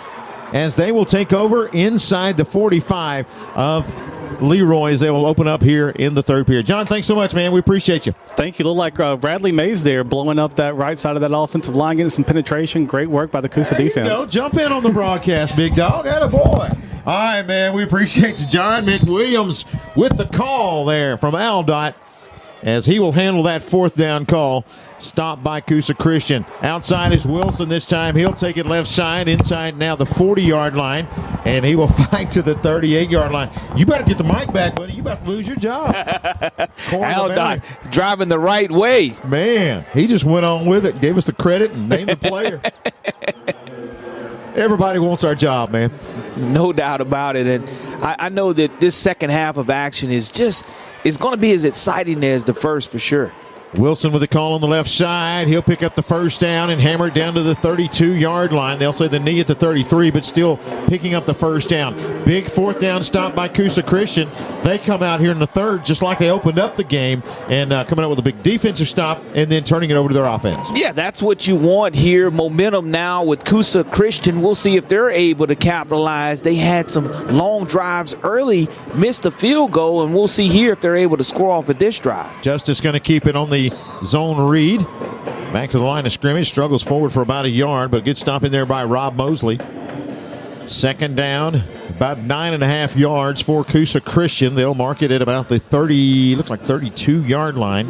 as they will take over inside the 45 of Leroy, as they will open up here in the 3rd period. John, thanks so much, man. We appreciate you. Thank you. Look like Bradley Mays there, blowing up that right side of that offensive line, getting some penetration. Great work by the Coosa defense. Go. Jump in on the broadcast, big dog. Atta boy. All right, man. We appreciate you, John McWilliams, with the call there from Aldott, as he will handle that 4th down call. Stopped by Coosa Christian. Outside is Wilson this time. He'll take it left side. Inside now the 40-yard line. And he will fight to the 38-yard line. You better get the mic back, buddy. You about to lose your job. Aldott driving the right way. Man, he just went on with it. Gave us the credit and named the player. Everybody wants our job, man. No doubt about it. And I know that this second half of action is going to be as exciting as the first for sure. Wilson with the call on the left side. He'll pick up the 1st down and hammer it down to the 32-yard line. They'll say the knee at the 33, but still picking up the 1st down. Big 4th down stop by Coosa Christian. They come out here in the 3rd just like they opened up the game, and coming out with a big defensive stop and then turning it over to their offense. Yeah, that's what you want here. Momentum now with Coosa Christian. We'll see if they're able to capitalize. They had some long drives early, missed a field goal, and we'll see here if they're able to score off of this drive. Justice going to keep it on the zone read. Back to the line of scrimmage. Struggles forward for about a yard, but good stop in there by Rob Mosley. 2nd down About 9.5 yards for Coosa Christian. They'll mark it at about the 32-yard line.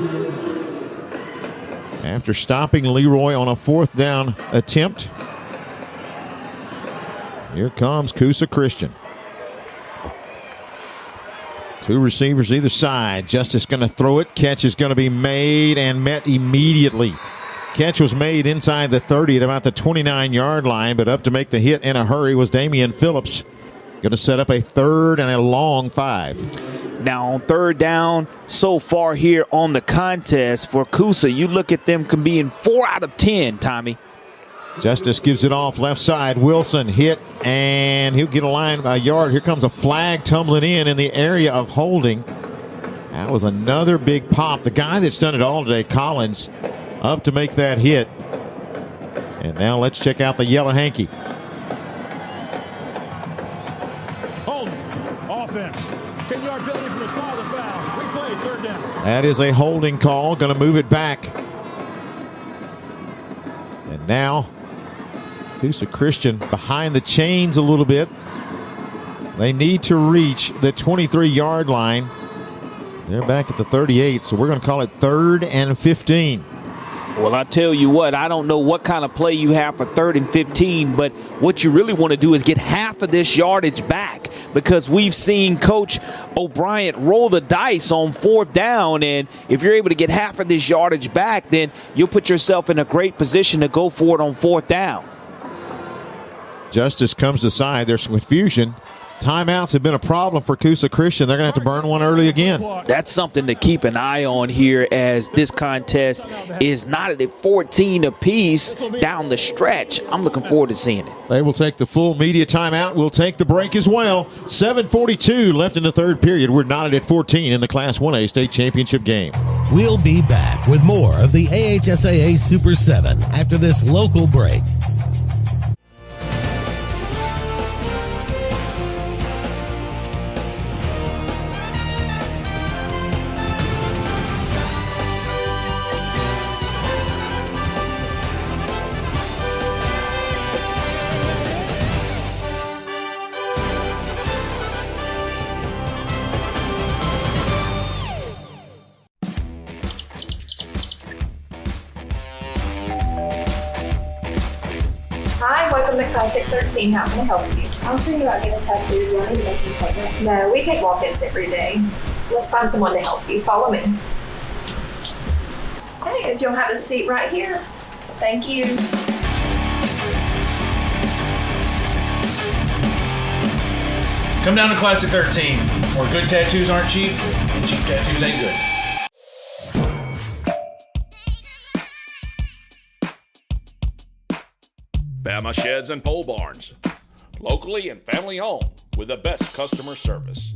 After stopping Leroy on a 4th down attempt. Here comes Coosa Christian. 2 receivers either side. Justice going to throw it. Catch is going to be made and met immediately. Catch was made inside the 30 at about the 29-yard line, but up to make the hit in a hurry was Damian Phillips. Going to set up a 3rd and a long 5. Now on 3rd down so far here on the contest for Coosa, you look at them being 4 out of 10, Tommy. Justice gives it off left side. Wilson hit, and he'll get a yard. Here comes a flag tumbling in the area of holding. That was another big pop. The guy that's done it all today, Collins, up to make that hit. And now let's check out the yellow hanky. Offense. 10-yard penalty from the spot of the foul. Replay, 3rd down. That is a holding call. Going to move it back. And now, Coosa Christian behind the chains a little bit. They need to reach the 23-yard line. They're back at the 38, so we're going to call it 3rd and 15. Well, I tell you what, I don't know what kind of play you have for 3rd and 15, but what you really want to do is get half of this yardage back, because we've seen Coach O'Brien roll the dice on 4th down, and if you're able to get half of this yardage back, then you'll put yourself in a great position to go for it on 4th down. Justice comes aside. There's some confusion. Timeouts have been a problem for Coosa Christian. They're going to have to burn one early again. That's something to keep an eye on here, as this contest is not at 14 apiece down the stretch. I'm looking forward to seeing it. They will take the full media timeout. We'll take the break as well. 7:42 left in the 3rd period. We're knotted at 14 in the Class 1A state championship game. We'll be back with more of the AHSAA Super 7 after this local break. Hi, welcome to Classic 13. How can I help you? I was thinking about getting a tattoo. Do you want me to make an appointment? No, we take walk-ins every day. Let's find someone to help you. Follow me. Hey, if you'll have a seat right here. Thank you. Come down to Classic 13, where good tattoos aren't cheap, and cheap tattoos ain't good. Bama Sheds and Pole Barns. Locally and family owned with the best customer service.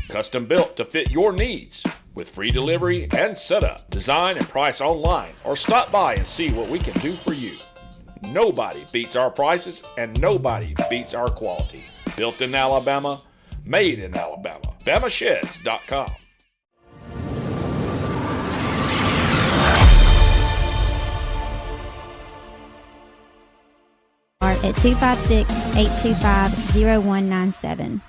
Custom built to fit your needs with free delivery and setup. Design and price online or stop by and see what we can do for you. Nobody beats our prices and nobody beats our quality. Built in Alabama, made in Alabama. BamaSheds.com. At 256-825-0197.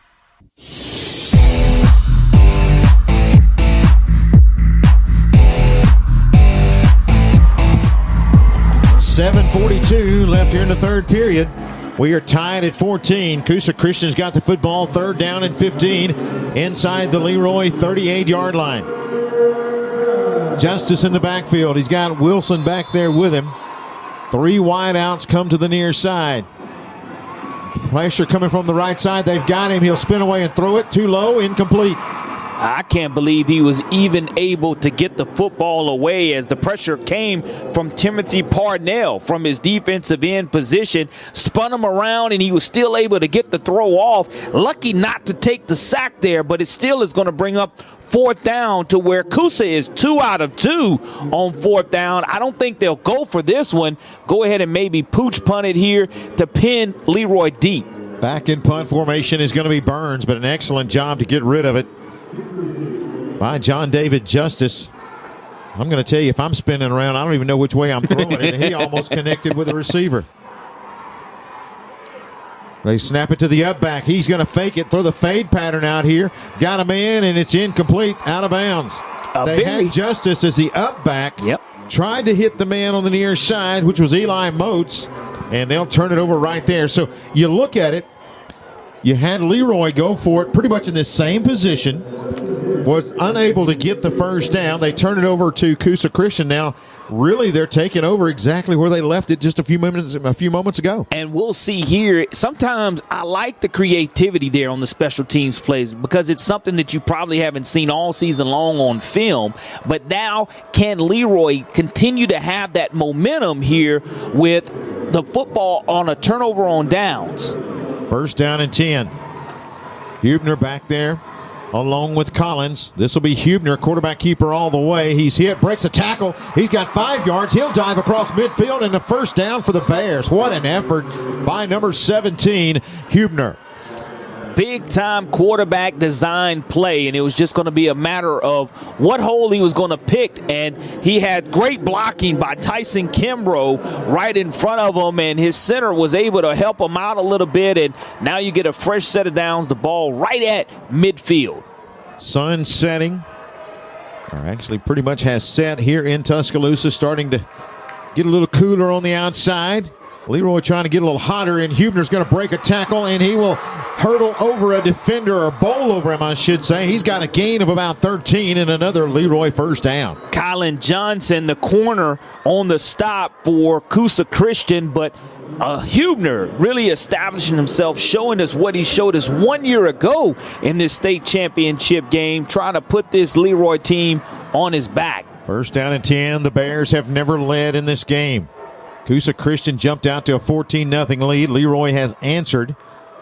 7:42 left here in the 3rd period. We are tied at 14. Coosa Christian's got the football, 3rd down and 15 inside the Leroy 38-yard line. Justice in the backfield. He's got Wilson back there with him. 3 wideouts come to the near side. Pressure coming from the right side. They've got him. He'll spin away and throw it. Too low, incomplete. I can't believe he was even able to get the football away, as the pressure came from Timothy Parnell from his defensive end position, spun him around, and he was still able to get the throw off. Lucky not to take the sack there, but it still is going to bring up 4th down to where Coosa is 2 out of 2 on 4th down. I don't think they'll go for this one. Go ahead and maybe pooch punt it here to pin Leroy deep. Back in punt formation is going to be Burns, but an excellent job to get rid of it by John David Justice. I'm going to tell you, if I'm spinning around, I don't even know which way I'm throwing it. He almost connected with the receiver. They snap it to the up back. He's going to fake it, throw the fade pattern out here. Got him in, and it's incomplete, out of bounds. They had justice as the up back tried to hit the man on the near side, which was Eli Moats, and they'll turn it over right there. So you look at it, you had Leroy go for it pretty much in the same position, was unable to get the first down. They turn it over to Coosa Christian now. Really, they're taking over exactly where they left it just a few moments ago. And we'll see here. Sometimes I like the creativity there on the special teams plays because it's something that you probably haven't seen all season long on film. But now, can Leroy continue to have that momentum here with the football on a turnover on downs? First down and 10. Huebner back there along with Collins. This will be Huebner, quarterback keeper all the way. He's hit, breaks a tackle. He's got 5 yards. He'll dive across midfield and a first down for the Bears. What an effort by number 17, Huebner. Big-time quarterback design play, and it was just going to be a matter of what hole he was going to pick, and he had great blocking by Tyson Kimbrough right in front of him, and his center was able to help him out a little bit, and now you get a fresh set of downs, the ball right at midfield. Sun setting, or actually pretty much has set here in Tuscaloosa, starting to get a little cooler on the outside. Leroy trying to get a little hotter, and Huebner's going to break a tackle, and he will hurdle over a defender, or bowl over him, I should say. He's got a gain of about 13 and another Leroy first down. Colin Johnson, the corner on the stop for Coosa Christian, but Huebner really establishing himself, showing us what he showed us 1 year ago in this state championship game, trying to put this Leroy team on his back. First down and 10. The Bears have never led in this game. Coosa Christian jumped out to a 14-0 lead. Leroy has answered,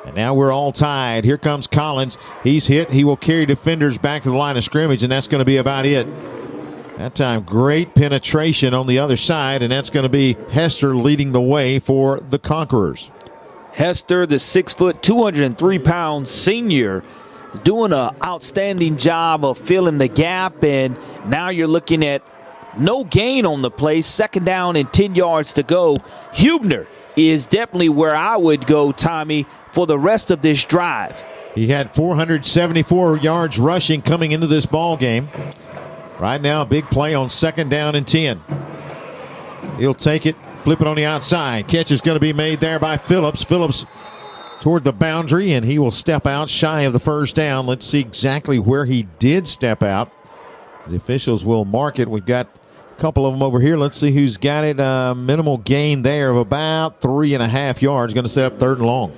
and now we're all tied. Here comes Collins. He's hit. He will carry defenders back to the line of scrimmage, and that's going to be about it. That time, great penetration on the other side, and that's going to be Hester leading the way for the Conquerors. Hester, the 6', 203-pound senior, doing an outstanding job of filling the gap, and now you're looking at no gain on the play, second down and 10 yards to go. Huebner is definitely where I would go, Tommy, for the rest of this drive. He had 474 yards rushing coming into this ball game. Right now, a big play on second down and 10. He'll take it, flip it on the outside. Catch is going to be made there by Phillips. Phillips toward the boundary, and he will step out shy of the first down. Let's see exactly where he did step out. The officials will mark it. We've got a couple of them over here. Let's see who's got it. Minimal gain there of about 3.5 yards. Going to set up third and long.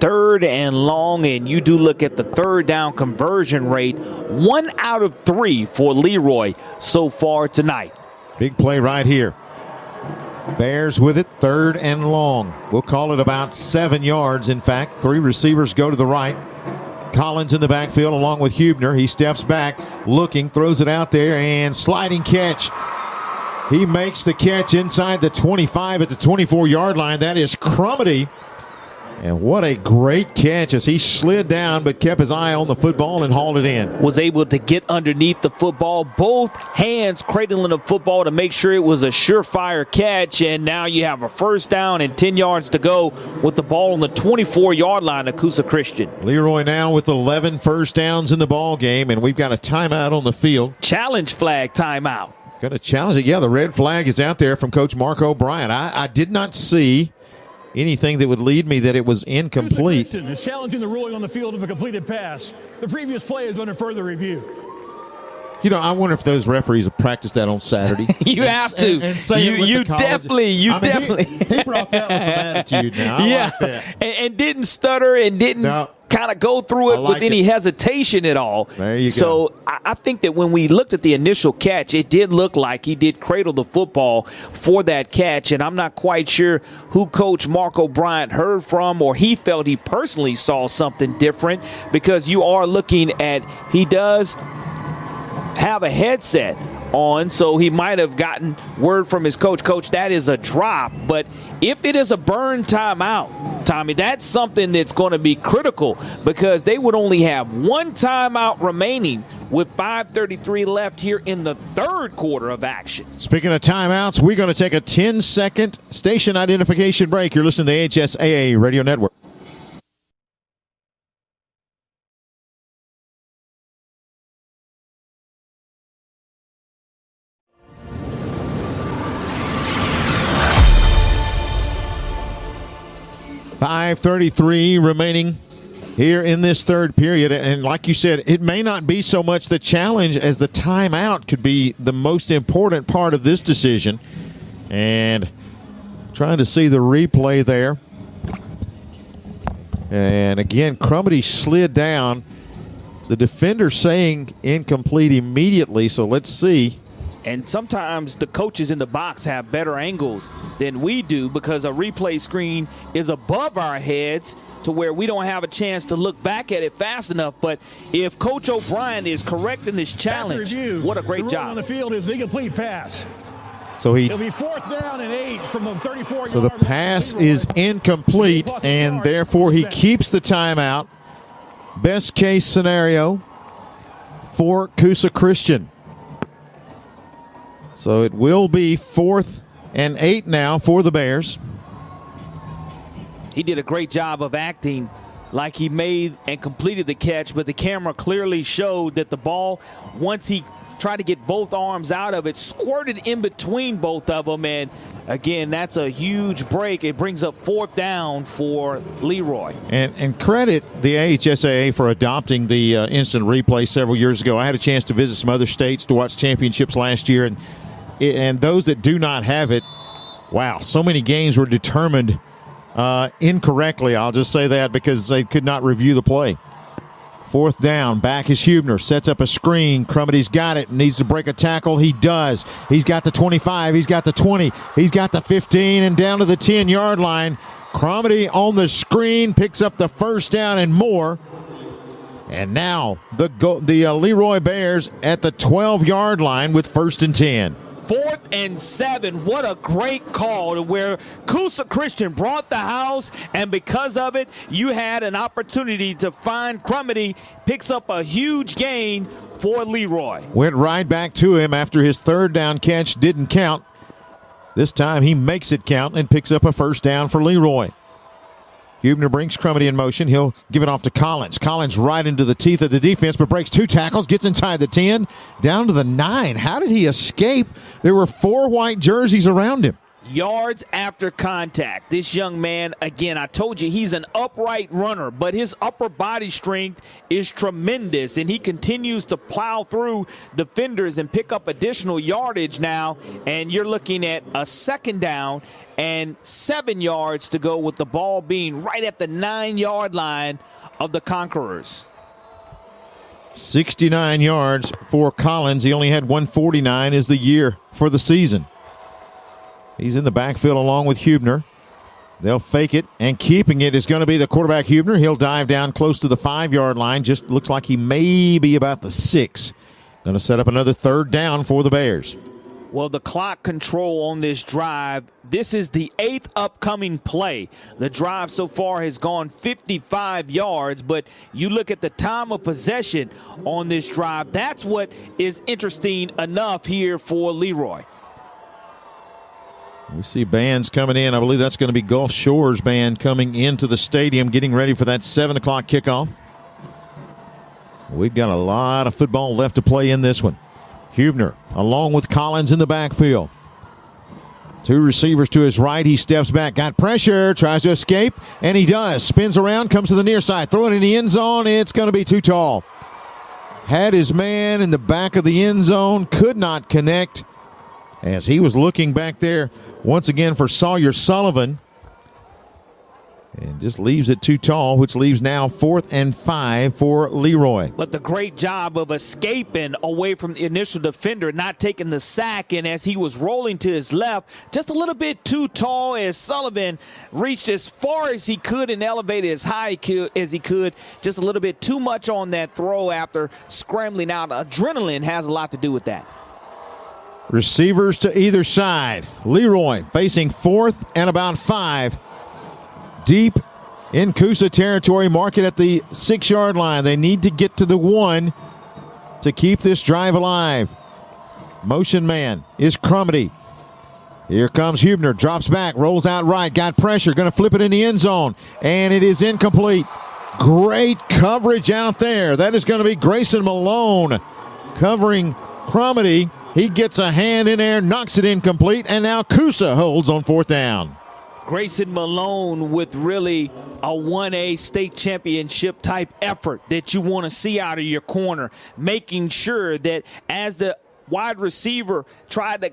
Third and long, and you do look at the third down conversion rate. 1 out of 3 for Leroy so far tonight. Big play right here. Bears with it, third and long. We'll call it about 7 yards, in fact. 3 receivers go to the right. Collins in the backfield along with Huebner. He steps back, looking, throws it out there, and sliding catch. He makes the catch inside the 25 at the 24-yard line. That is Crumity. And what a great catch as he slid down but kept his eye on the football and hauled it in. Was able to get underneath the football, both hands cradling the football to make sure it was a surefire catch. And now you have a first down and 10 yards to go with the ball on the 24-yard line of Coosa Christian. Leroy now with 11 first downs in the ball game, and we've got a timeout on the field. Challenge flag timeout. Going to challenge it. Yeah, the red flag is out there from Coach Mark O'Brien. I did not see anything that would lead me that it was incomplete. Is challenging the ruling on the field of a completed pass. The previous play is under further review. You know, I wonder if those referees have practiced that on Saturday. You have to. And say you definitely. He brought that with some attitude now. I like that. And didn't stutter and didn't kind of go through it with any hesitation at all. There you go. So I think that when we looked at the initial catch, it did look like he did cradle the football for that catch. And I'm not quite sure who Coach Mark O'Brien heard from, or he felt he personally saw something different, because you are looking at, he does have a headset on, so he might have gotten word from his coach, that is a drop. But if it is a burn timeout, Tommy, that's something that's going to be critical, because they would only have 1 timeout remaining with 5:33 left here in the third quarter of action. Speaking of timeouts, we're going to take a 10-second station identification break. You're listening to the AHSAA Radio Network. 5:33 remaining here in this third period. And like you said, it may not be so much the challenge as the timeout could be the most important part of this decision. And trying to see the replay there. And again, Crumedy slid down. The defender saying incomplete immediately, so let's see. And sometimes the coaches in the box have better angles than we do because a replay screen is above our heads to where we don't have a chance to look back at it fast enough. But if Coach O'Brien is correct in this challenge, what a great job. On the field is the incomplete pass. So it'll be 4th down and 8 from the 34-yard. So the pass is incomplete, and therefore he keeps the timeout. Best case scenario for Coosa Christian. So it will be 4th and 8 now for the Bears. He did a great job of acting like he made and completed the catch, but the camera clearly showed that the ball, once he tried to get both arms out of it, squirted in between both of them. And again, that's a huge break. It brings up 4th down for Leroy. And credit the AHSAA for adopting the instant replay several years ago. I had a chance to visit some other states to watch championships last year, and those that do not have it, wow, so many games were determined incorrectly. I'll just say that because they could not review the play. 4th down, back is Huebner, sets up a screen. Crumedy's got it, needs to break a tackle. He does. He's got the 25, he's got the 20, he's got the 15, and down to the 10-yard line. Crumedy on the screen, picks up the 1st down and more. And now the Leroy Bears at the 12-yard line with 1st and 10. 4th and 7. What a great call to where Coosa Christian brought the house, and because of it, you had an opportunity to find Crumedy. Picks up a huge gain for Leroy. Went right back to him after his 3rd down catch didn't count. This time he makes it count and picks up a 1st down for Leroy. Huebner brings Crumedy in motion. He'll give it off to Collins. Collins right into the teeth of the defense, but breaks 2 tackles, gets inside the 10, down to the 9. How did he escape? There were 4 white jerseys around him. Yards after contact. This young man, again, I told you, he's an upright runner, but his upper body strength is tremendous, and he continues to plow through defenders and pick up additional yardage now, and you're looking at a 2nd down and 7 yards to go with the ball being right at the 9-yard line of the Conquerors. 69 yards for Collins. He only had 149 as the year for the season. He's in the backfield along with Huebner. They'll fake it, and keeping it is going to be the quarterback Huebner. He'll dive down close to the 5-yard line. Just looks like he may be about the 6. Going to set up another 3rd down for the Bears. Well, the clock control on this drive, this is the 8th upcoming play. The drive so far has gone 55 yards, but you look at the time of possession on this drive. That's what is interesting enough here for Leroy. We see bands coming in. I believe that's going to be Gulf Shores band coming into the stadium, getting ready for that 7 o'clock kickoff. We've got a lot of football left to play in this one. Huebner along with Collins in the backfield. 2 receivers to his right. He steps back, got pressure, tries to escape, and he does. Spins around, comes to the near side, throw it in the end zone. It's going to be too tall. Had his man in the back of the end zone, could not connect as he was looking back there once again for Sawyer Sullivan. And just leaves it too tall, which leaves now 4th and 5 for Leroy. But the great job of escaping away from the initial defender, not taking the sack, and as he was rolling to his left, just a little bit too tall as Sullivan reached as far as he could and elevated as high as he could. Just a little bit too much on that throw after scrambling out. Adrenaline has a lot to do with that. Receivers to either side. Leroy facing 4th and about 5. Deep in Coosa territory, mark it at the 6-yard line. They need to get to the 1 to keep this drive alive. Motion man is Crumedy. Here comes Huebner, drops back, rolls out right, got pressure, going to flip it in the end zone, and it is incomplete. Great coverage out there. That is going to be Grayson Malone covering Crumedy. He gets a hand in there, knocks it incomplete, and now Coosa holds on 4th down. Grayson Malone with really a 1A state championship type effort that you want to see out of your corner, making sure that as the wide receiver tried to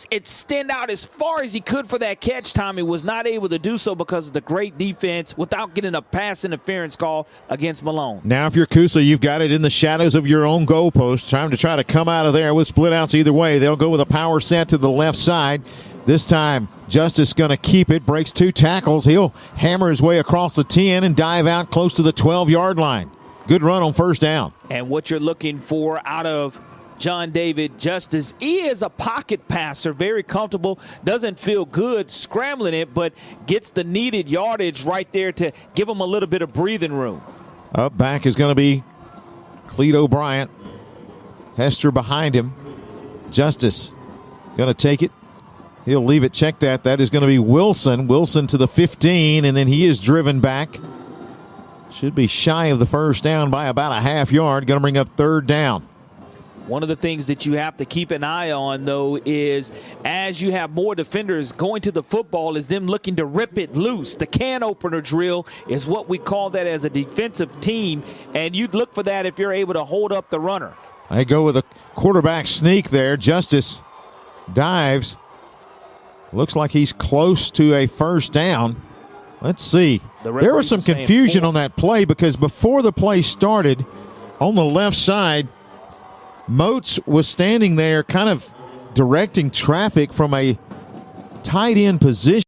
extend out as far as he could for that catch, Tommy was not able to do so because of the great defense without getting a pass interference call against Malone. Now if you're Coosa, you've got it in the shadows of your own goalpost. Time to try to come out of there with split outs either way. They'll go with a power set to the left side. This time, Justice going to keep it, breaks 2 tackles. He'll hammer his way across the 10 and dive out close to the 12-yard line. Good run on first down. And what you're looking for out of John David Justice, he is a pocket passer, very comfortable, doesn't feel good scrambling it, but gets the needed yardage right there to give him a little bit of breathing room. Up back is going to be Cleto Bryant. Hester behind him. Justice going to take it. He'll leave it. Check that. That is going to be Wilson. Wilson to the 15, and then he is driven back. Should be shy of the first down by about a half yard. Going to bring up third down. One of the things that you have to keep an eye on, though, is as you have more defenders going to the football is them looking to rip it loose. The can opener drill is what we call that as a defensive team, and you'd look for that if you're able to hold up the runner. I go with a quarterback sneak there. Justice dives. Looks like he's close to a first down. Let's see. There was some confusion on that play because before the play started, on the left side, Moats was standing there kind of directing traffic from a tight end position.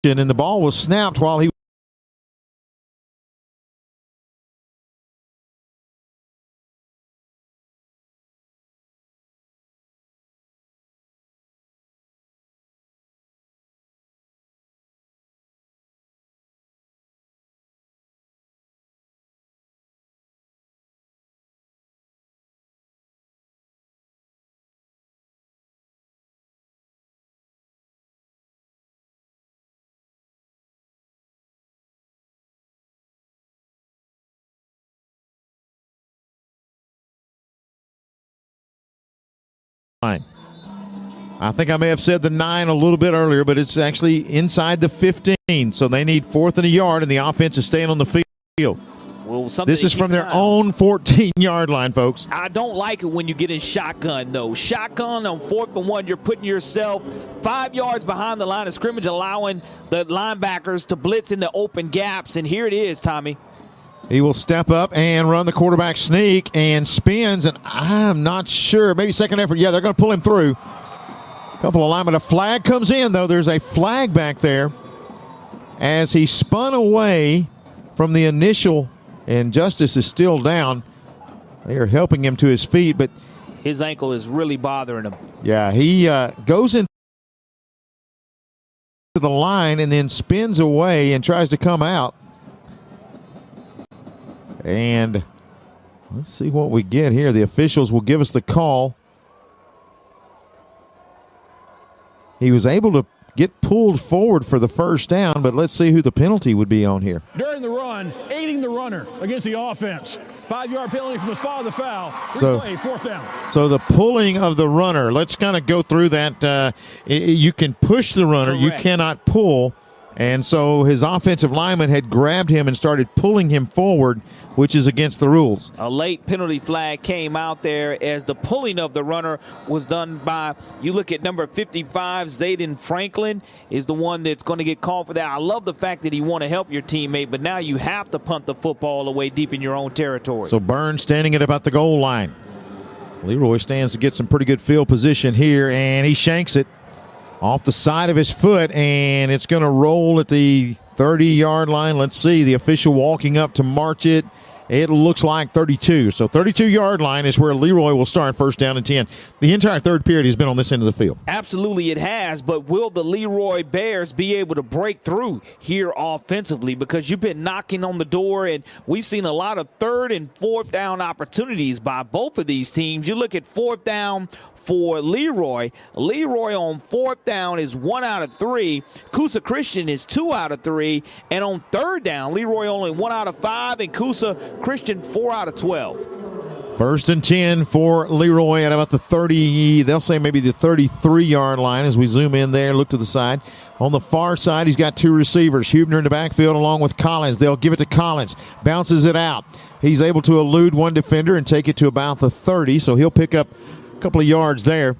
And the ball was snapped while he I think I may have said the 9 a little bit earlier, but it's actually inside the 15. So they need 4th and a yard, and the offense is staying on the field. Well, this is from their own 14-yard line, folks. I don't like it when you get in shotgun, though. Shotgun on 4th and 1, you're putting yourself 5 yards behind the line of scrimmage, allowing the linebackers to blitz in the open gaps. And here it is, Tommy. He will step up and run the quarterback sneak and spins, and I'm not sure. Maybe second effort. Yeah, they're going to pull him through. A couple of linemen. A flag comes in, though. There's a flag back there as he spun away from the initial, and Justice is still down. They are helping him to his feet, but his ankle is really bothering him. Yeah, he goes into the line and then spins away and tries to come out. And let's see what we get here. The officials will give us the call. He was able to get pulled forward for the first down, but let's see who the penalty would be on here. During the run, aiding the runner against the offense. 5-yard penalty from the spot of the foul. Replay, 4th down. So the pulling of the runner, let's kind of go through that. You can push the runner. Correct. You cannot pull. And so his offensive lineman had grabbed him and started pulling him forward, which is against the rules. A late penalty flag came out there as the pulling of the runner was done by, you look at number 55, Zayden Franklin is the one that's going to get called for that. I love the fact that he want to help your teammate, but now you have to punt the football away deep in your own territory. So Burns standing at about the goal line. Leroy stands to get some pretty good field position here, and he shanks it off the side of his foot, and it's going to roll at the 30-yard line. Let's see, the official walking up to march it, It looks like 32. So 32-yard line is where Leroy will start, first down and 10. The entire third period has been on this end of the field. Absolutely it has, but will the Leroy Bears be able to break through here offensively? Because you've been knocking on the door, and we've seen a lot of third and fourth down opportunities by both of these teams. You look at fourth down for Leroy. Leroy on fourth down is 1 out of 3. Coosa Christian is 2 out of 3. And on third down, Leroy only 1 out of 5, and Coosa Christian 4 out of 12. First and 10 for Leroy at about the 30, they'll say maybe the 33-yard line as we zoom in there, look to the side. On the far side, he's got 2 receivers. Huebner in the backfield along with Collins. They'll give it to Collins. Bounces it out. He's able to elude one defender and take it to about the 30, so he'll pick up a couple of yards there.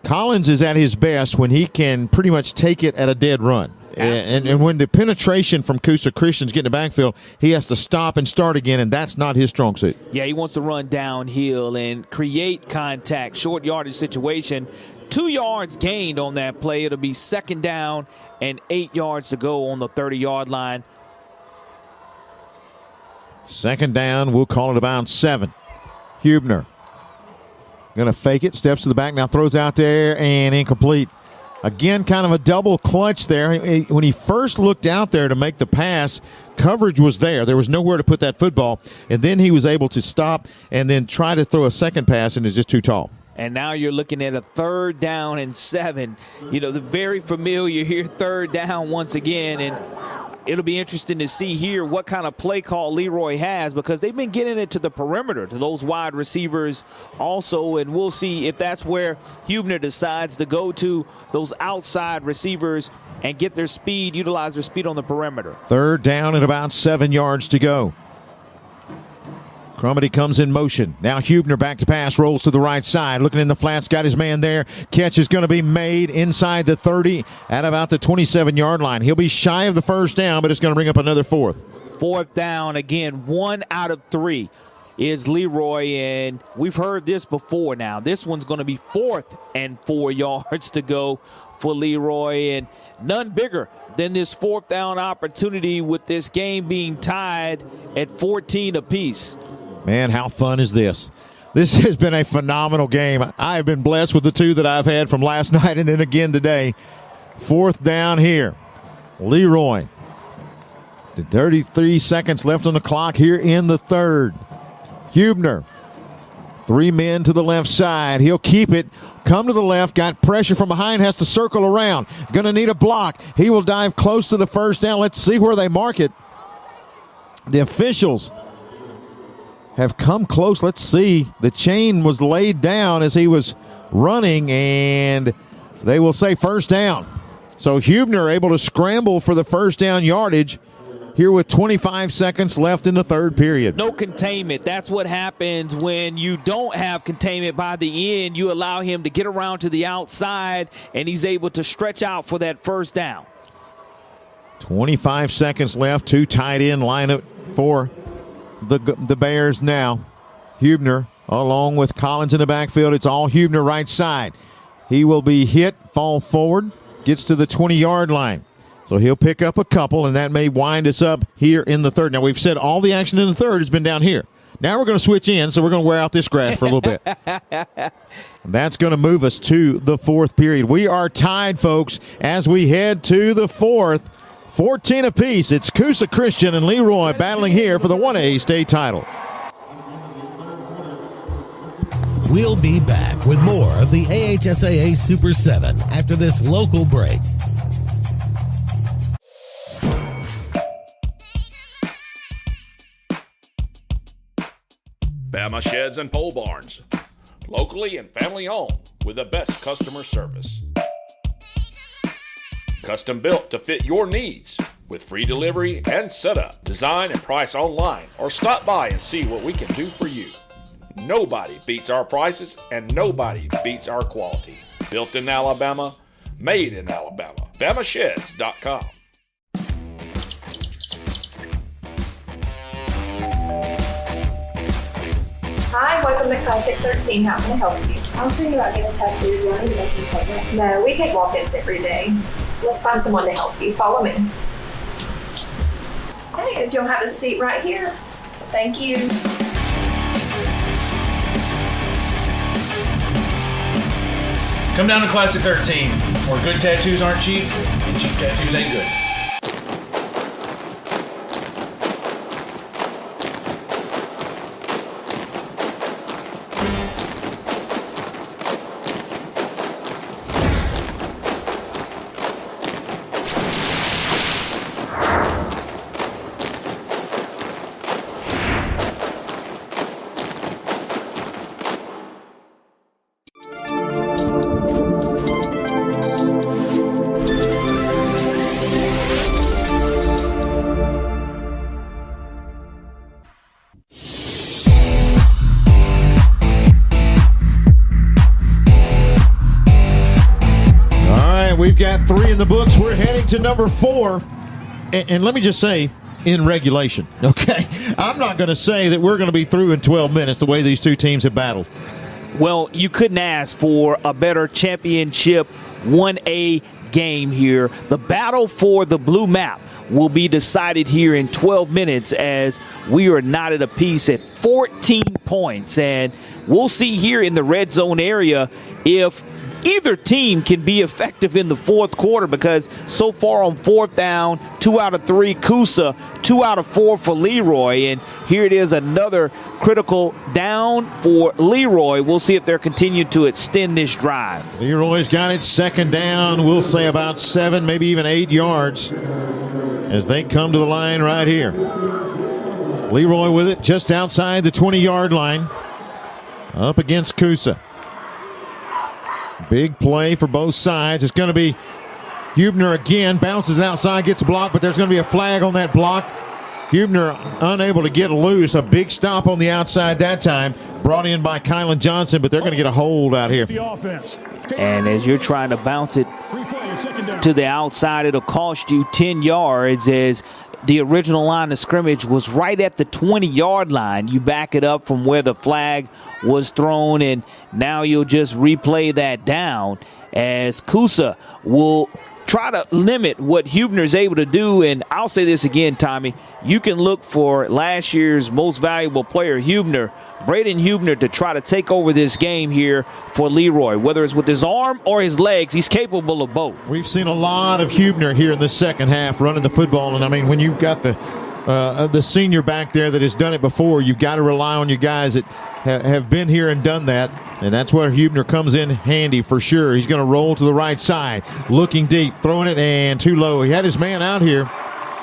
Collins is at his best when he can pretty much take it at a dead run. And when the penetration from Coosa Christian's getting the backfield, he has to stop and start again, and that's not his strong suit. Yeah, he wants to run downhill and create contact, short yardage situation. 2 yards gained on that play. It'll be second down and 8 yards to go on the 30-yard line. Second down, we'll call it about 7. Huebner going to fake it, steps to the back, now throws out there and incomplete. Again, kind of a double clutch there. When he first looked out there to make the pass, coverage was there. There was nowhere to put that football. And then he was able to stop and then try to throw a second pass, and is just too tall. And now you're looking at a third down and 7. You know, the very familiar here, third down once again. And it'll be interesting to see here what kind of play call Leroy has, because they've been getting it to the perimeter, to those wide receivers also, and we'll see if that's where Huebner decides to go to those outside receivers and get their speed, utilize their speed on the perimeter. Third down and about 7 yards to go. Crumity comes in motion. Now Huebner back to pass, rolls to the right side. Looking in the flats, got his man there. Catch is going to be made inside the 30 at about the 27-yard line. He'll be shy of the first down, but it's going to bring up another fourth. Fourth down, again, 1 out of 3 is Leroy, and we've heard this before now. This one's going to be 4th and 4 yards to go for Leroy, and none bigger than this 4th down opportunity with this game being tied at 14 apiece. Man, how fun is this? This has been a phenomenal game. I have been blessed with the 2 that I've had from last night and then again today. 4th down here. Leroy. 33 seconds left on the clock here in the third. Huebner. 3 men to the left side. He'll keep it. Come to the left. Got pressure from behind. Has to circle around. Going to need a block. He will dive close to the first down. Let's see where they mark it. The officials have come close. Let's see. The chain was laid down as he was running, and they will say first down. So Huebner able to scramble for the first down yardage here with 25 seconds left in the third period. No containment. That's what happens when you don't have containment by the end. You allow him to get around to the outside, and he's able to stretch out for that first down. 25 seconds left. 2 tight end lineup for the Bears now. Huebner along with Collins in the backfield. It's all Huebner right side. He will be hit, fall forward, gets to the 20-yard line. So he'll pick up a couple, and that may wind us up here in the third. Now, we've said all the action in the third has been down here. Now we're going to switch in, so we're going to wear out this grass for a little bit. That's going to move us to the fourth period. We are tied, folks, as we head to the fourth. 14 apiece. It's Coosa Christian and Leroy battling here for the 1A state title. We'll be back with more of the AHSAA Super 7 after this local break. Bama Sheds and Pole Barns. Locally and family owned with the best customer service. Custom built to fit your needs with free delivery and setup. Design and price online or stop by and see what we can do for you. Nobody beats our prices and nobody beats our quality. Built in Alabama, made in Alabama. BamaSheds.com. Hi, welcome to Classic 13. How can I help you? I was thinking about getting a tattoo. Do I need to make an appointment? No, we take walk-ins every day. Let's find someone to help you. Follow me. Hey, if you'll have a seat right here. Thank you. Come down to Classic 13, where good tattoos aren't cheap and cheap tattoos ain't good. We've got 3 in the books. We're heading to number 4. And let me just say, in regulation, okay? I'm not going to say that we're going to be through in 12 minutes the way these two teams have battled. Well, you couldn't ask for a better championship 1A game here. The battle for the blue map will be decided here in 12 minutes as we are knotted apiece at 14 points. And we'll see here in the red zone area if either team can be effective in the fourth quarter, because so far on fourth down, 2 out of 3 Coosa, 2 out of 4 for Leroy. And here it is, another critical down for Leroy. We'll see if they're continuing to extend this drive. Leroy's got it second down, we'll say about 7, maybe even 8 yards as they come to the line right here. Leroy with it just outside the 20-yard line up against Coosa. Big play for both sides. It's going to be Huebner again. Bounces outside, gets blocked, but there's going to be a flag on that block. Huebner unable to get loose. A big stop on the outside that time. Brought in by Kylan Johnson, but they're going to get a hold out here. And as you're trying to bounce it to the outside, it'll cost you 10 yards as the original line of scrimmage was right at the 20-yard line. You back it up from where the flag was thrown, and now you'll just replay that down as Coosa will try to limit what Huebner's able to do. And I'll say this again, Tommy, you can look for last year's most valuable player, Huebner, Braden Huebner, to try to take over this game here for Leroy. Whether it's with his arm or his legs, he's capable of both. We've seen a lot of Huebner here in the second half running the football, and I mean, when you've got the senior back there that has done it before, you've got to rely on your guys that have been here and done that, and that's where Huebner comes in handy for sure. He's going to roll to the right side, looking deep, throwing it, and too low. He had his man out here.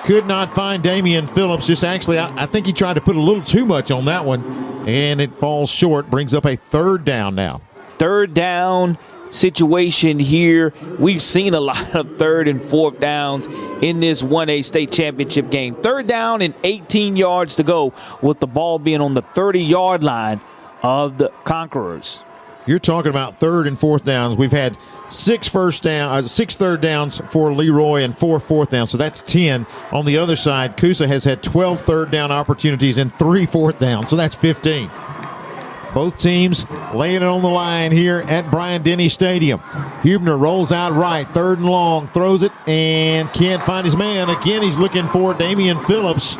Could not find Damian Phillips. Just actually, I think he tried to put a little too much on that one, and it falls short. Brings up a third down now. Third down situation here. We've seen a lot of third and fourth downs in this 1A state championship game. Third down and 18 yards to go with the ball being on the 30-yard line of the Conquerors. You're talking about third and fourth downs. We've had 6 third downs for Leroy and 4 fourth downs, so that's 10. On the other side, Coosa has had 12 third down opportunities and 3 fourth downs, so that's 15. Both teams laying it on the line here at Bryant-Denny Stadium. Huebner rolls out right, third and long, throws it, and can't find his man. Again, he's looking for Damian Phillips.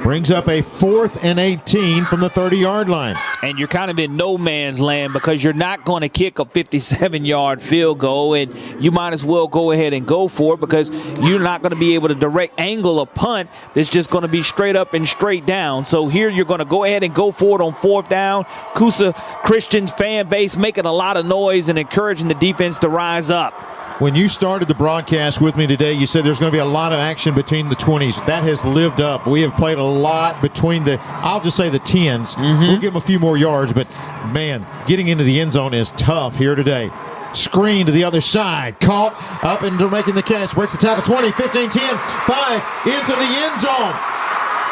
Brings up a 4th and 18 from the 30-yard line. And you're kind of in no man's land because you're not going to kick a 57-yard field goal, and you might as well go ahead and go for it because you're not going to be able to direct angle a punt that's just going to be straight up and straight down. So here you're going to go ahead and go for it on 4th down. Coosa Christian fan base making a lot of noise and encouraging the defense to rise up. When you started the broadcast with me today, you said there's going to be a lot of action between the 20s. That has lived up. We have played a lot between I'll just say the 10s. We'll give them a few more yards, but, man, getting into the end zone is tough here today. Screen to the other side. Caught up and making the catch. Breaks the tackle. 20, 15, 10, 5, into the end zone.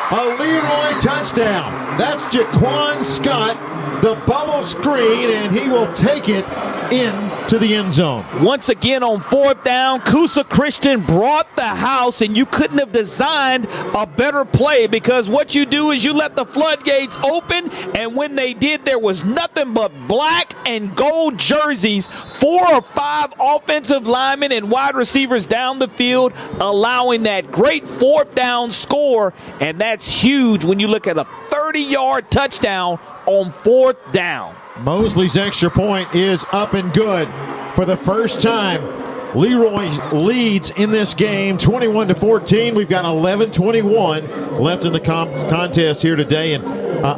A Leroy touchdown. That's Jaquan Scott, the bubble screen, and he will take it in to the end zone. Once again on 4th down, Coosa Christian brought the house, and you couldn't have designed a better play, because what you do is you let the floodgates open, and when they did, there was nothing but black and gold jerseys, 4 or 5 offensive linemen and wide receivers down the field, allowing that great 4th down score, and that's huge when you look at a 30-yard touchdown on 4th down. Mosley's extra point is up and good. For the first time, Leroy leads in this game 21-14. We've got 11-21 left in the contest here today. And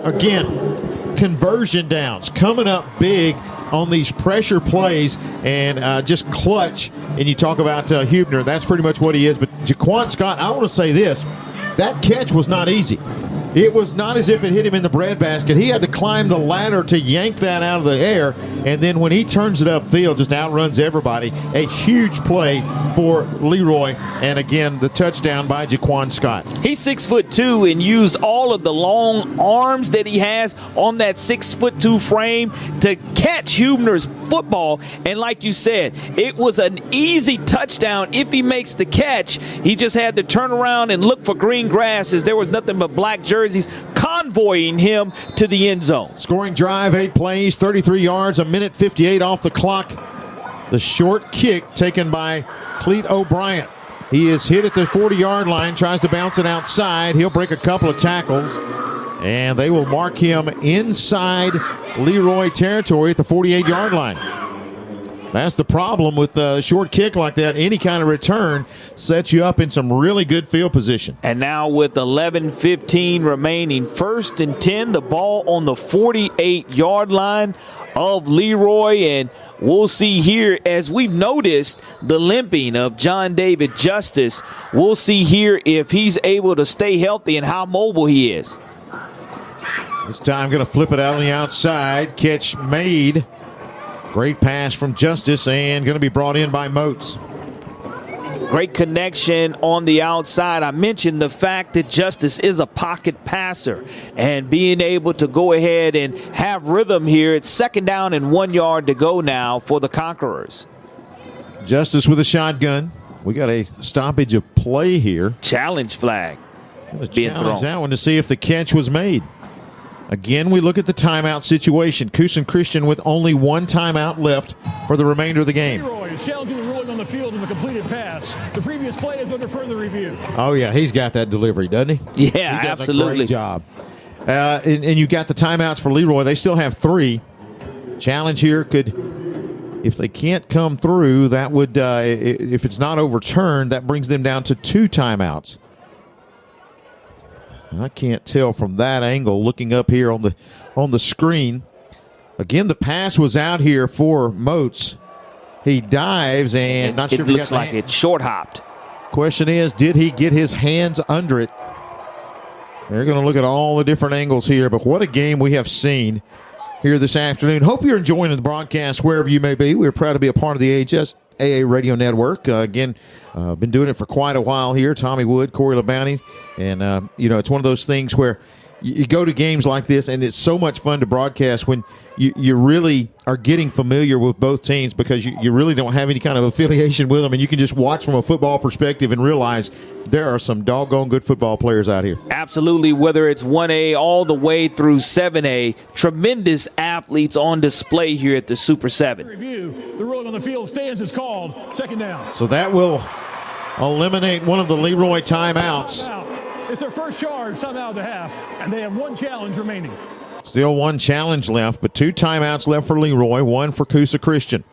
again, conversion downs coming up big on these pressure plays and just clutch. And you talk about Huebner, that's pretty much what he is. But Jaquan Scott, I want to say this, that catch was not easy. It was not as if it hit him in the breadbasket. He had to climb the ladder to yank that out of the air, and then when he turns it upfield, just outruns everybody. A huge play for Leroy, and again, the touchdown by Jaquan Scott. He's 6'2" and used all of the long arms that he has on that 6'2" frame to catch Huebner's football. And like you said, it was an easy touchdown if he makes the catch. He just had to turn around and look for green grass, as there was nothing but black jerseys convoying him to the end zone. Scoring drive, 8 plays, 33 yards, a minute 58 off the clock. The short kick taken by Cleet O'Brien. He is hit at the 40-yard line, tries to bounce it outside. He'll break a couple of tackles, and they will mark him inside Leroy territory at the 48-yard line. That's the problem with a short kick like that. Any kind of return sets you up in some really good field position. And now with 11:15 remaining, 1st and 10, the ball on the 48-yard line of Leroy. And we'll see here, as we've noticed, the limping of John David Justice. We'll see here if he's able to stay healthy and how mobile he is. This time going to flip it out on the outside. Catch made. Great pass from Justice, and going to be brought in by Moats. Great connection on the outside. I mentioned the fact that Justice is a pocket passer, and being able to go ahead and have rhythm here. It's 2nd down and 1 yard to go now for the Conquerors. Justice with a shotgun. We got a stoppage of play here. Challenge flag being thrown. That one to see if the catch was made. Again, we look at the timeout situation. Coosa Christian with only 1 timeout left for the remainder of the game. Leroy is challenging the ruling on the field of a completed pass. The previous play is under further review. Oh, yeah, he's got that delivery, doesn't he? Yeah, he does absolutely. a great job. And you got the timeouts for Leroy. They still have 3. Challenge here could, if they can't come through, that would, if it's not overturned, that brings them down to 2 timeouts. I can't tell from that angle looking up here on the screen. Again, the pass was out here for Moats. He dives and not sure if it looks like it short hopped. Question is, did he get his hands under it? They're going to look at all the different angles here, but what a game we have seen here this afternoon. Hope you're enjoying the broadcast wherever you may be. We're proud to be a part of the AHSAA Radio Network. Again, been doing it for quite a while here. Tommy Wood, Corey LeBounty. And, it's one of those things where you go to games like this, and it's so much fun to broadcast when you really are getting familiar with both teams, because you really don't have any kind of affiliation with them, and you can just watch from a football perspective and realize there are some doggone good football players out here. Absolutely, whether it's 1A all the way through 7A, tremendous athletes on display here at the Super 7. Review. The ruling on the field stands is called. 2nd down. So that will eliminate one of the Leroy timeouts. It's their first charge, timeout of the half, and they have 1 challenge remaining. Still 1 challenge left, but 2 timeouts left for Leroy, 1 for Coosa Christian.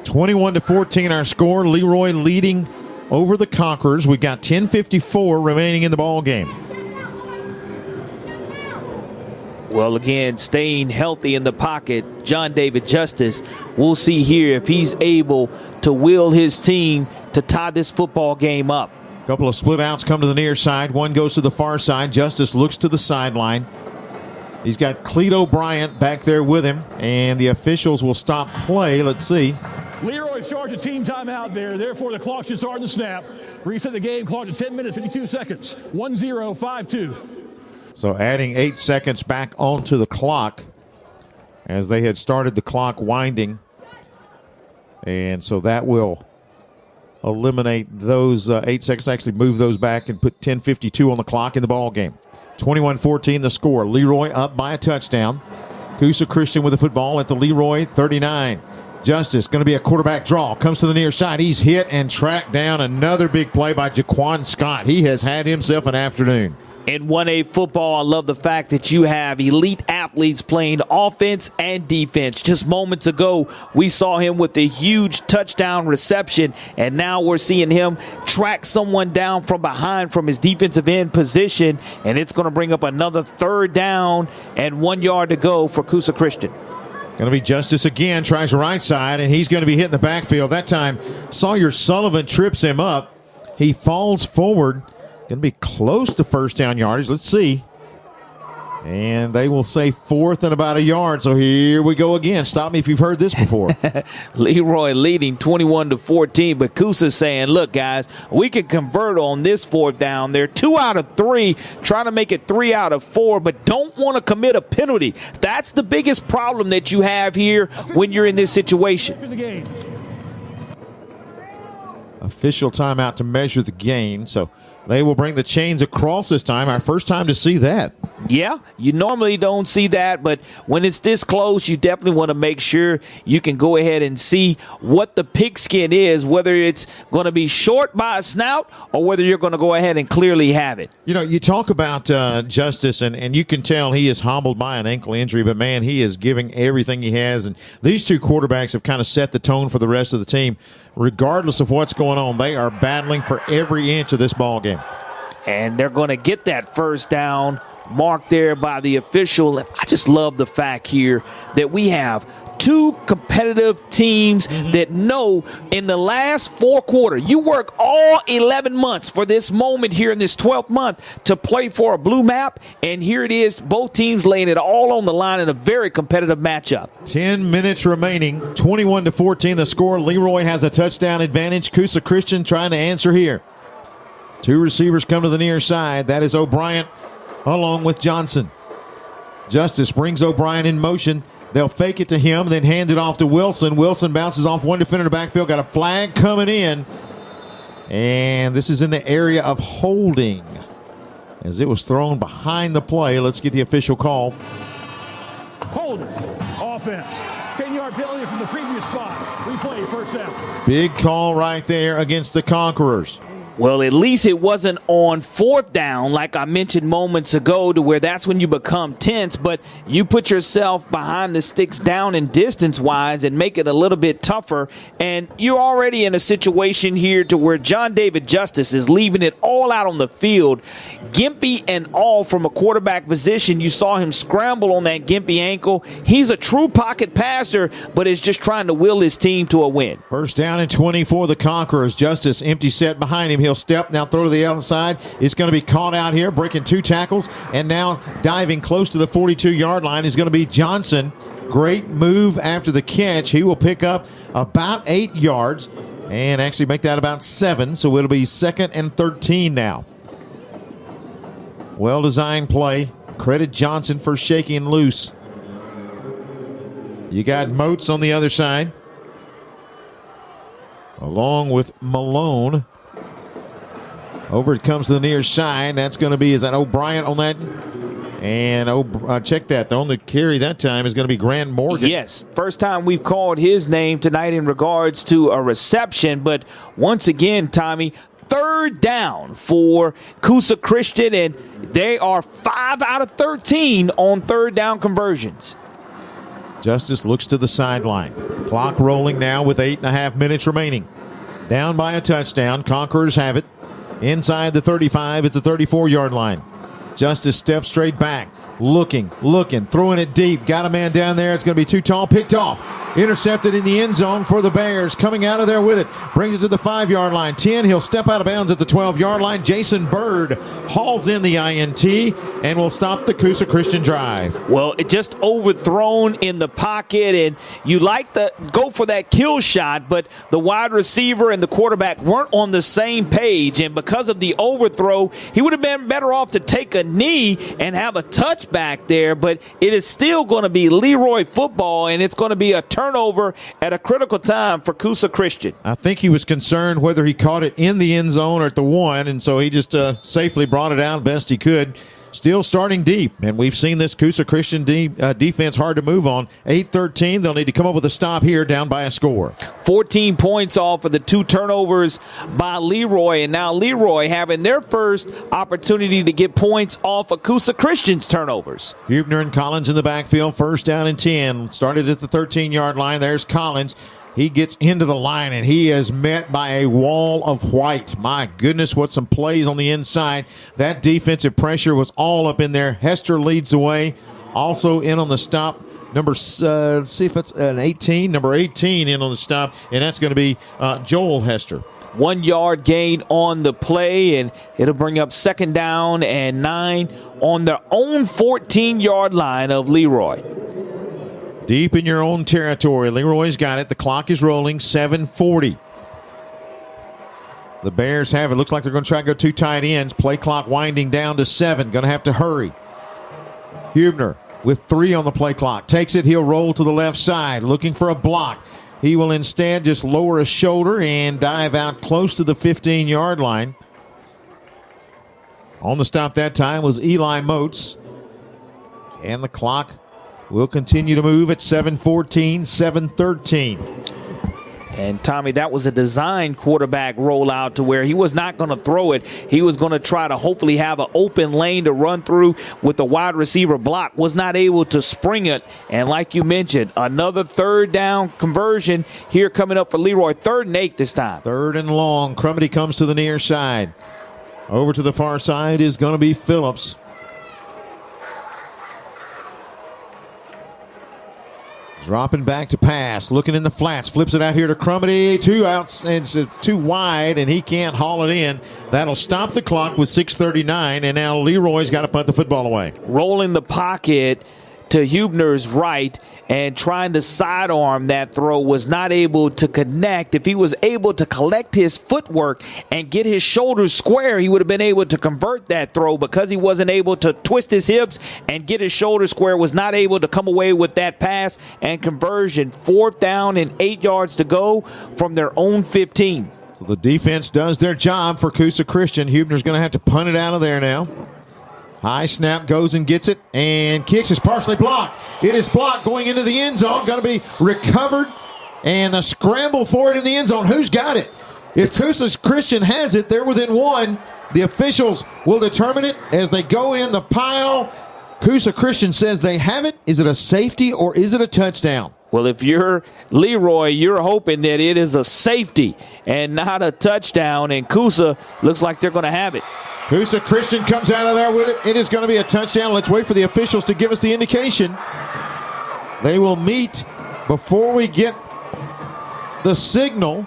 21-14 our score. Leroy leading over the Conquerors. We've got 10:54 remaining in the ball game. Well, again, staying healthy in the pocket, John David Justice. We'll see here if he's able to will his team to tie this football game up. Couple of split outs come to the near side. One goes to the far side. Justice looks to the sideline. He's got Cleet O'Brien back there with him, and the officials will stop play. Let's see. Leroy's charged a team timeout there. Therefore, the clock should start the snap. Reset the game clock to 10 minutes, 52 seconds. 1-0-5-2. So adding 8 seconds back onto the clock as they had started the clock winding. And so that will eliminate those 8 seconds, actually move those back and put 10:52 on the clock in the ball game. 21-14 the score. Leroy up by a touchdown. Coosa Christian with the football at the Leroy 39. Justice going to be a quarterback draw. Comes to the near side. He's hit and tracked down. Another big play by Jaquan Scott. He has had himself an afternoon. In 1A football, I love the fact that you have elite athletes playing offense and defense. Just moments ago, we saw him with a huge touchdown reception, and now we're seeing him track someone down from behind from his defensive end position, and it's going to bring up another 3rd down and 1 yard to go for Coosa Christian. Going to be Justice again, tries the right side, and he's going to be hitting the backfield. That time, Sawyer Sullivan trips him up. He falls forward. Going to be close to first down yardage. Let's see. And they will say 4th and about a yard. So here we go again. Stop me if you've heard this before. Leroy leading 21-14, but Coosa saying, look, guys, we can convert on this 4th down. They're 2 out of 3, trying to make it 3 out of 4, but don't want to commit a penalty. That's the biggest problem that you have here when you're in this situation. Official timeout to measure the gain. So they will bring the chains across this time. Our first time to see that. Yeah, you normally don't see that, but when it's this close, you definitely want to make sure you can go ahead and see what the pigskin is, whether it's going to be short by a snout or whether you're going to go ahead and clearly have it. You know, you talk about Justice, and you can tell he is humbled by an ankle injury, but, man, he is giving everything he has. And these two quarterbacks have kind of set the tone for the rest of the team. Regardless of what's going on, they are battling for every inch of this ball game. And they're going to get that first down marked there by the official. I just love the fact here that we have two competitive teams that know in the last 4 quarters, you work all 11 months for this moment here in this 12th month to play for a blue map, and here it is, both teams laying it all on the line in a very competitive matchup. 10 minutes remaining, 21-14 the score. Leroy has a touchdown advantage. Coosa Christian trying to answer here. 2 receivers come to the near side. That is O'Brien along with Johnson. Justice brings O'Brien in motion. They'll fake it to him, then hand it off to Wilson. Wilson bounces off one defender in the backfield. Got a flag coming in. And this is in the area of holding as it was thrown behind the play. Let's get the official call. Hold offense. 10-yard penalty from the previous spot. Replay, first down. Big call right there against the Conquerors. Well, at least it wasn't on 4th down, like I mentioned moments ago, to where that's when you become tense, but you put yourself behind the sticks down in distance-wise and make it a little bit tougher, and you're already in a situation here to where John David Justice is leaving it all out on the field. Gimpy and all from a quarterback position, you saw him scramble on that Gimpy ankle. He's a true pocket passer, but is just trying to will his team to a win. First down and 24, the Conquerors. Justice empty set behind him. He'll step, now throw to the outside. It's going to be caught out here, breaking 2 tackles, and now diving close to the 42-yard line is going to be Johnson. Great move after the catch. He will pick up about 8 yards and actually make that about 7, so it'll be 2nd and 13 now. Well-designed play. Credit Johnson for shaking loose. You got Moats on the other side, along with Malone. Over it comes to the near side. That's going to be, is that O'Brien on that? And check that. On the carry that time is going to be Grant Morgan. Yes, first time we've called his name tonight in regards to a reception. But once again, Tommy, 3rd down for Coosa Christian, and they are 5 out of 13 on 3rd down conversions. Justice looks to the sideline. Clock rolling now with 8.5 minutes remaining. Down by a touchdown. Conquerors have it. Inside the 35 at the 34-yard line. Justice steps straight back. Looking, throwing it deep. Got a man down there. It's going to be too tall. Picked off. Intercepted in the end zone for the Bears. Coming out of there with it. Brings it to the 5-yard line. 10. He'll step out of bounds at the 12-yard line. Jason Bird hauls in the INT and will stop the Coosa Christian drive. Well, it just overthrown in the pocket, and you like to go for that kill shot, but the wide receiver and the quarterback weren't on the same page, and because of the overthrow, he would have been better off to take a knee and have a touchback touchback there, but it is still going to be Leroy football, and it's going to be a turnover at a critical time for Coosa Christian. I think he was concerned whether he caught it in the end zone or at the 1, and so he just safely brought it out best he could. Still starting deep, and we've seen this Coosa Christian defense hard to move on. 8-13, they'll need to come up with a stop here, down by a score. 14 points off of the 2 turnovers by Leroy, and now Leroy having their first opportunity to get points off of Coosa Christian's turnovers. Hubner and Collins in the backfield, first down and 10. Started at the 13-yard line. There's Collins. He gets into the line, and he is met by a wall of white. My goodness, what some plays on the inside. That defensive pressure was all up in there. Hester leads the way. Also in on the stop, let's see if it's an 18. Number 18 in on the stop, and that's going to be Joel Hester. 1 yard gain on the play, and it'll bring up 2nd down and 9 on their own 14-yard line of Leroy. Deep in your own territory. Leroy's got it. The clock is rolling. 7:40. The Bears have it. Looks like they're going to try to go 2 tight ends. Play clock winding down to 7. Going to have to hurry. Hubner with 3 on the play clock. Takes it. He'll roll to the left side. Looking for a block. He will instead just lower his shoulder and dive out close to the 15-yard line. On the stop that time was Eli Moats. And the clock will continue to move at 7:14, 7:13. And, Tommy, that was a designed quarterback rollout to where he was not going to throw it. He was going to try to hopefully have an open lane to run through with the wide receiver block. Was not able to spring it. And like you mentioned, another 3rd down conversion here coming up for Leroy. 3rd and 8 this time. 3rd and long. Crumity comes to the near side. Over to the far side is going to be Phillips. Dropping back to pass, looking in the flats, flips it out here to Crumity. 2 outs, and it's too wide, and he can't haul it in. That'll stop the clock with 6:39, and now Leroy's got to punt the football away. Rolling the pocket to Hubner's right and trying to sidearm that throw, was not able to connect. If he was able to collect his footwork and get his shoulders square, he would have been able to convert that throw. Because he wasn't able to twist his hips and get his shoulders square, was not able to come away with that pass and conversion. 4th down and 8 yards to go from their own 15. So the defense does their job for Coosa Christian. Hubner's going to have to punt it out of there now. High snap, goes and gets it, and kicks is partially blocked. It is blocked going into the end zone. Going to be recovered, and a scramble for it in the end zone. Who's got it? If Coosa Christian has it, they're within 1. The officials will determine it as they go in the pile. Coosa Christian says they have it. Is it a safety or is it a touchdown? Well, if you're Leroy, you're hoping that it is a safety and not a touchdown, and Coosa looks like they're going to have it. Coosa Christian comes out of there with it. It is going to be a touchdown. Let's wait for the officials to give us the indication. They will meet before we get the signal.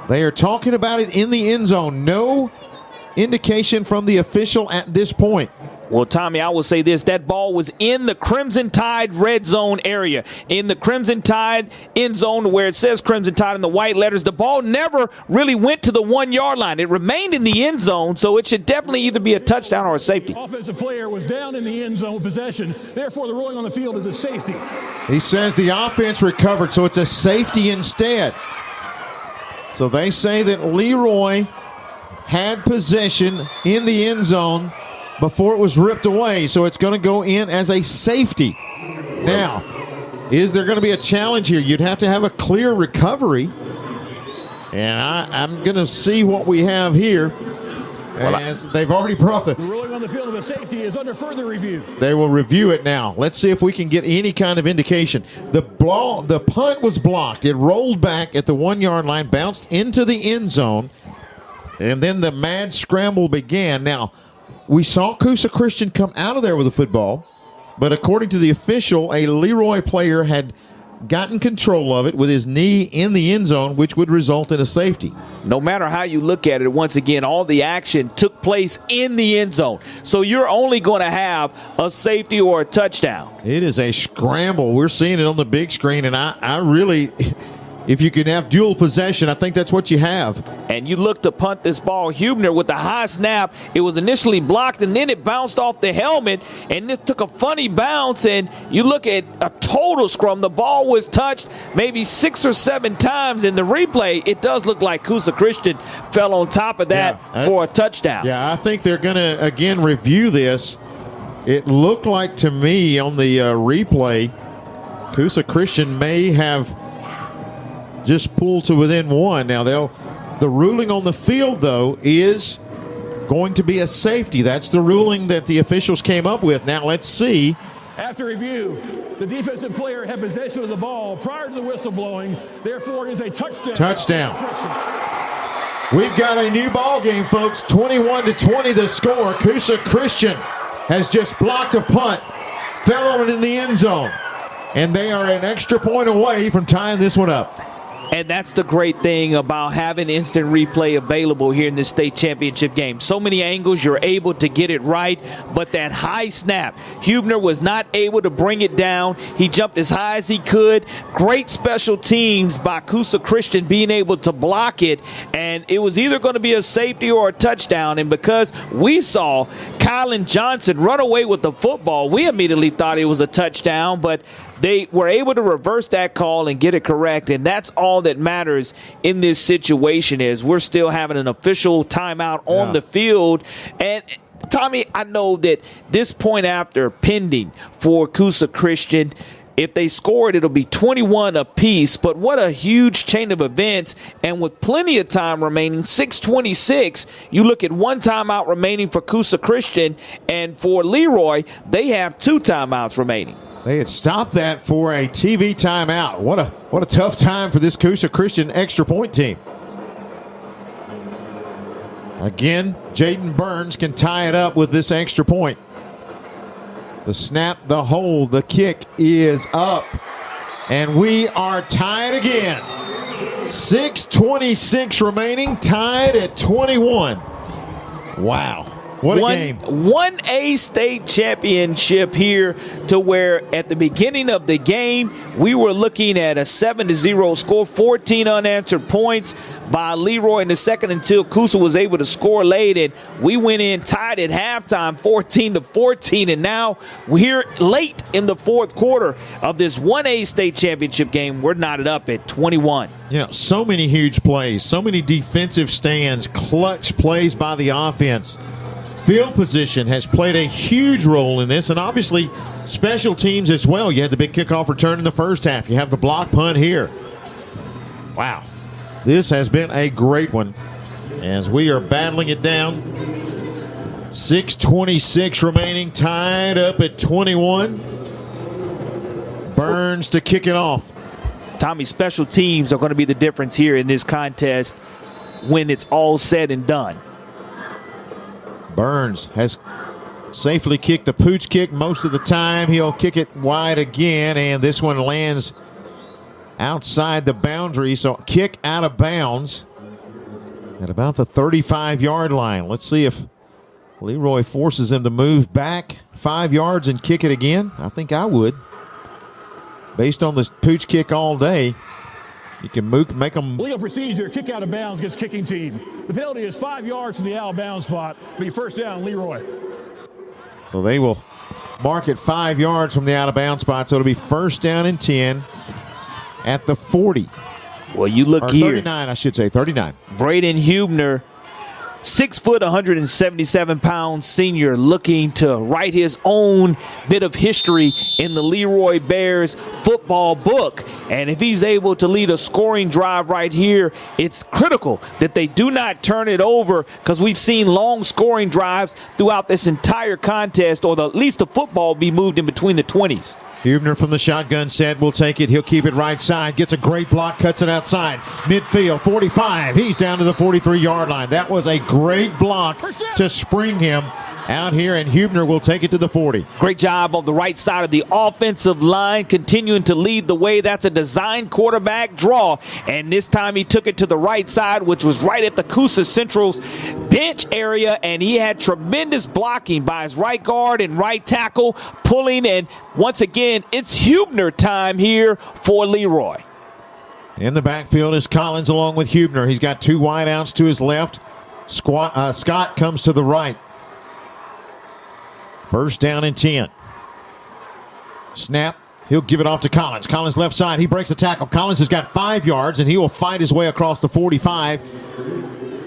They are talking about it in the end zone. No indication from the official at this point. Well, Tommy, I will say this. That ball was in the Crimson Tide red zone area. In the Crimson Tide end zone where it says Crimson Tide in the white letters. The ball never really went to the 1 yard line. It remained in the end zone, so it should definitely either be a touchdown or a safety. Offensive player was down in the end zone possession. Therefore, the ruling on the field is a safety. He says the offense recovered, so it's a safety instead. So they say that Leroy had possession in the end zone before it was ripped away, so it's going to go in as a safety. Now, is there going to be a challenge here? You'd have to have a clear recovery, and I'm going to see what we have here. As they've already brought the ruling on the field of a safety is under further review. They will review it now. Let's see if we can get any kind of indication. The punt was blocked. It rolled back at the 1 yard line, bounced into the end zone, and then the mad scramble began. Now, we saw Coosa Christian come out of there with a football, but according to the official, a Leroy player had gotten control of it with his knee in the end zone, which would result in a safety. No matter how you look at it, once again, all the action took place in the end zone. So you're only going to have a safety or a touchdown. It is a scramble. We're seeing it on the big screen, and I really, if you can have dual possession, I think that's what you have. And you look to punt this ball. Hubner with the high snap. It was initially blocked, and then it bounced off the helmet, and it took a funny bounce. And you look at a total scrum. The ball was touched maybe 6 or 7 times. In the replay, it does look like Coosa Christian fell on top of that for a touchdown. Yeah, I think they're going to, again, review this. It looked like to me on the replay, Coosa Christian may have just pulled to within 1. Now, the ruling on the field, though, is going to be a safety. That's the ruling that the officials came up with. Now, let's see. After review, the defensive player had possession of the ball prior to the whistle blowing. Therefore, it is a touchdown. Touchdown. We've got a new ball game, folks. 21-20 the score. Coosa Christian has just blocked a punt, fell on it in the end zone, and they are an extra point away from tying this one up. And that's the great thing about having instant replay available here in this state championship game. So many angles, you're able to get it right, but that high snap, Hubner was not able to bring it down. He jumped as high as he could. Great special teams by Coosa Christian being able to block it, and it was either going to be a safety or a touchdown. And because we saw Kylan Johnson run away with the football, we immediately thought it was a touchdown, but they were able to reverse that call and get it correct, and that's all that matters in this situation. Is we're still having an official timeout on the field. And Tommy, I know that this point after pending for Coosa Christian, if they score it, it'll be 21 apiece. But what a huge chain of events. And with plenty of time remaining, 6:26, you look at 1 timeout remaining for Coosa Christian, and for Leroy, they have 2 timeouts remaining. They had stopped that for a TV timeout. What a tough time for this Coosa Christian extra point team. Again, Jaden Burns can tie it up with this extra point. The snap, the hold, the kick is up. And we are tied again. 6:26 remaining, tied at 21. Wow. What a game. 1A state championship here, to where at the beginning of the game, we were looking at a 7-0 score, 14 unanswered points by Leroy in the second until Coosa was able to score late. And we went in tied at halftime, 14-14. And now we're here late in the fourth quarter of this 1A state championship game. We're knotted up at 21. Yeah, so many huge plays, so many defensive stands, clutch plays by the offense. Field position has played a huge role in this, and obviously special teams as well. You had the big kickoff return in the first half. You have the block punt here. Wow. This has been a great one as we are battling it down. 6:26 remaining, tied up at 21. Burns to kick it off. Tommy, special teams are going to be the difference here in this contest when it's all said and done. Burns has safely kicked the pooch kick most of the time. He'll kick it wide again, and this one lands outside the boundary. So kick out of bounds at about the 35-yard line. Let's see if Leroy forces him to move back 5 yards and kick it again. I think I would. Based on this pooch kick all day, you can make them. Legal procedure, kick out of bounds against kicking team. The penalty is 5 yards from the out of bounds spot. It'll be first down, Leroy. So they will mark it 5 yards from the out of bounds spot. So it'll be first down and 10 at the 40. Well, you look or here. 39, I should say, 39. Braden Hubner, 6 foot, 177 pounds senior, looking to write his own bit of history in the Leroy Bears football book. And if he's able to lead a scoring drive right here, it's critical that they do not turn it over, because we've seen long scoring drives throughout this entire contest, or at least the football be moved in between the 20s. Hubner from the shotgun set will take it. He'll keep it right side. Gets a great block. Cuts it outside. Midfield, 45. He's down to the 43-yard line. That was a great block to spring him out here, and Hubner will take it to the 40. Great job on the right side of the offensive line, continuing to lead the way. That's a design quarterback draw, and this time he took it to the right side, which was right at the Coosa Central's bench area, and he had tremendous blocking by his right guard and right tackle, pulling, and once again, it's Hubner time here for Leroy. In the backfield is Collins along with Hubner. He's got 2 wideouts to his left. Scott comes to the right. First down and 10. Snap. He'll give it off to Collins. Collins left side. He breaks the tackle. Collins has got 5 yards, and he will fight his way across the 45.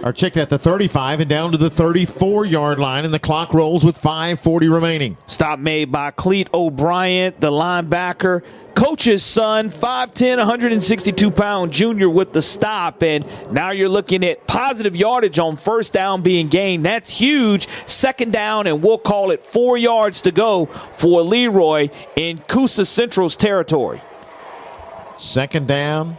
Or check that, the 35, and down to the 34-yard line, and the clock rolls with 5:40 remaining. Stop made by Cleet O'Brien, the linebacker. Coach's son, 5'10", 162-pound junior with the stop. And now you're looking at positive yardage on first down being gained. That's huge. Second down, and we'll call it 4 yards to go for Leroy in Coosa Central's territory. Second down.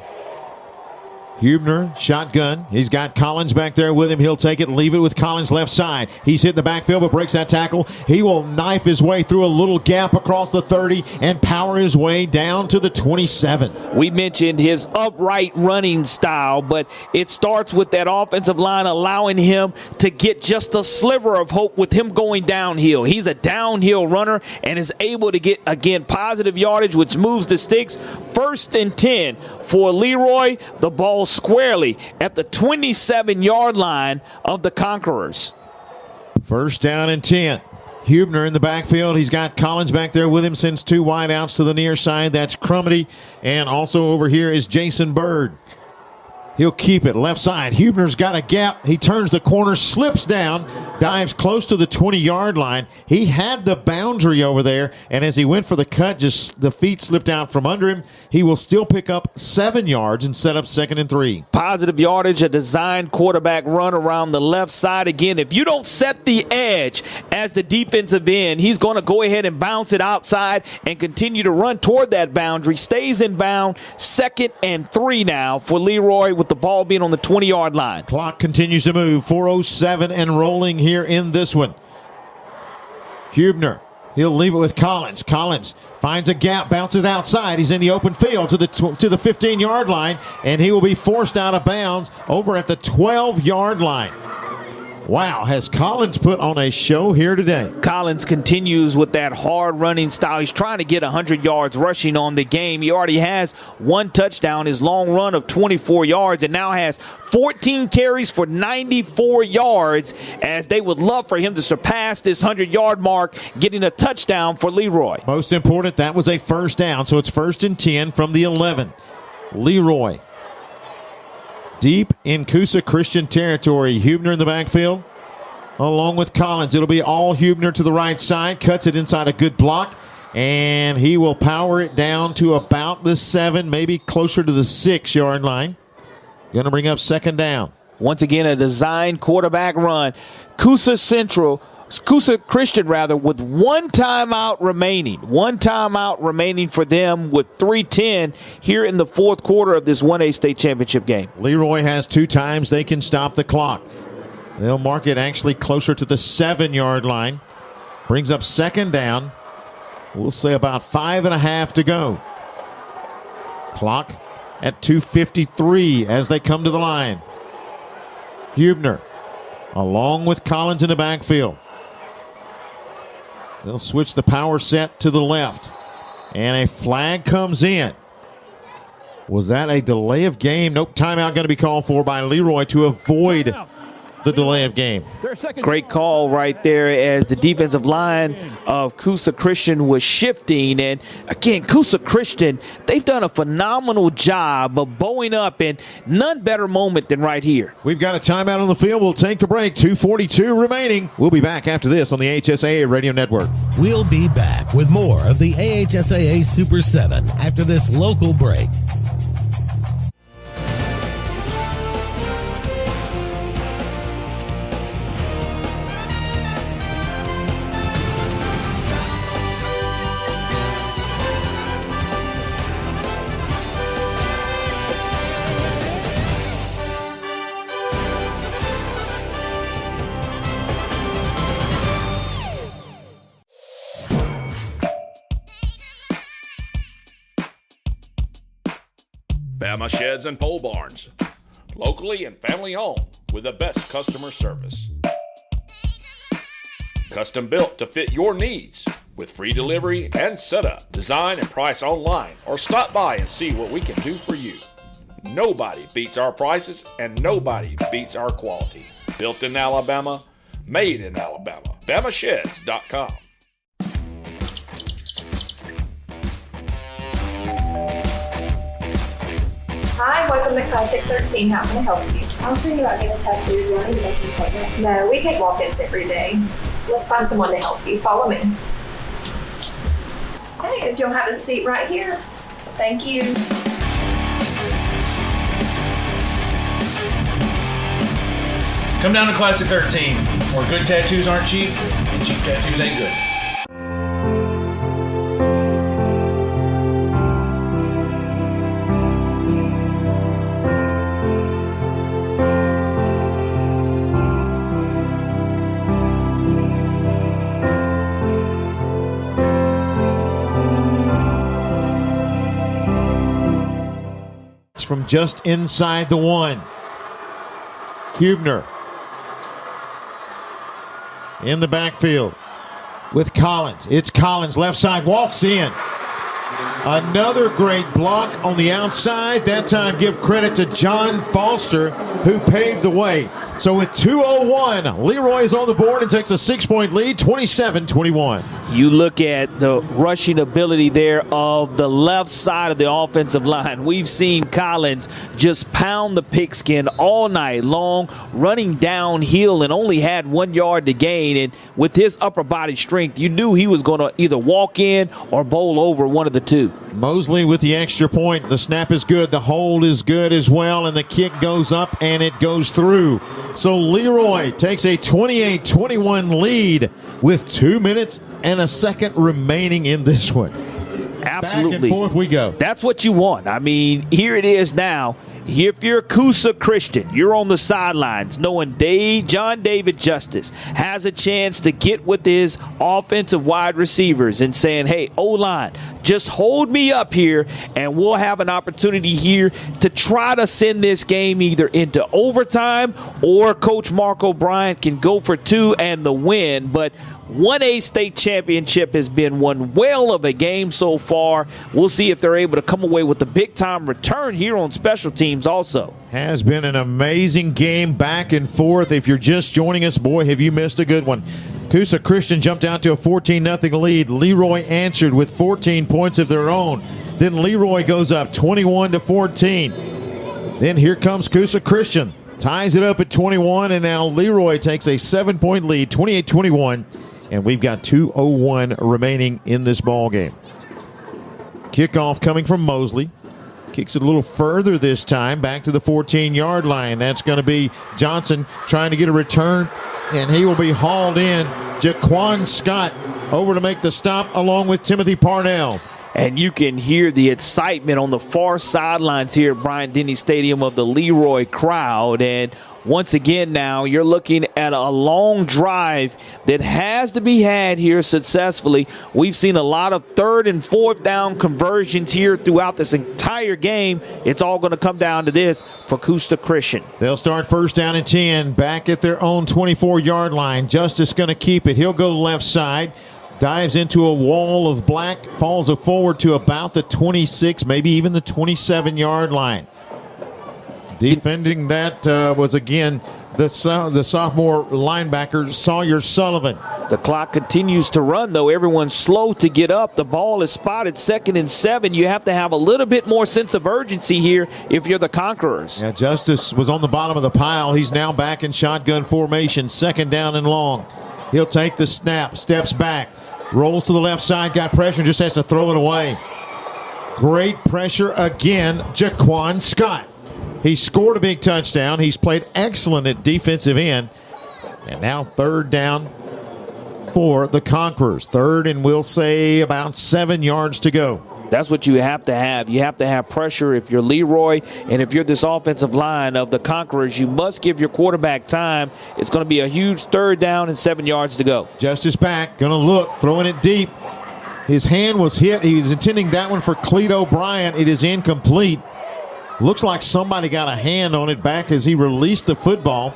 Hubner, shotgun. He's got Collins back there with him. He'll take it and leave it with Collins left side. He's hit the backfield but breaks that tackle. He will knife his way through a little gap across the 30 and power his way down to the 27. We mentioned his upright running style, but it starts with that offensive line allowing him to get just a sliver of hope with him going downhill. He's a downhill runner and is able to get, again, positive yardage, which moves the sticks. First and 10 for Leroy. The ball squarely at the 27-yard line of the Conquerors. First down and 10. Hubner in the backfield. He's got Collins back there with him, sends 2 wideouts to the near side. That's Crumity. And also over here is Jason Bird. He'll keep it left side. Hubner's got a gap. He turns the corner, slips down, dives close to the 20-yard line. He had the boundary over there, and as he went for the cut, just the feet slipped out from under him. He will still pick up 7 yards and set up 2nd and 3. Positive yardage, a designed quarterback run around the left side. Again, if you don't set the edge as the defensive end, he's going to go ahead and bounce it outside and continue to run toward that boundary. Stays in bound. 2nd and 3 now for Leroy with the ball being on the 20-yard line. Clock continues to move. 4:07 and rolling here in this one. Hubner, he'll leave it with Collins. Collins finds a gap, bounces outside. He's in the open field to the 15-yard line, and he will be forced out of bounds over at the 12-yard line. Wow, has Collins put on a show here today? Collins continues with that hard running style. He's trying to get 100 yards rushing on the game. He already has 1 touchdown, his long run of 24 yards, and now has 14 carries for 94 yards, as they would love for him to surpass this 100-yard mark, getting a touchdown for Leroy. Most important, that was a first down, so it's 1st and 10 from the 11. Leroy. Deep in Coosa Christian territory. Hubner in the backfield along with Collins. It'll be all Hubner to the right side. Cuts it inside a good block, and he will power it down to about the 7, maybe closer to the 6-yard line. Going to bring up 2nd down. Once again, a designed quarterback run. Coosa Christian, with 1 timeout remaining. 1 timeout remaining for them with 3:10 here in the 4th quarter of this 1A state championship game. Leroy has 2 times they can stop the clock. They'll mark it actually closer to the 7-yard line. Brings up 2nd down. We'll say about 5.5 to go. Clock at 2:53 as they come to the line. Hubner along with Collins in the backfield. They'll switch the power set to the left. And a flag comes in. Was that a delay of game? Nope, timeout going to be called for by Leroy to avoid the delay of game. Great call right there as the defensive line of Coosa Christian was shifting. And again, Coosa Christian, they've done a phenomenal job of bowing up, and none better moment than right here. We've got a timeout on the field. We'll take the break. 2:42 remaining. We'll be back after this on the AHSAA Radio Network. We'll be back with more of the AHSAA Super 7 after this local break. Bama Sheds and Pole Barns. Locally and family owned with the best customer service. Custom built to fit your needs with free delivery and setup. Design and price online or stop by and see what we can do for you. Nobody beats our prices and nobody beats our quality. Built in Alabama, made in Alabama. BamaSheds.com. Hi, welcome to Classic 13. How can I help you? I was thinking about getting a tattoo. Do you want me to make an appointment? No, we take walk-ins every day. Let's find someone to help you. Follow me. Hey, if you'll have a seat right here. Thank you. Come down to Classic 13, where good tattoos aren't cheap and cheap tattoos ain't good. From just inside the one. Hubner in the backfield with Collins. It's Collins, left side, walks in. Another great block on the outside. That time give credit to John Foster, who paved the way. So with 2:01, Leroy is on the board and takes a 6-point lead, 27-21. You look at the rushing ability there of the left side of the offensive line. We've seen Collins just pound the pigskin all night long, running downhill and only had 1 yard to gain. And with his upper body strength, you knew he was going to either walk in or bowl over, one of the two. Mosley with the extra point. The snap is good. The hold is good as well. And the kick goes up and it goes through. So Leroy takes a 28-21 lead with 2 minutes and a second remaining in this one. Absolutely. Back and forth we go. That's what you want. I mean, here it is now. If you're Coosa Christian, you're on the sidelines knowing John David Justice has a chance to get with his offensive wide receivers and saying, hey, O-line, just hold me up here and we'll have an opportunity here to try to send this game either into overtime or Coach Mark O'Brien can go for 2 and the win. But 1A state championship has been one whale of a game so far. We'll see if they're able to come away with a big-time return here on special teams also. Has been an amazing game back and forth. If you're just joining us, boy, have you missed a good one. Coosa Christian jumped out to a 14-0 lead. Leroy answered with 14 points of their own. Then Leroy goes up 21-14. Then here comes Coosa Christian. Ties it up at 21, and now Leroy takes a 7-point lead, 28-21. And we've got 2:01 remaining in this ball game. Kickoff coming from Mosley. Kicks it a little further this time, back to the 14-yard line. That's going to be Johnson trying to get a return, and he will be hauled in. Jaquan Scott over to make the stop along with Timothy Parnell. And you can hear the excitement on the far sidelines here at Bryant-Denny Stadium of the Leroy crowd. And once again now, you're looking at a long drive that has to be had here successfully. We've seen a lot of 3rd and 4th down conversions here throughout this entire game. It's all going to come down to this for Coosa Christian. They'll start 1st down and 10 back at their own 24-yard line. Justice going to keep it. He'll go left side. Dives into a wall of black, falls forward to about the 26, maybe even the 27-yard line. Defending that was, again, the sophomore linebacker, Sawyer Sullivan. The clock continues to run, though. Everyone's slow to get up. The ball is spotted 2nd and 7. You have to have a little bit more sense of urgency here if you're the Conquerors. Yeah, Justice was on the bottom of the pile. He's now back in shotgun formation, 2nd down and long. He'll take the snap, steps back, rolls to the left side, got pressure, just has to throw it away. Great pressure again, Jaquan Scott. He scored a big touchdown. He's played excellent at defensive end. And now 3rd down for the Conquerors. 3rd and we'll say about 7 yards to go. That's what you have to have. You have to have pressure if you're Leroy, and if you're this offensive line of the Conquerors, you must give your quarterback time. It's going to be a huge 3rd down and 7 yards to go. Justice back, going to look, throwing it deep. His hand was hit. He was intending that one for Cleto Bryant. It is incomplete. Looks like somebody got a hand on it back as he released the football.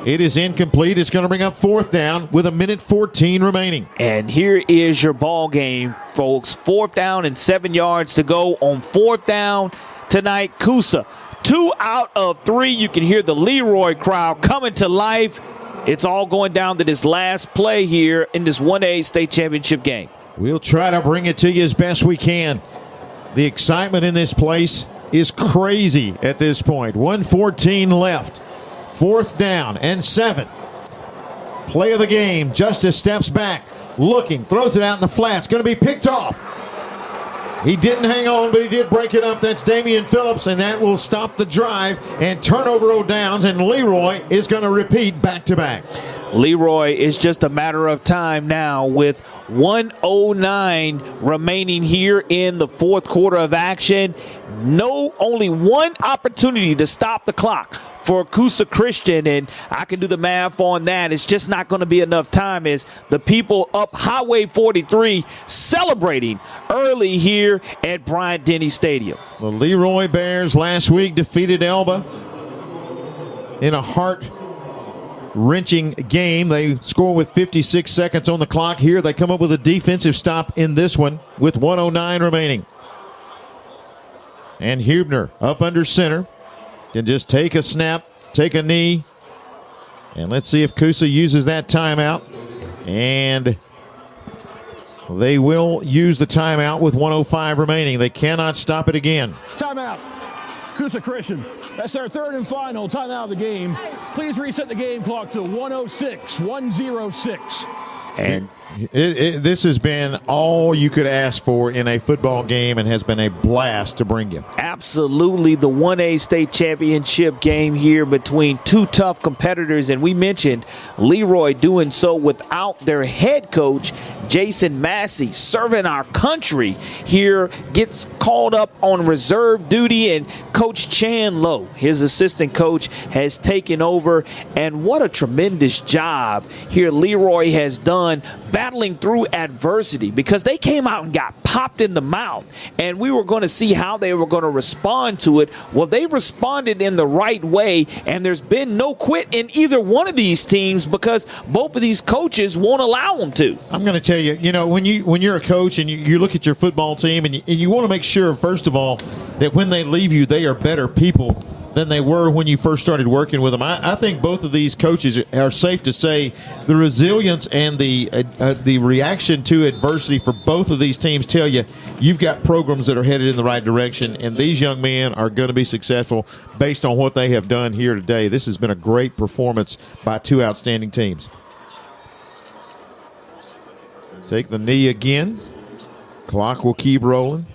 It is incomplete. It's going to bring up 4th down with 1:14 remaining. And here is your ball game, folks. 4th down and 7 yards to go on 4th down tonight. Coosa 2 out of 3. You can hear the Leroy crowd coming to life. It's all going down to this last play here in this 1A state championship game. We'll try to bring it to you as best we can. The excitement in this place is crazy at this point. 1:14 left. 4th down and 7. Play of the game. Justice steps back, looking, throws it out in the flats. Going to be picked off. He didn't hang on, but he did break it up. That's Damian Phillips, and that will stop the drive and turnover O'Downs, and Leroy is going to repeat back-to-back. Leroy is just a matter of time now with 1:09 remaining here in the 4th quarter of action. Only one opportunity to stop the clock for Coosa Christian, and I can do the math on that. It's just not going to be enough time as the people up Highway 43 celebrating early here at Bryant-Denny Stadium. The Leroy Bears last week defeated Elba in a heart-wrenching game. They score with 56 seconds on the clock. Here they come up with a defensive stop in this one with 1:09 remaining. And Hubner up under center. Can just take a snap, take a knee, and let's see if Coosa uses that timeout. And they will use the timeout with 1:05 remaining. They cannot stop it again. Timeout. Coosa Christian. That's our 3rd and final timeout of the game. Please reset the game clock to 106. And this has been all you could ask for in a football game and has been a blast to bring you. Absolutely, the 1A state championship game here between two tough competitors, and we mentioned Leroy doing so without their head coach, Jason Massey, serving our country here, gets called up on reserve duty, and Coach Chan Lowe, his assistant coach, has taken over, and what a tremendous job here Leroy has done battling through adversity, because they came out and got popped in the mouth, and we were going to see how they were going to respond to it. Well, they responded in the right way, and there's been no quit in either one of these teams because both of these coaches won't allow them to. I'm going to tell you, when you're a coach and you look at your football team and you want to make sure, first of all, that when they leave you, they are better people than they were when you first started working with them. I think both of these coaches are safe to say the resilience and the reaction to adversity for both of these teams tell you you've got programs that are headed in the right direction, and these young men are going to be successful based on what they have done here today. This has been a great performance by two outstanding teams. Take the knee again. Clock will keep rolling.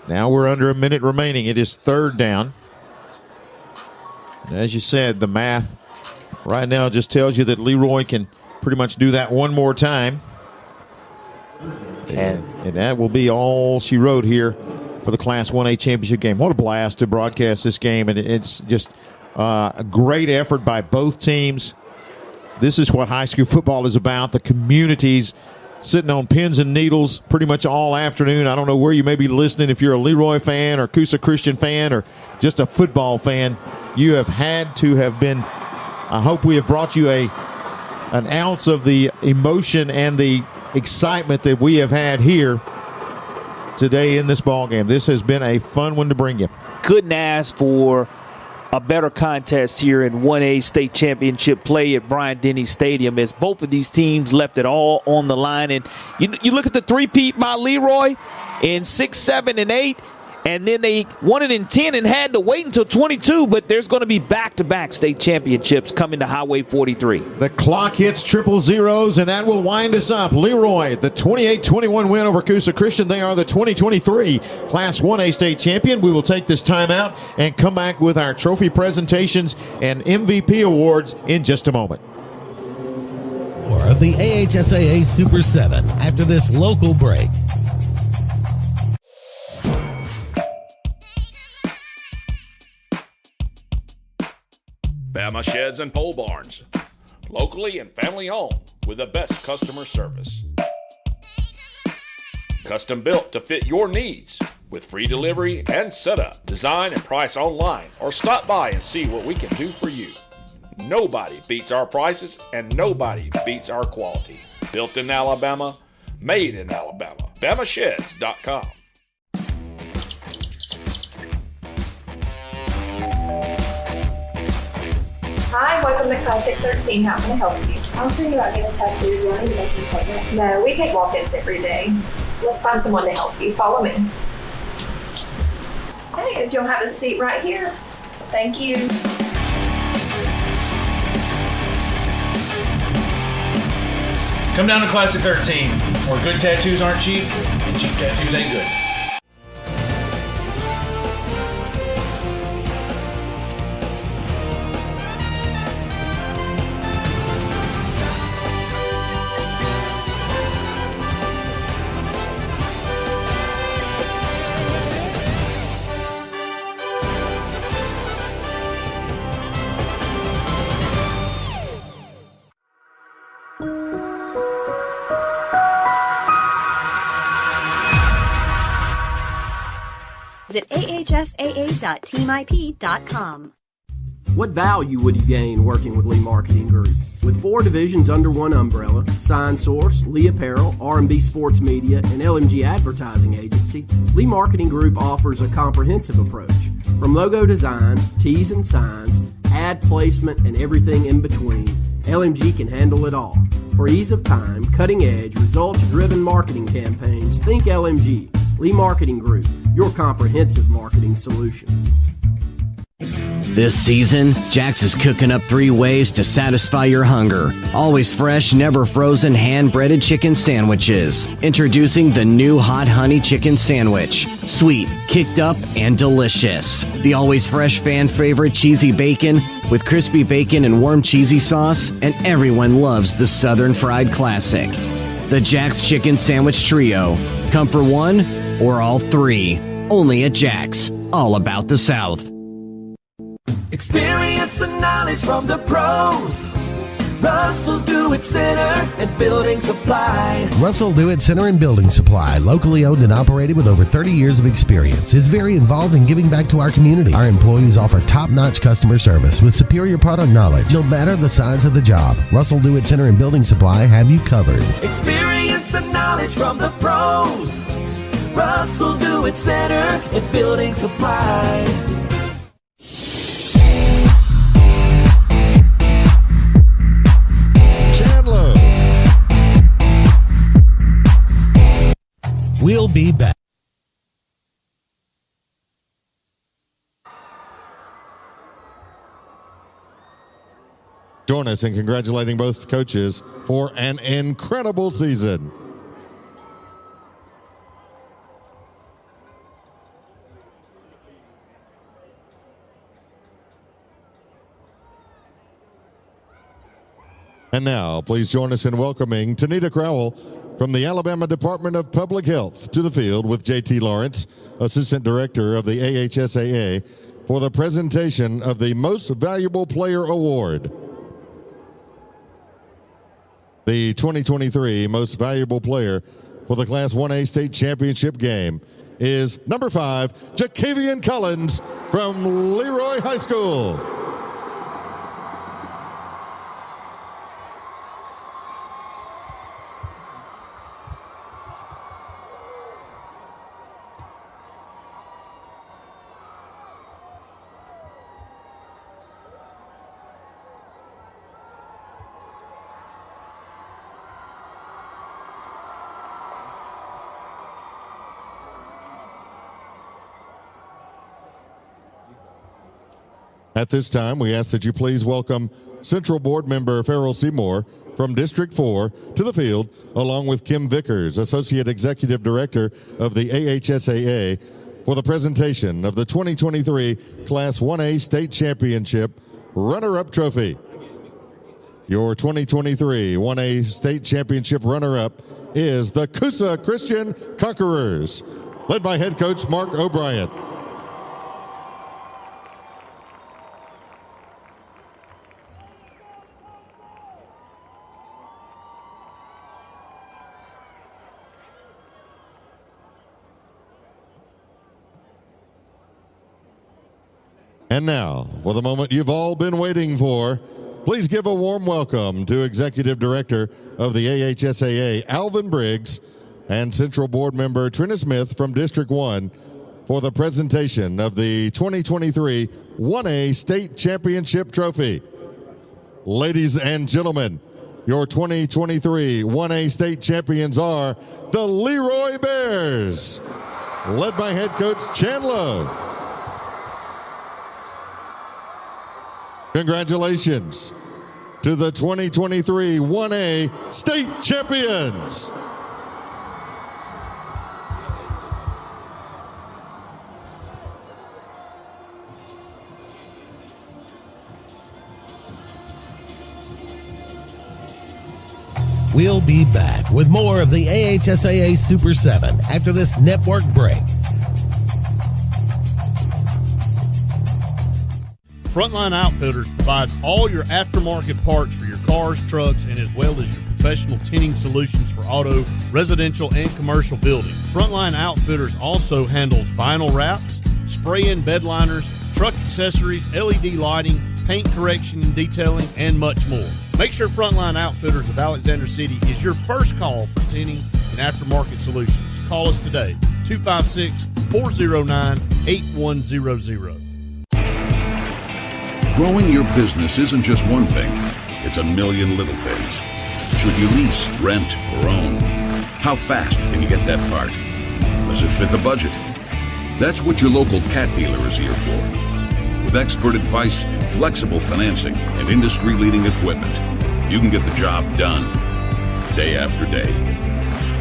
Now we're under a minute remaining. It is 3rd down. As you said, the math right now just tells you that Leroy can pretty much do that one more time. And that will be all she wrote here for the Class 1A championship game. What a blast to broadcast this game. And it's just a great effort by both teams. This is what high school football is about. The communities sitting on pins and needles pretty much all afternoon. I don't know where you may be listening, if you're a Leroy fan or Coosa Christian fan or just a football fan. You have had to have been, I hope we have brought you an ounce of the emotion and the excitement that we have had here today in this ball game. This has been a fun one to bring you. Couldn't ask for a better contest here in 1A state championship play at Bryant-Denny Stadium, as both of these teams left it all on the line. And you look at the three-peat by Leroy in 6, 7, and 8, and then they won it in 10 and had to wait until 22, but there's going to be back-to-back state championships coming to Highway 43. The clock hits triple zeros, and that will wind us up. Leroy, the 28-21 win over Coosa Christian. They are the 2023 Class 1A state champion. We will take this time out and come back with our trophy presentations and MVP awards in just a moment. More of the AHSAA Super 7 after this local break. Bama Sheds and Pole Barns, locally and family owned with the best customer service. Custom built to fit your needs with free delivery and setup. Design and price online or stop by and see what we can do for you. Nobody beats our prices and nobody beats our quality. Built in Alabama, made in BamaSheds.com. Hi, welcome to Classic 13. How can I help you? I was thinking about getting a tattoo. Do I need to make an appointment? No, we take walk-ins every day. Let's find someone to help you. Follow me. Hey, if you'll have a seat right here. Thank you. Come down to Classic 13, where good tattoos aren't cheap and cheap tattoos ain't good. Visit AHSAA.teamip.com. What value would you gain working with Lee Marketing Group? With 4 divisions under one umbrella, Sign Source, Lee Apparel, R&B Sports Media, and LMG Advertising Agency, Lee Marketing Group offers a comprehensive approach. From logo design, tees and signs, ad placement, and everything in between, LMG can handle it all. For ease of time, cutting-edge, results-driven marketing campaigns, think LMG. Lee Marketing Group, your comprehensive marketing solution. This season, Jax is cooking up 3 ways to satisfy your hunger. Always fresh, never frozen, hand-breaded chicken sandwiches. Introducing the new Hot Honey Chicken Sandwich. Sweet, kicked up, and delicious. The always fresh fan favorite cheesy bacon with crispy bacon and warm cheesy sauce, and everyone loves the Southern Fried Classic. The Jax Chicken Sandwich Trio. Come for one or all 3. Only at Jax. All about the South. Experience and knowledge from the pros. Russell Do-It Center and Building Supply. Russell Do-It Center and Building Supply, locally owned and operated with over 30 years of experience, is very involved in giving back to our community. Our employees offer top-notch customer service with superior product knowledge, no matter the size of the job. Russell Do-It Center and Building Supply have you covered. Experience and knowledge from the pros. Russell Do-It Center and Building Supply. We'll be back. Join us in congratulating both coaches for an incredible season. And now, please join us in welcoming Tanita Crowell from the Alabama Department of Public Health to the field with J.T. Lawrence, Assistant Director of the AHSAA, for the presentation of the Most Valuable Player Award. The 2023 Most Valuable Player for the Class 1A State Championship game is number 5, Jacavian Collins from Leroy High School. At this time, we ask that you please welcome Central Board Member Farrell Seymour from District 4 to the field, along with Kim Vickers, Associate Executive Director of the AHSAA, for the presentation of the 2023 Class 1A State Championship Runner-Up Trophy. Your 2023 1A State Championship runner-up is the Coosa Christian Conquerors, led by head coach Mark O'Brien. And now, for the moment you've all been waiting for, please give a warm welcome to Executive Director of the AHSAA, Alvin Briggs, and Central Board Member Trina Smith from District 1 for the presentation of the 2023 1A State Championship Trophy. Ladies and gentlemen, your 2023 1A state champions are the Leroy Bears, led by head coach Chan Lowe. Congratulations to the 2023 1A state champions. We'll be back with more of the AHSAA Super 7 after this network break. Frontline Outfitters provides all your aftermarket parts for your cars, trucks, and as well as your professional tinting solutions for auto, residential, and commercial building. Frontline Outfitters also handles vinyl wraps, spray-in bed liners, truck accessories, LED lighting, paint correction and detailing, and much more. Make sure Frontline Outfitters of Alexander City is your first call for tinting and aftermarket solutions. Call us today, 256-409-8100. Growing your business isn't just one thing. It's a million little things. Should you lease, rent, or own? How fast can you get that part? Does it fit the budget? That's what your local Cat dealer is here for. With expert advice, flexible financing, and industry-leading equipment, you can get the job done day after day.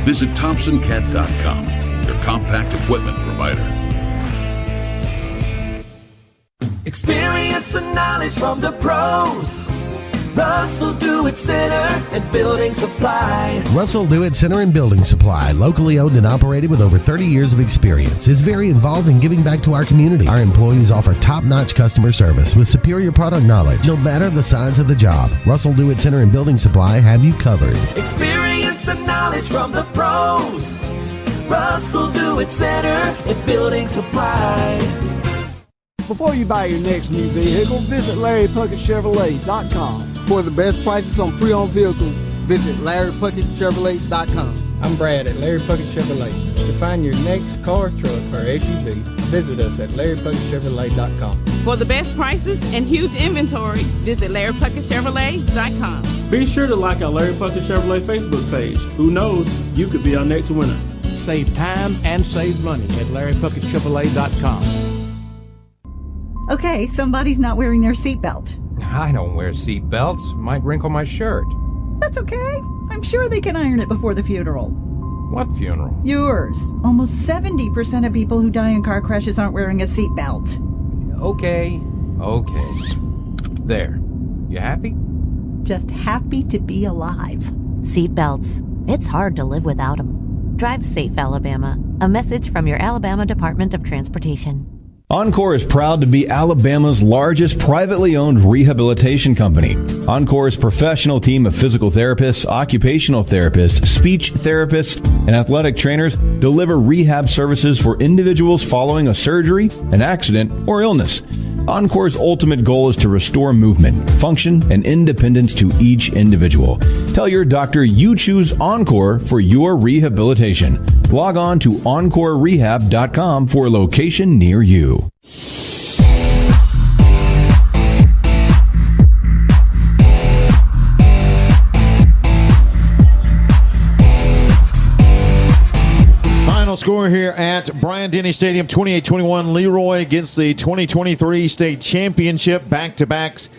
Visit ThompsonCat.com, your compact equipment provider. Experience and knowledge from the pros. Russell Do-It Center and Building Supply. Russell Do-It Center and Building Supply, locally owned and operated with over 30 years of experience, is very involved in giving back to our community. Our employees offer top-notch customer service with superior product knowledge, no matter the size of the job. Russell Do-It Center and Building Supply have you covered. Experience and knowledge from the pros. Russell Do-It Center and Building Supply. Before you buy your next new vehicle, visit LarryPuckettChevrolet.com. For the best prices on pre-owned vehicles, visit LarryPuckettChevrolet.com. I'm Brad at Larry Puckett Chevrolet. To find your next car, truck, or SUV, visit us at LarryPuckettChevrolet.com. For the best prices and huge inventory, visit LarryPuckettChevrolet.com. Be sure to like our Larry Puckett Chevrolet Facebook page. Who knows, you could be our next winner. Save time and save money at LarryPuckettChevrolet.com. Okay, somebody's not wearing their seatbelt. I don't wear seatbelts. Might wrinkle my shirt. That's okay. I'm sure they can iron it before the funeral. What funeral? Yours. Almost 70% of people who die in car crashes aren't wearing a seatbelt. Okay. There. You happy? Just happy to be alive. Seatbelts. It's hard to live without them. Drive safe, Alabama. A message from your Alabama Department of Transportation. Encore is proud to be Alabama's largest privately owned rehabilitation company. Encore's professional team of physical therapists, occupational therapists, speech therapists, and athletic trainers deliver rehab services for individuals following a surgery, an accident, or illness. Encore's ultimate goal is to restore movement, function, and independence to each individual. Tell your doctor you choose Encore for your rehabilitation. Log on to EncoreRehab.com for a location near you. Final score here at Bryant-Denny Stadium, 28-21. Leroy against the 2023 state championship. Back-to-backs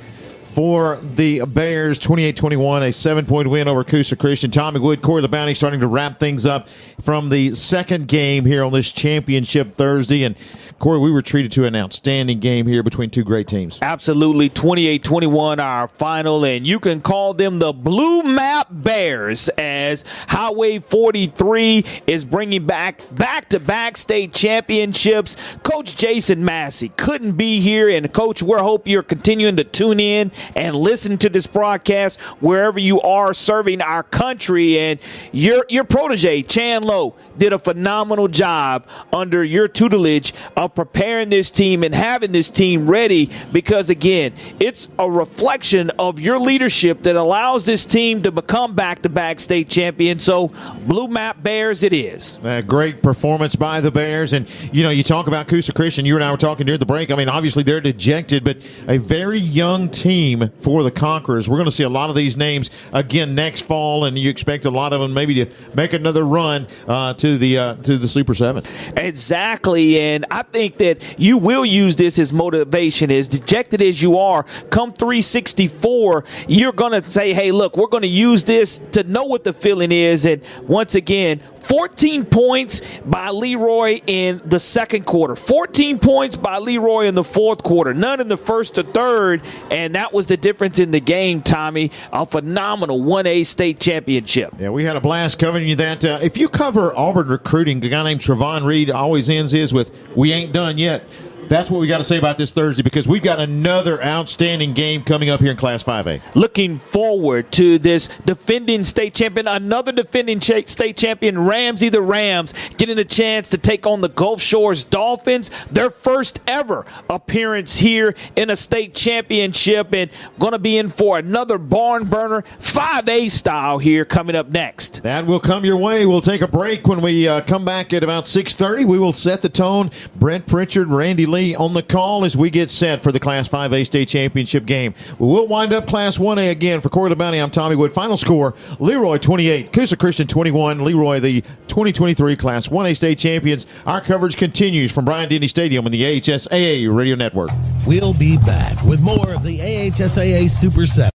for the Bears, 28-21, a 7-point win over Coosa Christian. Tommy Wood, Corey LeBounty starting to wrap things up from the second game here on this championship Thursday. And Corey, we were treated to an outstanding game here between two great teams. Absolutely. 28-21 our final, and you can call them the Blue Map Bears, as Highway 43 is bringing back-to-back state championships. Coach Jason Massey couldn't be here, and Coach, we hope you're continuing to tune in and listen to this broadcast wherever you are serving our country. And your protege, Chan Lowe, did a phenomenal job under your tutelage of of preparing this team and having this team ready because, again, it's a reflection of your leadership that allows this team to become back-to-back state champions. So, Blue Map Bears it is. Great performance by the Bears. And, you talk about Coosa Christian. You and I were talking during the break. I mean, obviously they're dejected, but a very young team for the Conquerors. We're going to see a lot of these names again next fall, and you expect a lot of them maybe to make another run to the Super 7. Exactly, and I think that you will use this as motivation. As dejected as you are, come 364, you're going to say, hey, look, we're going to use this to know what the feeling is. And once again, 14 points by Leroy in the second quarter. 14 points by Leroy in the fourth quarter. None in the first or third, and that was the difference in the game, Tommy. A phenomenal 1A state championship. Yeah, we had a blast covering you that. If you cover Auburn recruiting, a guy named Trevon Reed always ends his with, we ain't done yet. That's what we got to say about this Thursday because we've got another outstanding game coming up here in Class 5A. Looking forward to this defending state champion, another defending state champion, Ramsey the Rams, getting a chance to take on the Gulf Shores Dolphins, their first ever appearance here in a state championship, and going to be in for another barn burner, 5A style here coming up next. That will come your way. We'll take a break. When we come back at about 6:30, we will set the tone. Brent Pritchard, Randy Lee on the call as we get set for the Class 5A state championship game. We will wind up Class 1A again. For Corey LeBounty, I'm Tommy Wood. Final score, Leroy 28, Coosa Christian 21. Leroy, the 2023 Class 1A state champions. Our coverage continues from Bryant-Denny Stadium on the AHSAA Radio Network. We'll be back with more of the AHSAA Super 7